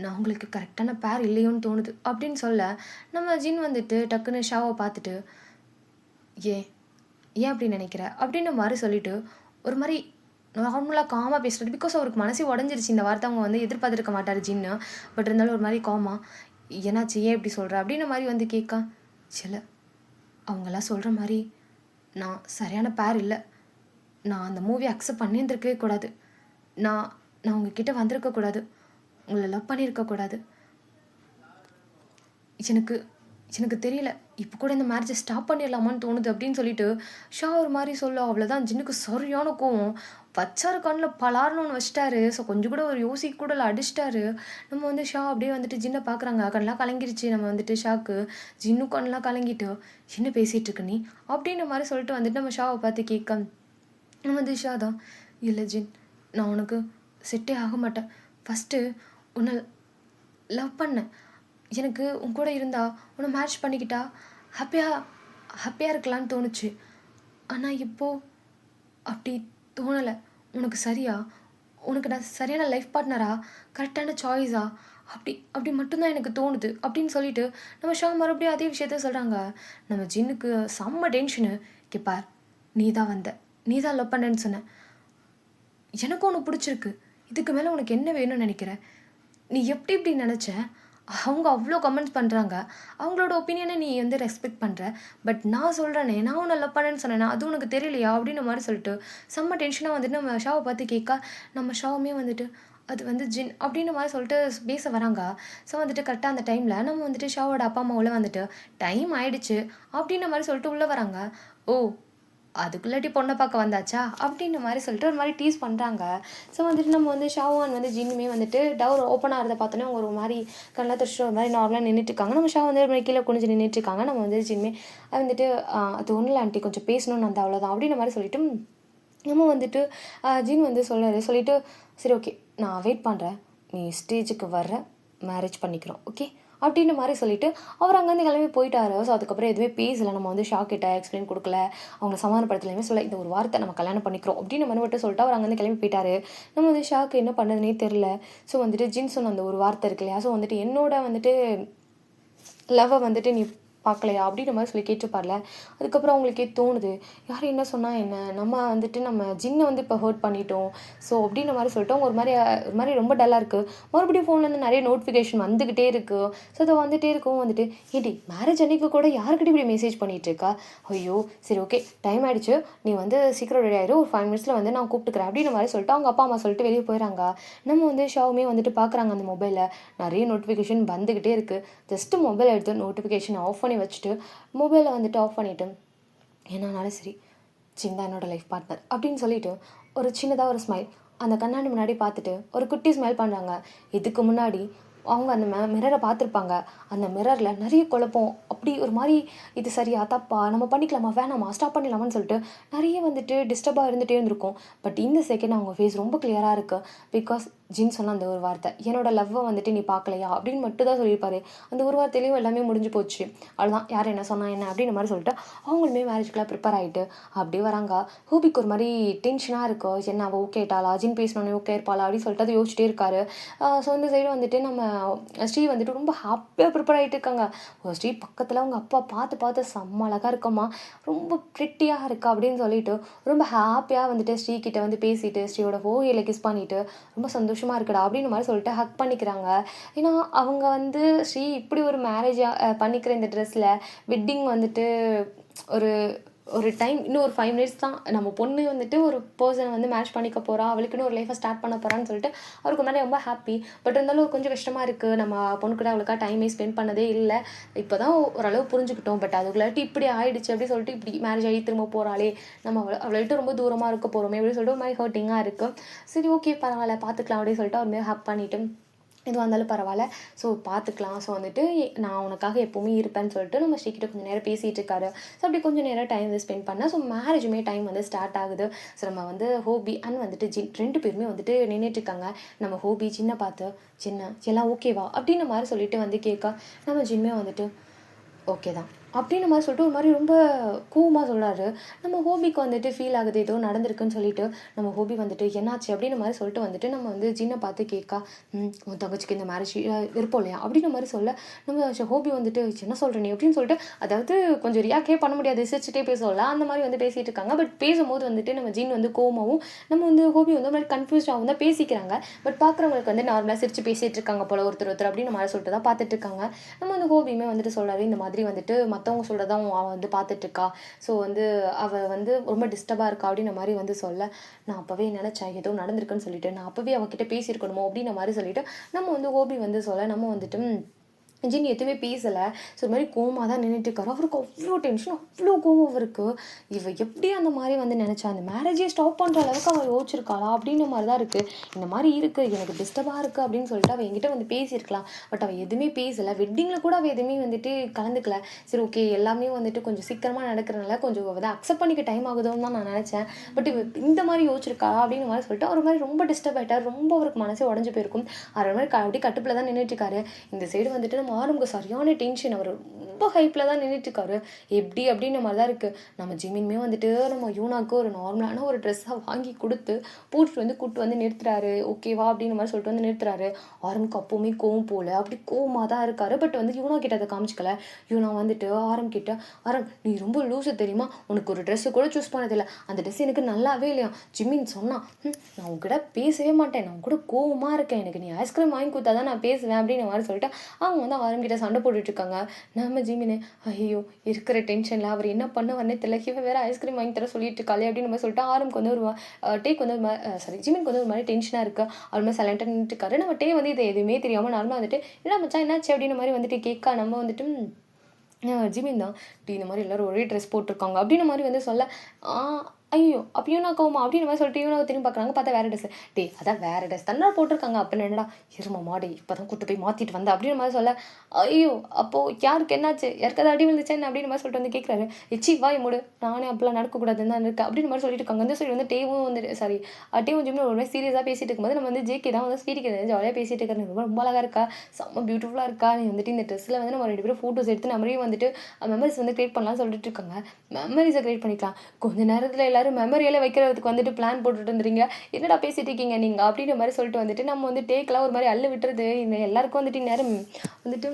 நான் உங்களுக்கு கரெக்டான பேர் இல்லையோன்னு தோணுது அப்படின்னு சொல்ல, நம்ம ஜீன் வந்துட்டு டக்குன்னு ஷாவை பார்த்துட்டு ஏன் அப்படி நினைக்கிற அப்படின்ற மாதிரி சொல்லிட்டு ஒரு மாதிரி நார்மலாக காமாக பேசுகிறது. பிகாஸ் அவருக்கு மனசே உடஞ்சிருச்சு, இந்த வார்த்தை அவங்க வந்து எதிர்பார்த்துருக்க மாட்டார் ஜின்னு. பட் இருந்தாலும் ஒரு மாதிரி காமா, என்னாச்சு ஏன் இப்படி சொல்கிற அப்படின்ற மாதிரி வந்து கேட்க, சில அவங்களாம் சொல்கிற மாதிரி நான் சரியான பேர் இல்லை, நான் அந்த மூவி அக்செப்ட் பண்ணியிருந்திருக்கவே கூடாது, நான் உங்ககிட்ட வந்திருக்கக்கூடாது, உங்களை லவ் பண்ணியிருக்கக்கூடாது, எனக்கு எனக்கு தெரியல. இப்போ கூட இந்த மேரேஜை ஸ்டாப் பண்ணிடலாமான்னு தோணுது அப்படின்னு சொல்லிட்டு ஷா ஒரு மாதிரி சொல்ல அவ்வளோதான் ஜின்னுக்கு சரியான கோவம். வச்சாரு கண்ணில் பலார்னு ஒன்று வச்சிட்டாரு. ஸோ கொஞ்சம் கூட ஒரு யோசிக்க கூட இல்லை, அடிச்சிட்டாரு. நம்ம வந்து ஷா அப்படியே வந்துட்டு ஜின்னை பார்க்குறாங்க. கண்ணெலாம் கலங்கிருச்சு. நம்ம வந்துட்டு ஷாக்கு ஜின்னு கண்ணெலாம் கலங்கிட்டு என்ன பேசிகிட்டு இருக்க நீ அப்படின்ற மாதிரி சொல்லிட்டு வந்துட்டு நம்ம ஷாவை பார்த்து கேட்க நம்ம வந்து ஷா தான் இல்லை ஜின், நான் உனக்கு செட்டே ஆக மாட்டேன். ஃபஸ்ட்டு உன்னை லவ் பண்ணேன். எனக்கு உன் கூட இருந்தா உன்னை மேட்ச் பண்ணிக்கிட்டா ஹாப்பியாக இருக்கலான்னு தோணுச்சு. ஆனால் இப்போது அப்படி தோணலை. உனக்கு சரியா, உனக்கு நான் சரியான லைஃப் பார்ட்னரா, கரெக்டான சாய்ஸா, அப்படி மட்டும்தான் எனக்கு தோணுது அப்படின்னு சொல்லிட்டு நம்ம ஷா மறுபடியும் அதே விஷயத்த சொல்கிறாங்க. நம்ம ஜின்னுக்கு செம்ம டென்ஷனு. கேப்பார், நீ தான் வந்த, நீ தான் லவ் பண்ணேன்னு சொன்ன, எனக்கும் ஒன்று பிடிச்சிருக்கு, இதுக்கு மேலே உனக்கு என்ன வேணும்னு நினைக்கிற, நீ எப்படி இப்படி நினச்ச, அவங்க அவ்வளோ கமெண்ட்ஸ் பண்ணுறாங்க, அவங்களோட ஒப்பீனியனை நீ வந்து ரெஸ்பெக்ட் பண்ணுற, பட் நான் சொல்கிறேனே, நான் உன்னை லவ் பண்ணேன்னு சொன்னேன்னா அது உனக்கு தெரியலையா அப்படின்ற மாதிரி சொல்லிட்டு செம்ம டென்ஷனாக வந்துட்டு நம்ம ஷாவை பார்த்து கேட்க நம்ம ஷாவுமே வந்துட்டு அது வந்து ஜின் அப்படின்ற மாதிரி சொல்லிட்டு பேச வராங்க. ஸோ வந்துட்டு கரெக்டாக அந்த டைமில் நம்ம வந்துட்டு ஷாவோட அப்பா அம்மா உள்ள வந்துட்டு டைம் ஆயிடுச்சு அப்படின்ற மாதிரி சொல்லிட்டு உள்ளே வராங்க. ஓ, அதுக்குள்ளாட்டி பொண்ணை பார்க்க வந்தாச்சா அப்படின்ற மாதிரி சொல்லிட்டு ஒரு மாதிரி டீஸ் பண்ணுறாங்க. ஸோ வந்துட்டு நம்ம வந்து ஷாவான் வந்து ஜின்னுமே வந்துட்டு டவர் ஓப்பன் ஆகிறத பார்த்தோன்னே அவங்க ஒரு மாதிரி கண்ணெலாம் துடிச்சிட்டு ஒரு மாதிரி நார்மலாக நின்றுட்டுருக்காங்க. நம்ம ஷா வந்து ஒரு மாதிரி கீழே குனிஞ்சு நின்றுட்டுருக்காங்க. நம்ம வந்து ஜின்னுமே வந்துட்டு அது ஒன்றும் இல்லை ஆண்டி, கொஞ்சம் பேசணும்னு அந்த அவ்வளோதான் அப்படின்ற மாதிரி சொல்லிட்டு நம்ம வந்துட்டு ஜின் வந்து சொல்லிட்டு சரி ஓகே நான் வெயிட் பண்ணுறேன், நீ ஸ்டேஜுக்கு வர்ற, மேரேஜ் பண்ணிக்கிறோம் ஓகே அப்படின்ற மாதிரி சொல்லிட்டு அவர் அங்கேருந்து கிளம்பி போயிட்டாரு. ஸோ அதுக்கப்புறம் எதுவுமே பேசலை. நம்ம வந்து ஷா கிட்ட எக்ஸ்பிளைன் கொடுக்கல, அவங்க சமாதானப்படுத்தலையுமே சொல்ல இந்த ஒரு வார்த்தை நம்ம கல்யாணம் பண்ணிக்கிறோம் அப்படின்னு மாதிரி மட்டும் சொல்லிட்டு அவர் அங்கேருந்து கிளம்பி போயிட்டாரு. நம்ம வந்து ஷாக்கு என்ன பண்ணுறதுனே தெரில. ஸோ வந்துட்டு ஜின் சொன்ன அந்த ஒரு வார்த்தை இருக்கு இல்லையா, ஸோ வந்துட்டு என்னோட வந்துட்டு லவ்வை வந்துட்டு நீ பார்க்கலையா அப்படின்ற மாதிரி சொல்லி கேட்டுப்பார்ல. அதுக்கப்புறம் அவங்களுக்கே தோணுது, யார் என்ன சொன்னால் என்ன, நம்ம வந்துட்டு நம்ம ஜின்னை வந்து இப்போ ஹர்ட் பண்ணிட்டோம். ஸோ அப்படின்ற மாதிரி சொல்லிட்டு அவங்க ஒரு மாதிரி ரொம்ப டல்லாக இருக்குது. மறுபடியும் ஃபோன்லேருந்து நிறைய நோட்டிஃபிகேஷன் வந்துக்கிட்டே இருக்குது. ஸோ அதை வந்துகிட்டே இருக்கும். வந்துட்டு ஏடி மேரேஜ் அன்னைக்கு கூட யாருக்கிட்ட இப்படி மெசேஜ் பண்ணிகிட்டு இருக்கா, ஐயோ சரி ஓகே டைம் ஆகிடுச்சு, நீ வந்து சீக்கிரம் ரெடி ஆயிரும், ஒரு 5 மினிட்ஸில் வந்து நான் கூப்பிட்டுக்கிறேன் அப்படின்ற மாதிரி சொல்லிட்டு அவங்க அப்பா அம்மா சொல்லிட்டு வெளியே போயிடறாங்க. நம்ம வந்து ஷாவுமே வந்துட்டு பார்க்குறாங்க அந்த மொபைலில் நிறைய நோட்டிஃபிகேஷன் வந்துக்கிட்டே இருக்குது. ஜஸ்ட்டு மொபைல் எடுத்து நோட்டிஃபிகேஷன் ஆஃப் பண்ணி வச்சுட்டு மொபைலை வந்துட்டு ஆஃப் பண்ணிவிட்டு என்னானாலும் சரி சின்ன என்னோட லைஃப் பார்ட்னர் அப்படின்னு சொல்லிட்டு ஒரு சின்னதாக ஒரு ஸ்மைல் அந்த கண்ணாடி முன்னாடி பார்த்துட்டு ஒரு குட்டி ஸ்மைல் பண்ணுறாங்க. இதுக்கு முன்னாடி அவங்க அந்த மிரரை பார்த்துருப்பாங்க. அந்த மிரரில் நிறைய குழப்பம், அப்படி ஒரு மாதிரி இது சரியா தப்பா, நம்ம பண்ணிக்கலாமா வேணாமா ஸ்டாப் பண்ணிடலாமான்னு சொல்லிட்டு நிறைய வந்துட்டு டிஸ்டர்பாக இருந்துகிட்டே இருந்திருக்கும். பட் இந்த செகண்ட் அவங்க ஃபேஸ் ரொம்ப கிளியராக இருக்குது. பிகாஸ் ஜின் சொன்ன அந்த ஒரு வார்த்தை, என்னோட லவ்வை வந்துட்டு நீ பார்க்கலையா அப்படின்னு மட்டும் தான் சொல்லியிருப்பாரு. அந்த ஒரு வார்த்தையிலையும் எல்லாமே முடிஞ்சு போச்சு. அவ்வளோதான், யார் என்ன சொன்னா என்ன அப்படின்ற மாதிரி சொல்லிட்டு அவங்களுமே மேரேஜ்க்குலாம் ப்ரிப்பேர் ஆகிட்டு அப்படியே வராங்க. ஹூபிக்கு ஒரு மாதிரி டென்ஷனாக இருக்கும். என்ன அவள் ஓகே ஆயிட்டாளா, ஜின் பேசணுன்னே ஓகே இருப்பாளா அப்படின்னு சொல்லிட்டு அதை யோசிச்சிட்டே இருக்காரு. ஸோ இந்த சைடு வந்துட்டு நம்ம ஸ்ரீ வந்துட்டு ரொம்ப ஹாப்பியாக ப்ரிப்பேர் ஆகிட்டு இருக்காங்க. ஸ்ரீ பக்கத்தில் அவங்க அப்பா பார்த்து செம்ம அழகாக இருக்கம்மா, ரொம்ப ப்ரிட்டியாக இருக்கா அப்படின்னு சொல்லிட்டு ரொம்ப ஹாப்பியாக வந்துட்டு ஸ்ரீ கிட்ட வந்து பேசிட்டு ஸ்ரீயோட ஹோயில கிஸ் பண்ணிட்டு ரொம்ப சந்தோஷமாக இருக்குடா அப்படின்னு மாதிரி சொல்லிட்டு ஹக் பண்ணிக்கிறாங்க. ஏன்னா அவங்க வந்து ஸ்ரீ இப்படி ஒரு மேரேஜ் பண்ணிக்கிற இந்த ட்ரெஸ்ஸில் வெட்டிங் வந்துட்டு ஒரு டைம் இன்னும் ஒரு 5 மினிட்ஸ் தான், நம்ம பொண்ணு வந்துட்டு ஒரு பர்சனை வந்து மேட்ச் பண்ணிக்க போகிறா, அவளுக்குன்னு ஒரு லைஃப்பை ஸ்டார்ட் பண்ண போகிறான்னு சொல்லிட்டு அவருக்கு முன்னாடி ரொம்ப ஹாப்பி. பட் இருந்தாலும் கொஞ்சம் கஷ்டமாக இருக்குது. நம்ம பொண்ணு கூட அவளுக்காக டைமே ஸ்பெண்ட் பண்ணதே இல்லை, இப்போ தான் ஓரளவு புரிஞ்சுக்கிட்டோம். பட் அதுக்குள்ளாட்டி இப்படி ஆயிடுச்சு அப்படின்னு சொல்லிட்டு இப்படி மேரேஜ் ஆகி திரும்ப போகிறாளே, நம்ம அவளை விட்டு ரொம்ப தூரமாக இருக்க போகிறோமே அப்படின்னு சொல்லிட்டு ஒரு மாதிரி ஹர்ட்டிங்காக இருக்குது. சரி ஓகே பரவாயில்ல பார்த்துக்கலாம் அப்படின்னு சொல்லிட்டு அவர் மாதிரி ஹக் பண்ணிவிட்டு எதுவாக இருந்தாலும் பரவாயில்ல, ஸோ பார்த்துக்கலாம், ஸோ வந்துட்டு நான் உனக்காக எப்போவுமே இருப்பேன்னு சொல்லிட்டு நம்ம ஸ்ரீக்கிட்ட கொஞ்சம் நேரம் பேசிகிட்டு இருக்காரு. ஸோ அப்படி கொஞ்சம் நேரம் டைம் வந்து ஸ்பெண்ட் பண்ணால் ஸோ மேரேஜுமே டைம் வந்து ஸ்டார்ட் ஆகுது. ஸோ நம்ம வந்து ஹோபி அண்ட் வந்துட்டு ஜின் 2 பேருமே வந்துட்டு நின்றுட்டுருக்காங்க. நம்ம ஹோபி ஜின்னை பார்த்து சின்ன எல்லாம் ஓகேவா அப்படின்ற மாதிரி சொல்லிட்டு வந்து கேட்க நம்ம ஜின்மே வந்துட்டு ஓகே தான் அப்படின்ற மாதிரி சொல்லிட்டு ஒரு மாதிரி ரொம்ப கூமாக சொல்கிறாரு. நம்ம ஹோபிக்கு வந்துட்டு ஃபீல் ஆகுது ஏதோ நடந்திருக்குன்னு சொல்லிட்டு நம்ம ஹோபி வந்துட்டு என்னாச்சு அப்படின்ற மாதிரி சொல்லிட்டு வந்துட்டு நம்ம வந்து ஜின்னை பார்த்து கேட்கா, உன் தங்கச்சிக்கு இந்த மேரேஜ் விருப்பம் இல்லையா அப்படின்ற மாதிரி சொல்ல நம்ம ஹோபி வந்துட்டு என்ன சொல்கிற நீ அப்படின்னு சொல்லிட்டு, அதாவது கொஞ்சம் ரியாக்டே பண்ண முடியாது, சிரிச்சுட்டே பேசல அந்த மாதிரி வந்து பேசிகிட்டு இருக்காங்க. பட் பேசும்போது வந்துட்டு நம்ம ஜின் வந்து கோமாவும் நம்ம வந்து ஹோபி வந்து மாதிரி கன்ஃபியூஸ்டாகவும் தான் பேசிக்கிறாங்க. பட் பார்க்குறவங்களுக்கு வந்து நார்மலாக சிரிச்சு பேசிகிட்டு இருக்காங்க போல ஒருத்தர் அப்படின்னு மாதிரி சொல்லிட்டு தான் பார்த்துட்டு இருக்காங்க. நம்ம வந்து ஹோபியுமே வந்துட்டு சொல்கிறாரு, இந்த மாதிரி வந்துட்டு மற்றவங்க சொல்கிறதான் அவள் வந்து பார்த்துட்ருக்கா, ஸோ வந்து அவள் வந்து ரொம்ப டிஸ்டர்பாக இருக்கா அப்படின்ற மாதிரி வந்து சொல்ல, நான் அப்போவே நினச்சேன் ஏதோ நடந்திருக்குன்னு சொல்லிட்டு, நான் அப்போவே அவகிட்ட பேசியிருக்கணுமோ அப்படின்ற மாதிரி சொல்லிட்டு நம்ம வந்து ஹோபி வந்து சொல்ல நம்ம வந்துட்டு ஜின் எதுவுமே பேசலை. ஸோ இது மாதிரி கோவமாக தான் நின்றுட்டு இருக்காரு. அவருக்கு அவ்வளோ டென்ஷன், அவ்வளோ கோவம் அவருக்கு. எப்படி அந்த மாதிரி வந்து நினச்சா அந்த மேரேஜே ஸ்டாப் பண்ணுற அளவுக்கு அவள் யோசிச்சிருக்காளா அப்படின்ற மாதிரி தான் இருக்குது. இந்த மாதிரி இருக்குது, எனக்கு டிஸ்டர்பாக இருக்குது அப்படின்னு சொல்லிட்டு அவள் என்கிட்ட வந்து பேசியிருக்கலாம். பட் அவள் எதுவுமே பேசலை. வெட்டிங்கில் கூட அவள் எதுவுமே வந்துட்டு கலந்துக்கல. சரி ஓகே, எல்லாமே வந்துட்டு கொஞ்சம் சீக்கிரமாக நடக்கிறனால கொஞ்சம் வந்து அக்செப்ட் பண்ணிக்க டைம் ஆகுதோன்னு தான் நான் நினச்சேன். பட் இந்த மாதிரி யோசிச்சிருக்கா அப்படின்ற மாதிரி சொல்லிட்டு அவர் மாதிரி ரொம்ப டிஸ்டர்ப் ஆகிட்டார். ரொம்ப அவருக்கு மனசே உடஞ்சி போயிருக்கும். அவர் மாதிரி அப்படியே கட்டுப்பில் தான் நின்றுட்டு இருக்காரு. இந்த சைடு வந்துட்டு நம்ம ஆரம்புக்கு சரியான டென்ஷன். அவர் ரொம்ப ஹைப்பில் தான் நின்றுட்டுருக்காரு. எப்படி அப்படின்ற மாதிரி தான் இருக்குது. நம்ம ஜிமின்மே வந்துட்டு நம்ம யூனாக்கு ஒரு நார்மலான ஒரு ட்ரெஸ்ஸாக வாங்கி கொடுத்து கூப்பிட்டு வந்து நிறுத்துறாரு. ஓகேவா அப்படின்ற மாதிரி சொல்லிட்டு வந்து நிறுத்துறாரு. ஆரம்புக்கு அப்போவுமே கோவம் போல அப்படி கோவமாக தான் இருக்காரு. பட் வந்து யூனா கிட்ட அதை காமிச்சிக்கல. யூனா வந்துட்டு ஆரம்பிக்கிட்ட, நீ ரொம்ப லூஸு தெரியுமா, உனக்கு ஒரு ட்ரெஸ்ஸு கூட சூஸ் பண்ணதில்லை, அந்த ட்ரெஸ் எனக்கு நல்லாவே இல்லையா. ஜிமின் சொன்னான், நான் உங்ககிட்ட பேசவே மாட்டேன், நான் கூட கோவமாக இருக்கேன், எனக்கு நீ ஐஸ்கிரீம் வாங்கி கொடுத்தா தான் நான் பேசுவேன் அப்படின்ற மாதிரி சொல்லிட்டு அவங்க வந்து ஆரம்பிக்கிட்ட சண்டை போட்டுட்ருக்காங்க. நம்ம ஜிமின் ஐயோ இருக்கிற டென்ஷனில் அவர் என்ன பண்ணுவார்னே தெரியல. இவன் வேறு ஐஸ்கிரீம் வாங்கி தர சொல்லிட்டு இருக்காளே அப்படின்னு நம்ம சொல்லிட்டு ஆரம்புக்கு வந்து ஒரு டேக்கு வந்து ஜிமினுக்கு வந்து ஒரு மாதிரி டென்ஷனாக இருக்குது. அவர் மாதிரி சைலண்டாக நின்றுட்டு இருக்காரு. நம்ம டே வந்து இது எதுவுமே தெரியாமல் நார்மலாக வந்துட்டு என்ன மச்சான் என்னாச்சு அப்படின்ற மாதிரி வந்துட்டு கேட்க நம்ம வந்துட்டு ஜிமின் தான் இந்த மாதிரி எல்லோரும் ஒரே ட்ரெஸ் போட்டிருக்காங்க அப்படின்ற மாதிரி வந்து சொல்ல ஐயோ அப்போ யூனா கோமா அப்படின்ற மாதிரி சொல்லிட்டு யூனாவை திரும்பி பார்க்குறாங்க. பார்த்தா வேறு ட்ரெஸ். அதான் வேறு ட்ரெஸ் தானே போட்டிருக்காங்க. அப்போ என்னடா இருமா மாடி இப்போ தான் கூட்டு போய் மாற்றிட்டு வந்தேன் அப்படின்ற மாதிரி சொல்ல ஐயோ அப்போது யாருக்கு என்னாச்சு, யாருக்காவது அடி வந்துச்சா என்ன அப்படின்ற மாதிரி சொல்லிட்டு வந்து கேட்குறாரு. எச்சி வாய் மூடு, நானே அப்போலாம் நடக்கக்கூடாதுன்னு தான் இருக்கேன் அப்படின்ற மாதிரி சொல்லிட்டு இருக்காங்க. அந்த சைடு வந்து டேவும் வந்து டேவும் ஜிம்னு ஒரு மாதிரி சீரியஸாக பேசிட்டு இருக்கும்போது நம்ம வந்து ஜேகே தான் வந்து ஸ்வீட்டுக்கு ஜாலியாக பேசிட்டு இருக்காரு. ரொம்ப ரொம்ப அழகாக இருக்கா, செம்ம பியூட்டிஃபுல்லாக இருக்கா, நீ வந்துட்டு இந்த ட்ரெஸ்ஸில் வந்து நம்ம 2 பேரும் ஃபோட்டோஸ் எடுத்து நம்மளே வந்துட்டு மெமரிஸ் வந்து க்ரியேட் பண்ணலாம்னு சொல்லிட்டு இருக்காங்க. மெமரிஸை க்ரியேட் பண்ணிக்கலாம். கொஞ்சம் நேரத்தில் எல்லாரும் மெமரியெல்லாம் வைக்கிறதுக்கு வந்துட்டு பிளான் போட்டுட்டு வந்துடுறீங்க, என்னடா பேசிட்டு இருக்கீங்க நீங்கள் அப்படின்ற மாதிரி சொல்லிட்டு வந்துட்டு நம்ம வந்து டேக்கெலாம் ஒரு மாதிரி அள்ளு விட்டுறது. எல்லாருக்கும் வந்துட்டு நேரம் வந்துட்டு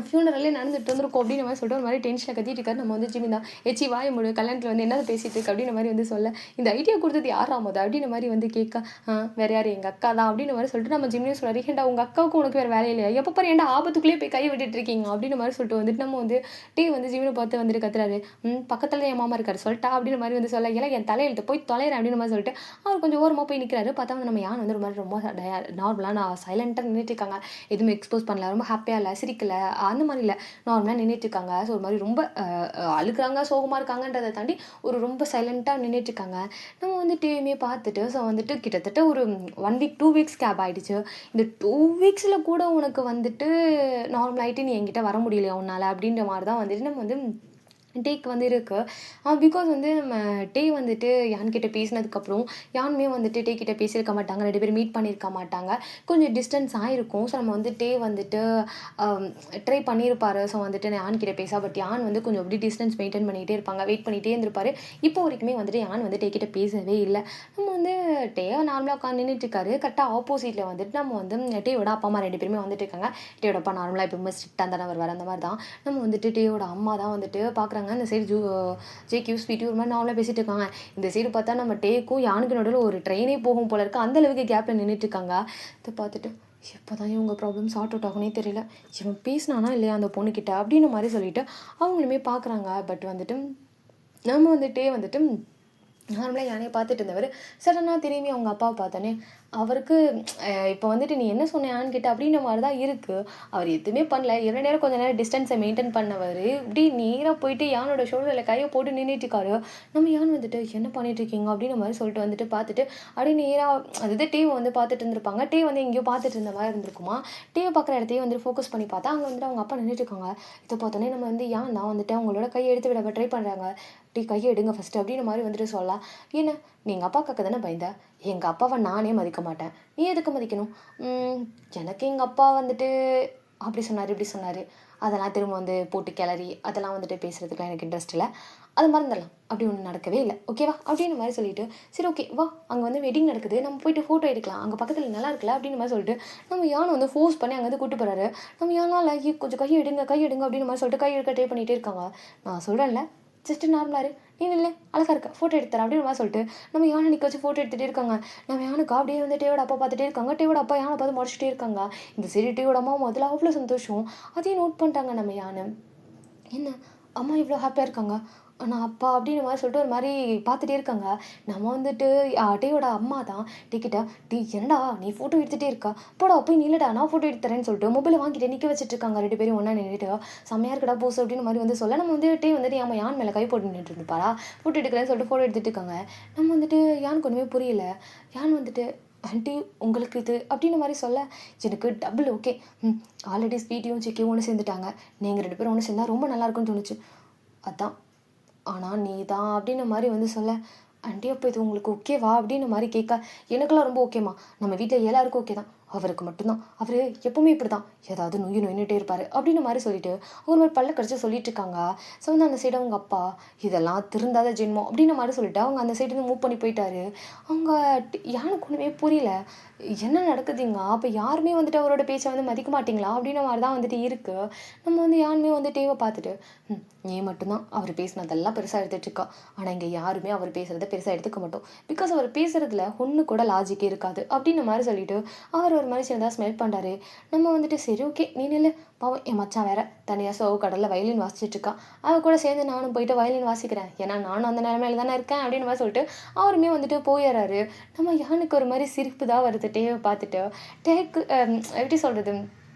ஃபியூனரலே நடந்துட்டு வந்துருக்கோம் அப்படின்ற மாதிரி சொல்லிட்டு ஒரு மாதிரி டென்ஷனில் கத்திட்டு இருக்காரு. நம்ம வந்து ஜிமின் தான் எச்சி வாய முடியும் கல்யாணத்தில் வந்து என்ன பேசிட்டு இருக்கு அப்படின்ற மாதிரி வந்து சொல்ல இந்த ஐடியா கொடுத்தது யாராமது அப்படின்ற மாதிரி வந்து கேட்க வேறு யார் எங்கள் அக்கா தான் அப்படின்ற மாதிரி சொல்லிட்டு நம்ம ஜிமினையும் சொல்கிறாரு. ஏன்டா உங்கள் அக்காவுக்கு உனக்கு வேறு வேலை இல்லையா, எப்போ பாரு ஏன்டா ஆபத்துக்குள்ளேயே போய் கை விட்டுட்டு இருக்கீங்க அப்படின்ற மாதிரி சொல்லிட்டு வந்துட்டு நம்ம வந்து வந்து ஜிமினை பார்த்து வந்துட்டு கத்துறாரு. பக்கத்தில் என் மாமா இருக்காரு சொல்லிட்டா அப்படின்ற மாதிரி வந்து சொல்ல எல்லாம் என் தலையெழுத்து போய் தொலைறேன் அப்படின்ற மாதிரி சொல்லிட்டு அவர் கொஞ்சம் ஓரமாக போய் நிற்கிறாரு. பார்த்தா வந்து நம்ம யான் வந்து ரொம்ப நார்மலாக நான் சைலண்ட்டாக நின்றுட்டு இருக்காங்க. எதுவுமே எக்ஸ்போஸ் பண்ணல, ரொம்ப ஹாப்பியாக இல்லை, சிரிக்கலை, அந்த மாதிரி இல்லை, நார்மலாக நின்றுட்டுருக்காங்க. ஸோ ஒரு மாதிரி ரொம்ப அழுக்குறாங்க, சோகமாக இருக்காங்கன்றதை தாண்டி ஒரு ரொம்ப சைலண்ட்டாக நின்றுட்டுருக்காங்க. நம்ம வந்து டிவியுமே பார்த்துட்டு ஸோ வந்துட்டு கிட்டத்தட்ட ஒரு 1 வீக் 2 வீக்ஸ் கேப் ஆகிடுச்சு. இந்த 2 வீக்ஸில் கூட உனக்கு வந்துட்டு நார்மலாகிட்டு நீ என்கிட்ட வர முடியலையா உன்னால் அப்படின்ற மாதிரி தான் வந்துட்டு நம்ம வந்து டேக்கு வந்து இருக்குது. பிகாஸ் வந்து நம்ம டே வந்துட்டு யான்கிட்ட பேசினதுக்கப்புறம் யானுமே வந்துட்டு டே கிட்ட பேசியிருக்க மாட்டாங்க, 2 பேரும் மீட் பண்ணியிருக்க மாட்டாங்க, கொஞ்சம் டிஸ்டன்ஸ் ஆகிருக்கும். ஸோ நம்ம வந்து டே வந்துட்டு ட்ரை பண்ணியிருப்பாரு. ஸோ வந்துட்டு யான்கிட்ட பேச பட் யான் வந்து கொஞ்சம் அப்படி டிஸ்டன்ஸ் மெயின்டைன் பண்ணிகிட்டே இருப்பாங்க, வெயிட் பண்ணிகிட்டே இருந்திருப்பாரு. இப்போ வரைக்குமே வந்துட்டு யான் வந்து டே கிட்ட பேசவே இல்லை. நம்ம வந்து டேவை நார்மலாக உட்காந்து நின்றுட்டுருக்காரு. கரெக்டாக ஆப்போசிட்டில் வந்துட்டு நம்ம வந்து டேயோட அப்பா அம்மா 2 பேருமே வந்துட்டு இருக்காங்க. டேயோட அப்பா நார்மலாக எப்பவுமே ஸ்ட்ரிக்டாக தானே வருவார், அந்த மாதிரி தான். நம்ம வந்துட்டு டேயோட அம்மா தான் வந்துட்டு பார்க்குறாங்க. இந்த சைடு ஜேக்யூ ஸ்வீட்டி ஒரு மாதிரி நார்மலாக பேசிட்டு இருக்காங்க. இந்த சைடு பார்த்தா நம்ம டேக்கும் யானுக்கு நடுவில் ஒரு ட்ரெயினே போகும் போல இருக்குது, அந்த அளவுக்கு கேப்பில் நின்றுட்டு இருக்காங்க. இதை பார்த்துட்டு எப்போ தான் இவங்க ப்ராப்ளம் சார்ட் அவுட் ஆகுனே தெரியல, இவன் பேசினானா இல்லையா அந்த பொண்ணுக்கிட்ட அப்படின்ற மாதிரி சொல்லிட்டு அவங்களுமே பார்க்குறாங்க. பட் வந்துட்டு நம்ம வந்துட்டே வந்துட்டு நார்மலாக யானையை பார்த்துட்டு இருந்தவர் சடனாக திரும்பி அவங்க அப்பாவை பார்த்தோன்னே அவருக்கு இப்போ வந்துட்டு நீ என்ன சொன்னியான்னு கேட்ட அப்படின்ற மாதிரி தான் இருக்குது. அவர் எதுவுமே பண்ணல, 2 நேரம் கொஞ்சம் நேரம் டிஸ்டன்ஸை மெயின்டைன் பண்ணவர் இப்படி நேராக போயிட்டு யானோட ஷோல்டரில் கையை போட்டு நின்றுட்டுருக்காரு. நம்ம யான் வந்துட்டு என்ன பண்ணிட்டுருக்கீங்க அப்படின்ற மாதிரி சொல்லிட்டு வந்துட்டு பார்த்துட்டு அப்படியே நேராக அதாவது டேவை வந்து பார்த்துட்டு இருந்திருப்பாங்க. டே வந்து எங்கேயோ பார்த்துட்டு இருந்த மாதிரி இருந்திருக்குமா. டேவை பார்க்குற இடத்தையும் வந்து ஃபோக்கஸ் பண்ணி பார்த்தா அங்கே வந்துட்டு அவங்க அப்பா நின்றுட்டுருக்காங்க. இதை பார்த்தோன்னே நம்ம வந்து யான் தான் வந்துட்டு அவங்களோட கையை எடுத்து விட ட்ரை பண்ணுறாங்க. கையை எடுங்க ஃபஸ்ட்டு அப்படின்ற மாதிரி வந்துட்டு சொல்லலாம். ஏன்னா நீ எங்கள் அப்பாவுக்காக தானே பயந்த, எங்கள் அப்பாவை நானே மதிக்க மாட்டேன், நீ எதுக்கு மதிக்கணும், எனக்கு எங்கள் அப்பா வந்துட்டு அப்படி சொன்னார் இப்படி சொன்னார், அதெல்லாம் திரும்ப வந்து போட்டு கிளறி அதெல்லாம் வந்துட்டு பேசுகிறதுக்குலாம் எனக்கு இன்ட்ரெஸ்ட் இல்லை, அது மறந்துடலாம், அப்படி ஒன்று நடக்கவே இல்லை, ஓகேவா அப்படின்ற மாதிரி சொல்லிட்டு சரி ஓகே வா அங்கே வந்து வெட்டிங் நடக்குது, நம்ம போயிட்டு ஃபோட்டோ எடுக்கலாம், அங்கே பக்கத்தில் நல்லா இருக்குல்ல அப்படின்ற மாதிரி சொல்லிட்டு நம்ம யானை வந்து ஃபோர்ஸ் பண்ணி அங்கே வந்து கூட்டு போகிறாரு. நம்ம யானால் கொஞ்சம் கையை எடுங்க அப்படின்ற மாதிரி சொல்லிட்டு கை எடுக்க ட்ரை பண்ணிகிட்டே இருக்காங்க. நான் சொல்கிறேன்ல ஜஸ்ட்டு நார்மலாக நீ இல்லை அழகாக இருக்கா ஃபோட்டோ எடுத்துறேன் அப்படின்னு மாதிரி சொல்லிட்டு நம்ம யானை நிற்க வச்சு ஃபோட்டோ எடுத்துகிட்டே இருக்காங்க. நம்ம யானுக்கு அப்படியே வந்து டேவோட அப்பா பார்த்துட்டே இருக்காங்க. டேவோட அப்பா யானை பார்த்து முடிச்சுட்டே இருக்காங்க. இந்த சரி டேவோட அம்மா முதல்ல அவ்வளோ சந்தோஷம், அதையும் நோட் பண்ணிட்டாங்க நம்ம யானை. என்ன அம்மா இவ்வளோ ஹாப்பியாக இருக்காங்க, நான் அப்பா அப்படின்ற மாதிரி சொல்லிட்டு ஒரு மாதிரி பார்த்துட்டே இருக்காங்க. நம்ம வந்துட்டு டீயோட அம்மா தான் டீக்கிட்ட, டீ என்னடா நீ ஃபோட்டோ எடுத்துகிட்டே இருக்கா, போடா போய் நில்லுடா நான் ஃபோட்டோ எடுத்துறேன்னு சொல்லிட்டு மொபைலை வாங்கிட்டு நிற்க வச்சுட்டு இருக்காங்க. 2 பேரும் ஒன்றா நின்றுட்டு செம்மையாக இருக்கடா போஸ் அப்படின்னு மாதிரி வந்து சொல்ல, நம்ம வந்து டீ வந்துட்டு ஏமா யான் மேலே கை போட்டு நின்றுட்டு இருந்துப்பாரா, ஃபோட்டோ எடுக்கிறேன்னு சொல்லிட்டு ஃபோட்டோ எடுத்துகிட்டு இருக்காங்க. நம்ம வந்துட்டு யானுக்கு ஒன்றுமே புரியல. யான் வந்துட்டு ஆண்டி உங்களுக்கு இது அப்படின்ற மாதிரி சொல்ல, எனக்கு டபுள் ஓகே. ஆல்ரெடி ஸ்வீட்டியும் சிக்கியும் ஒன்று சேர்ந்துட்டாங்க, நீங்கள் 2 பேரும் ஒன்று சேர்ந்தா ரொம்ப நல்லா இருக்கும்னு தோணுச்சு, அதான். ஆனால் நீ தான் அப்படின்ன மாதிரி வந்து சொல்ல, ஆண்டி அப்போ இது உங்களுக்கு ஓகேவா அப்படின்ன மாதிரி கேட்க, எனக்கெல்லாம் ரொம்ப ஓகேம்மா, நம்ம வீட்டில் எல்லாருக்கும் ஓகே தான், அவருக்கு மட்டும்தான், அவர் எப்பவுமே இப்படி தான் ஏதாவது நொய்னுட்டே இருப்பார் அப்படின்ன மாதிரி சொல்லிட்டு ஒரு மாதிரி பல்ல கடிச்சு சொல்லிட்டு இருக்காங்க. ஸோ வந்து அந்த சைடு அவங்க அப்பா, இதெல்லாம் திருந்தாத ஜென்மம் அப்படின்ன மாதிரி சொல்லிட்டு அவங்க அந்த சைடு மூவ் பண்ணி போயிட்டாரு. அவங்க யானுக்கு ஒன்றுமே புரியல, என்ன நடக்குதுங்க, அப்போ யாருமே வந்துட்டு அவரோட பேச்சை வந்து மதிக்க மாட்டிங்களா அப்படின்ன மாதிரி தான் வந்துட்டு இருக்குது. நம்ம வந்து யாருமே வந்து டீவை பார்த்துட்டு, நீ மட்டும்தான் அவர் பேசினதெல்லாம் பெருசாக எடுத்துகிட்டு இருக்கா, ஆனால் இங்கே யாருமே அவர் பேசுகிறத பெருசாக எடுத்துக்க மாட்டோம், பிகாஸ் அவர் பேசுகிறதுல ஒன்று கூட லாஜிக்கே இருக்காது அப்படின்ன மாதிரி சொல்லிட்டு அவர் ஒரு மாதிரி சின்னதாக ஸ்மெல் பண்ணுறாரு. நம்ம வந்துட்டு சரி ஓகே நீ நில்லு, பாவம் என் மச்சான் வேற தனியாக கடலில் வயலின் வாசிச்சுட்டு இருக்கான், அவ கூட சேர்ந்து நானும் போயிட்டு வயலின் வாசிக்கிறேன், ஏன்னா நானும் அந்த நிலைமையில தானே இருக்கேன் அப்படின்னு மாதிரி சொல்லிட்டு அவருமே வந்துட்டு போயிடுறாரு. நம்ம யானுக்கு ஒரு மாதிரி சிரிப்பு தான் வருது டேவை பார்த்துட்டு. டேக்கு எப்படி சொல்கிறது,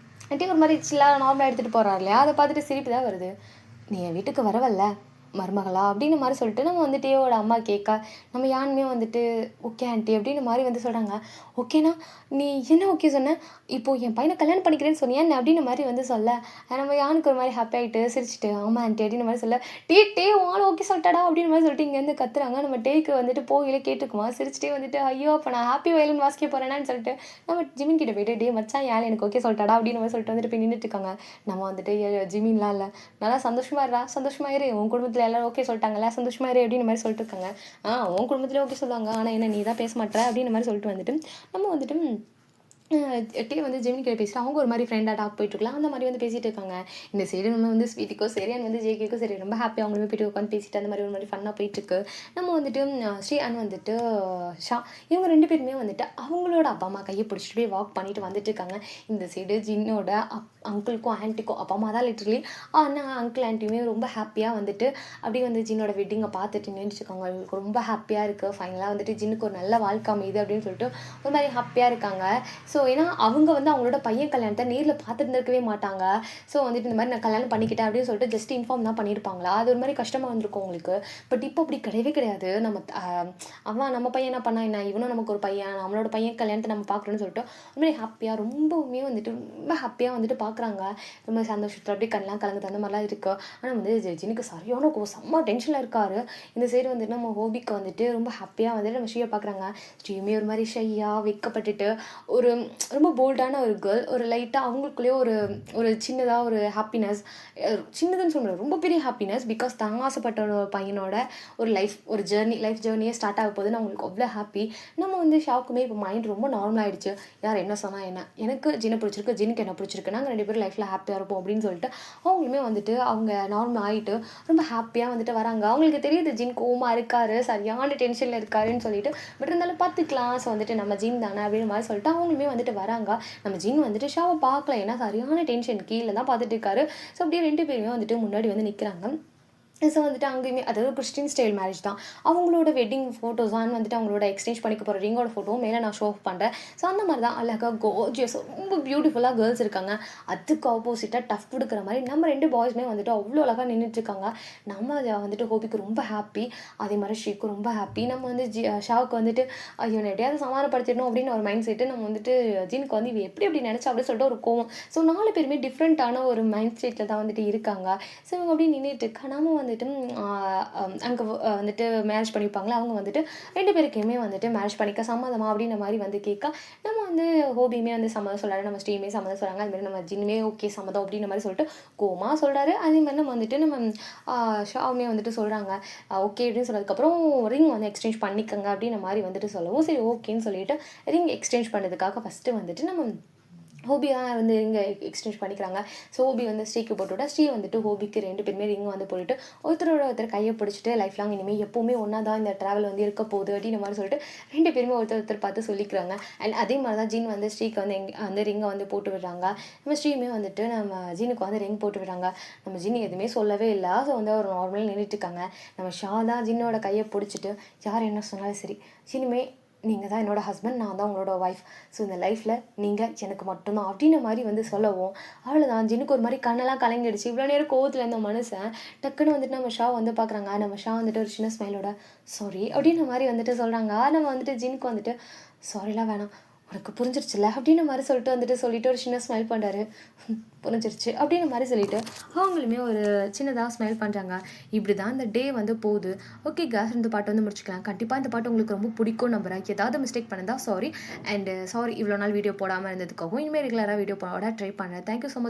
டே ஒரு மாதிரி சில்லாக நார்மலாக எடுத்துகிட்டு போகிறார் இல்லையா, அதை பார்த்துட்டு சிரிப்பு தான் வருது. நீ என் வீட்டுக்கு வரவல்ல மருமகளா அப்படின்னு மாதிரி சொல்லிட்டு நம்ம வந்து டேயோட அம்மா கேட்க, நம்ம யாருமே வந்துட்டு ஓகே ஆண்டி அப்படின்னு மாதிரி வந்து சொல்கிறாங்க. ஓகேனா நீ என்ன ஓகே சொன்ன, இப்போது என் பையனை கல்யாணம் பண்ணிக்கிறேன்னு சொன்னியா என்ன அப்படின்னு மாதிரி வந்து சொல்ல, நம்ம யானுக்கு ஒரு மாதிரி ஹாப்பி ஆகிட்டு சிரிச்சிட்டு ஆமாம் ஆண்டி அப்படின்னு மாதிரி சொல்ல, டே வாங்க ஓகே சொல்லிட்டாடா அப்படின்னு மாதிரி சொல்லிட்டு இங்கேருந்து கத்துறாங்க. நம்ம டேக்கு வந்துட்டு போகல கேட்டுக்குமா சிரிச்சிட்டே வந்துட்டு, ஐயோ அப்போ நான் ஹாப்பி வயலின் வாசிக்க போகிறேன்னு சொல்லிட்டு நம்ம ஜிமின் கிட்ட போயிட்டு, டே மச்சான் ஏன் எனக்கு ஓகே சொல்லிட்டாடா அப்படின்னு மாதிரி சொல்லிட்டு வந்துட்டு போய் நின்றுட்டு இருக்காங்க. நம்ம வந்துட்டு ஜிமின்லாம் இல்லை, நல்லா சந்தோஷமா இருடா, சந்தோஷமா இரு, உன் குடும்பத்தில் எல்லாரும் ஓகே சொல்லிட்டாங்கல்ல, சந்தோஷமா இரு அப்படின்னு மாதிரி சொல்லிட்டு இருக்காங்க. உன் குடும்பத்திலே ஓகே சொல்லுவாங்க, ஆனால் என்ன நீ தான் பேச மாட்டேற அப்படின்னு மாதிரி சொல்லிட்டு வந்துட்டு நம்ம வந்துட்டு டே வந்து ஜெமினி கிட்ட பேசிட்டு அவங்க ஒரு மாதிரி ஃப்ரெண்டாக டாக் போயிட்டுருக்கலாம் அந்த மாதிரி வந்து பேசிகிட்டு இருக்காங்க. இந்த சைடு நம்ம வந்து ஸ்வீட்டிக்கோ சரி அண்ட் வந்து ஜேகேக்கோ சரி ரொம்ப ஹாப்பியாக அவங்களுமே போய்ட்டு உட்காந்து பேசிட்டு அந்த மாதிரி ஒரு மாதிரி ஃபன்னாக போயிட்டுருக்கு. நம்ம வந்துட்டு ஸ்ரீ அண்ட் வந்துட்டு ஷா இவங்க 2 பேருமே வந்துட்டு அவங்களோட அப்பா அம்மா கையை பிடிச்சிட்டு போய் வாக் பண்ணிட்டு வந்துட்டு இருக்காங்க. இந்த சைடு ஜின்னோட அங்கிளுக்கும் ஆன்ட்டிக்கும் அப்பா அம்மா தான் லிட்ரலி, ஆனால் அங்கிள் ஆன்ட்டியுமே ரொம்ப ஹாப்பியாக வந்துட்டு அப்படியே வந்து ஜின்னோட வெட்டிங்கை பார்த்துட்டு நின்றுச்சுருக்காங்க. அவங்களுக்கு ரொம்ப ஹாப்பியாக இருக்குது, ஃபைனலாக வந்துட்டு ஜின்னுக்கு ஒரு நல்ல வாழ்க்கை அமையுது அப்படின்னு சொல்லிட்டு ஒரு மாதிரி ஹாப்பியாக இருக்காங்க. ஸோ ஏன்னா அவங்க வந்து அவங்களோட பையன் கல்யாணத்தை நேரில் பார்த்துருந்துருக்கவே மாட்டாங்க. ஸோ வந்துட்டு இந்த மாதிரி நான் கல்யாணம் பண்ணிக்கிட்டேன் அப்படின்னு சொல்லிட்டு ஜஸ்ட் இன்ஃபார்ம் தான் பண்ணியிருப்பாங்களா, அது ஒரு மாதிரி கஷ்டமாக வந்திருக்கும் உங்களுக்கு. பட் இப்போ அப்படி கிடையவே கிடையாது. நம்ம பையன் என்ன பண்ணா என்ன, இவனும் நமக்கு ஒரு பையன், நம்மளோட பையன் கல்யாணத்தை நம்ம பார்க்குறோன்னு சொல்லிட்டு ஒரு மாதிரி ஹாப்பியாக ரொம்பவுமே வந்துட்டு ரொம்ப ஹாப்பியாக வந்துட்டு பார்க்குறாங்க. ரொம்ப சந்தோஷத்தில் அப்படியே கண்ணெலாம் கலங்குது அந்த மாதிரிலாம் இருக்குது. ஆனால் வந்து ஜினுக்கு சரியான செம்ம டென்ஷனில் இருக்காரு. இந்த சைடு வந்துட்டு நம்ம ஹோபிக்கு வந்துட்டு ரொம்ப ஹாப்பியாக வந்துட்டு நம்ம ஸ்ரீயை பார்க்குறாங்க. ஸ்ரீயுமே ஒரு மாதிரி ஷையாக வைக்கப்பட்டுட்டு ஒரு ரொம்ப போல்டான ஒரு கேர்ள், ஒரு லைட்டாக அவங்களுக்குள்ளேயே ஒரு ஒரு சின்னதாக ஒரு ஹாப்பினஸ், சின்னதுன்னு சொல்ல ரொம்ப பெரிய ஹாப்பினஸ், பிகாஸ் தாங்க ஆசைப்பட்ட ஒரு பையனோட ஒரு லைஃப் ஜேர்னியே ஸ்டார்ட் ஆக போகுதுன்னு அவங்களுக்கு அவ்வளோ ஹாப்பி. நம்ம வந்து ஷாக்குமே இப்போ மைண்ட் ரொம்ப நார்மல் ஆகிடுச்சு. யார் என்ன சொன்னால் என்ன, எனக்கு ஜின்னை பிடிச்சிருக்கு, ஜினுக்கு என்ன பிடிச்சிருக்கு, நாங்கள் 2 பேரும் லைஃப்பில் ஹாப்பியாக இருப்போம் அப்படின்னு சொல்லிட்டு அவங்களுமே வந்துட்டு அவங்க நார்மல் ஆகிட்டு ரொம்ப ஹாப்பியாக வந்துட்டு வராங்க. அவங்களுக்கு தெரியுது ஜின் கோவமாக இருக்காரு, சரியான டென்ஷனில் இருக்காருன்னு சொல்லிட்டு, பட் இருந்தாலும் பார்த்துக்கலாம், ஸோ வந்துட்டு நம்ம ஜின் தானே அப்படின்னு மாதிரி சொல்லிட்டு அவங்களுமே வந்துட்டு வராங்க. நம்ம ஜின் வந்துட்டு ஷாவை பார்க்கல, ஏன்னா சரியான டென்ஷன் கீழே தான் பார்த்துட்டு இருக்காரு. ஸோ அப்படியே 2 பேருமே வந்துட்டு முன்னாடி வந்து நிற்கிறாங்க. ஸோ வந்துட்டு அங்கேயுமே அதாவது கிறிஸ்டின் ஸ்டைல் மேரேஜ் தான். அவங்களோட வெட்டிங் ஃபோட்டோஸ் தான் வந்துட்டு அவங்களோட எக்ஸ்சேஞ்ச் பண்ணிக்க போகிற ரிங்கோட ஃபோட்டோ மேலே நான் ஷோ ஆஃப் பண்ணுறேன். ஸோ அந்த மாதிரி தான் அழகாக கோர்ஜியஸ் ரொம்ப பியூட்டிஃபுல்லாக கேர்ள்ஸ் இருக்காங்க. அதுக்கு ஆப்போசிட்டாக டஃப் கொடுக்குற மாதிரி நம்ம 2 பாய்ஸுமே வந்துட்டு அவ்வளோ அழகாக நின்றுட்டுருக்காங்க. நம்ம வந்துட்டு ஹோபிக்கு ரொம்ப ஹாப்பி, அதே மாதிரி ஷீக்கும் ரொம்ப ஹாப்பி. நம்ம வந்து ஷாவுக்கு வந்துட்டு இவனை எப்படியாவது சமாதானப்படுத்திடணும் அப்படின்னு ஒரு மைண்ட் செட்டு. நம்ம வந்துட்டு ஜினுக்கு வந்து இவ எப்படி நினச்சா அப்படின்னு சொல்லிட்டு ஒரு கோவம். ஸோ 4 பேருமே டிஃப்ரெண்ட்டான ஒரு மைண்ட் செட்டில் தான் வந்துட்டு இருக்காங்க. ஸோ இவங்க அப்படி நின்றுட்டு இருக்கா. நம்ம வந்துட்டு அங்கே வந்துட்டு மேரேஜ் பண்ணிப்பாங்களா, அவங்க வந்துட்டு 2 பேருக்குமே வந்துட்டு மேரேஜ் பண்ணிக்க சம்மதமா அப்படின்ற மாதிரி வந்து கேட்க, நம்ம வந்து ஹோபியுமே வந்து சம்மதம் சொல்கிறாரு, நம்ம ஸ்ரீயுமே சம்மதம் சொல்கிறாங்க, அதுமாதிரி நம்ம ஜின்னுமே ஓகே சம்மதம் அப்படின்ற மாதிரி சொல்லிட்டு கோமா சொல்கிறாரு. அதே மாதிரி நம்ம வந்துட்டு நம்ம ஷாவுமே வந்துட்டு சொல்கிறாங்க ஓகே அப்படின்னு சொன்னதுக்கப்புறம் ரிங் வந்து எக்ஸ்சேஞ்ச் பண்ணிக்கங்க அப்படின்ற மாதிரி வந்துட்டு சொல்லவும் சரி ஓகேன்னு சொல்லிட்டு ரிங் எக்ஸ்சேஞ்ச் பண்ணதுக்காக ஃபஸ்ட்டு வந்துட்டு நம்ம ஹோபி தான் வந்து ரிங்கை எக்ஸ்சேஞ்ச் பண்ணிக்கிறாங்க. ஸோ ஹோபி வந்து ஸ்ரீக்கு போட்டுவிட்டா, ஸ்ரீ வந்துட்டு ஹோபிக்கு 2 பேருமே ரிங் வந்து போட்டுட்டு ஒருத்தரோட ஒருத்தர் கையை பிடிச்சிட்டு லைஃப் லாங் இனிமேல் எப்போவுமே ஒன்றா தான் இந்த ட்ராவல் வந்து இருக்க போகுது அப்படின்ற மாதிரி சொல்லிட்டு 2 பேருமே ஒருத்தர் ஒருத்தர் பார்த்து சொல்லிக்கிறாங்க. அண்ட் அதே மாதிரி தான் ஜின் வந்து ஸ்ரீக்கு வந்து அந்த ரிங்கை வந்து போட்டு விடுறாங்க. நம்ம ஸ்ரீயுமே வந்துட்டு நம்ம ஜினுக்கு வந்து ரிங் போட்டு விடுறாங்க. நம்ம ஜின் எதுவுமே சொல்லவே இல்லை. ஸோ வந்து ஒரு நார்மலாக நின்றுட்டு இருக்காங்க. நம்ம ஷா தான் ஜின்னோட கையை பிடிச்சிட்டு யார் என்ன சொன்னாலும் சரி, இனிமே நீங்கள் தான் என்னோடய ஹஸ்பண்ட், நான் தான் உங்களோட ஒய்ஃப். ஸோ இந்த லைஃப்பில் நீங்கள் எனக்கு மட்டும்தான் அப்படின்ற மாதிரி வந்து சொல்லவும், அவ்வளோதான் ஜின்னுக்கு ஒரு மாதிரி கண்ணெல்லாம் கலங்கிடுச்சு. இவ்வளோ நேரம் கோவத்தில் இருந்த மனுஷன் டக்குன்னு வந்துட்டு நம்ம ஷா வந்து பார்க்குறாங்க. நம்ம ஷா வந்துட்டு ஒரு சின்ன ஸ்மைலோட சாரி அப்படின்ற மாதிரி வந்துட்டு சொல்கிறாங்க. நம்ம வந்துட்டு ஜின்னுக்கு வந்துட்டு சாரிலாம் வேணாம், உனக்கு புரிஞ்சிருச்சுல்ல அப்படின்ற மாதிரி சொல்லிட்டு ஒரு சின்ன ஸ்மைல் பண்ணுறாரு. புரிஞ்சிருச்சு அப்படின்ற மாதிரி சொல்லிட்டு அவங்களுமே ஒரு சின்னதாக ஸ்மைல் பண்ணுறாங்க. இப்படி தான் இந்த டே வந்து போகுது. ஓகே கேஸ், இந்த பாட்டு வந்து முடிச்சுக்கலாம். கண்டிப்பாக இந்த பாட்டு உங்களுக்கு ரொம்ப பிடிக்கும் நம்புறேன். ஏதாவது மிஸ்டேக் பண்ணதா சாரி. அண்ட் சாரி இவ்வளோ நாள் வீடியோ போடாமல் இருந்ததுக்காகவும். இனிமேல் ரெகுலராக வீடியோ போட ட்ரை பண்ணுறேன். Thank you so much.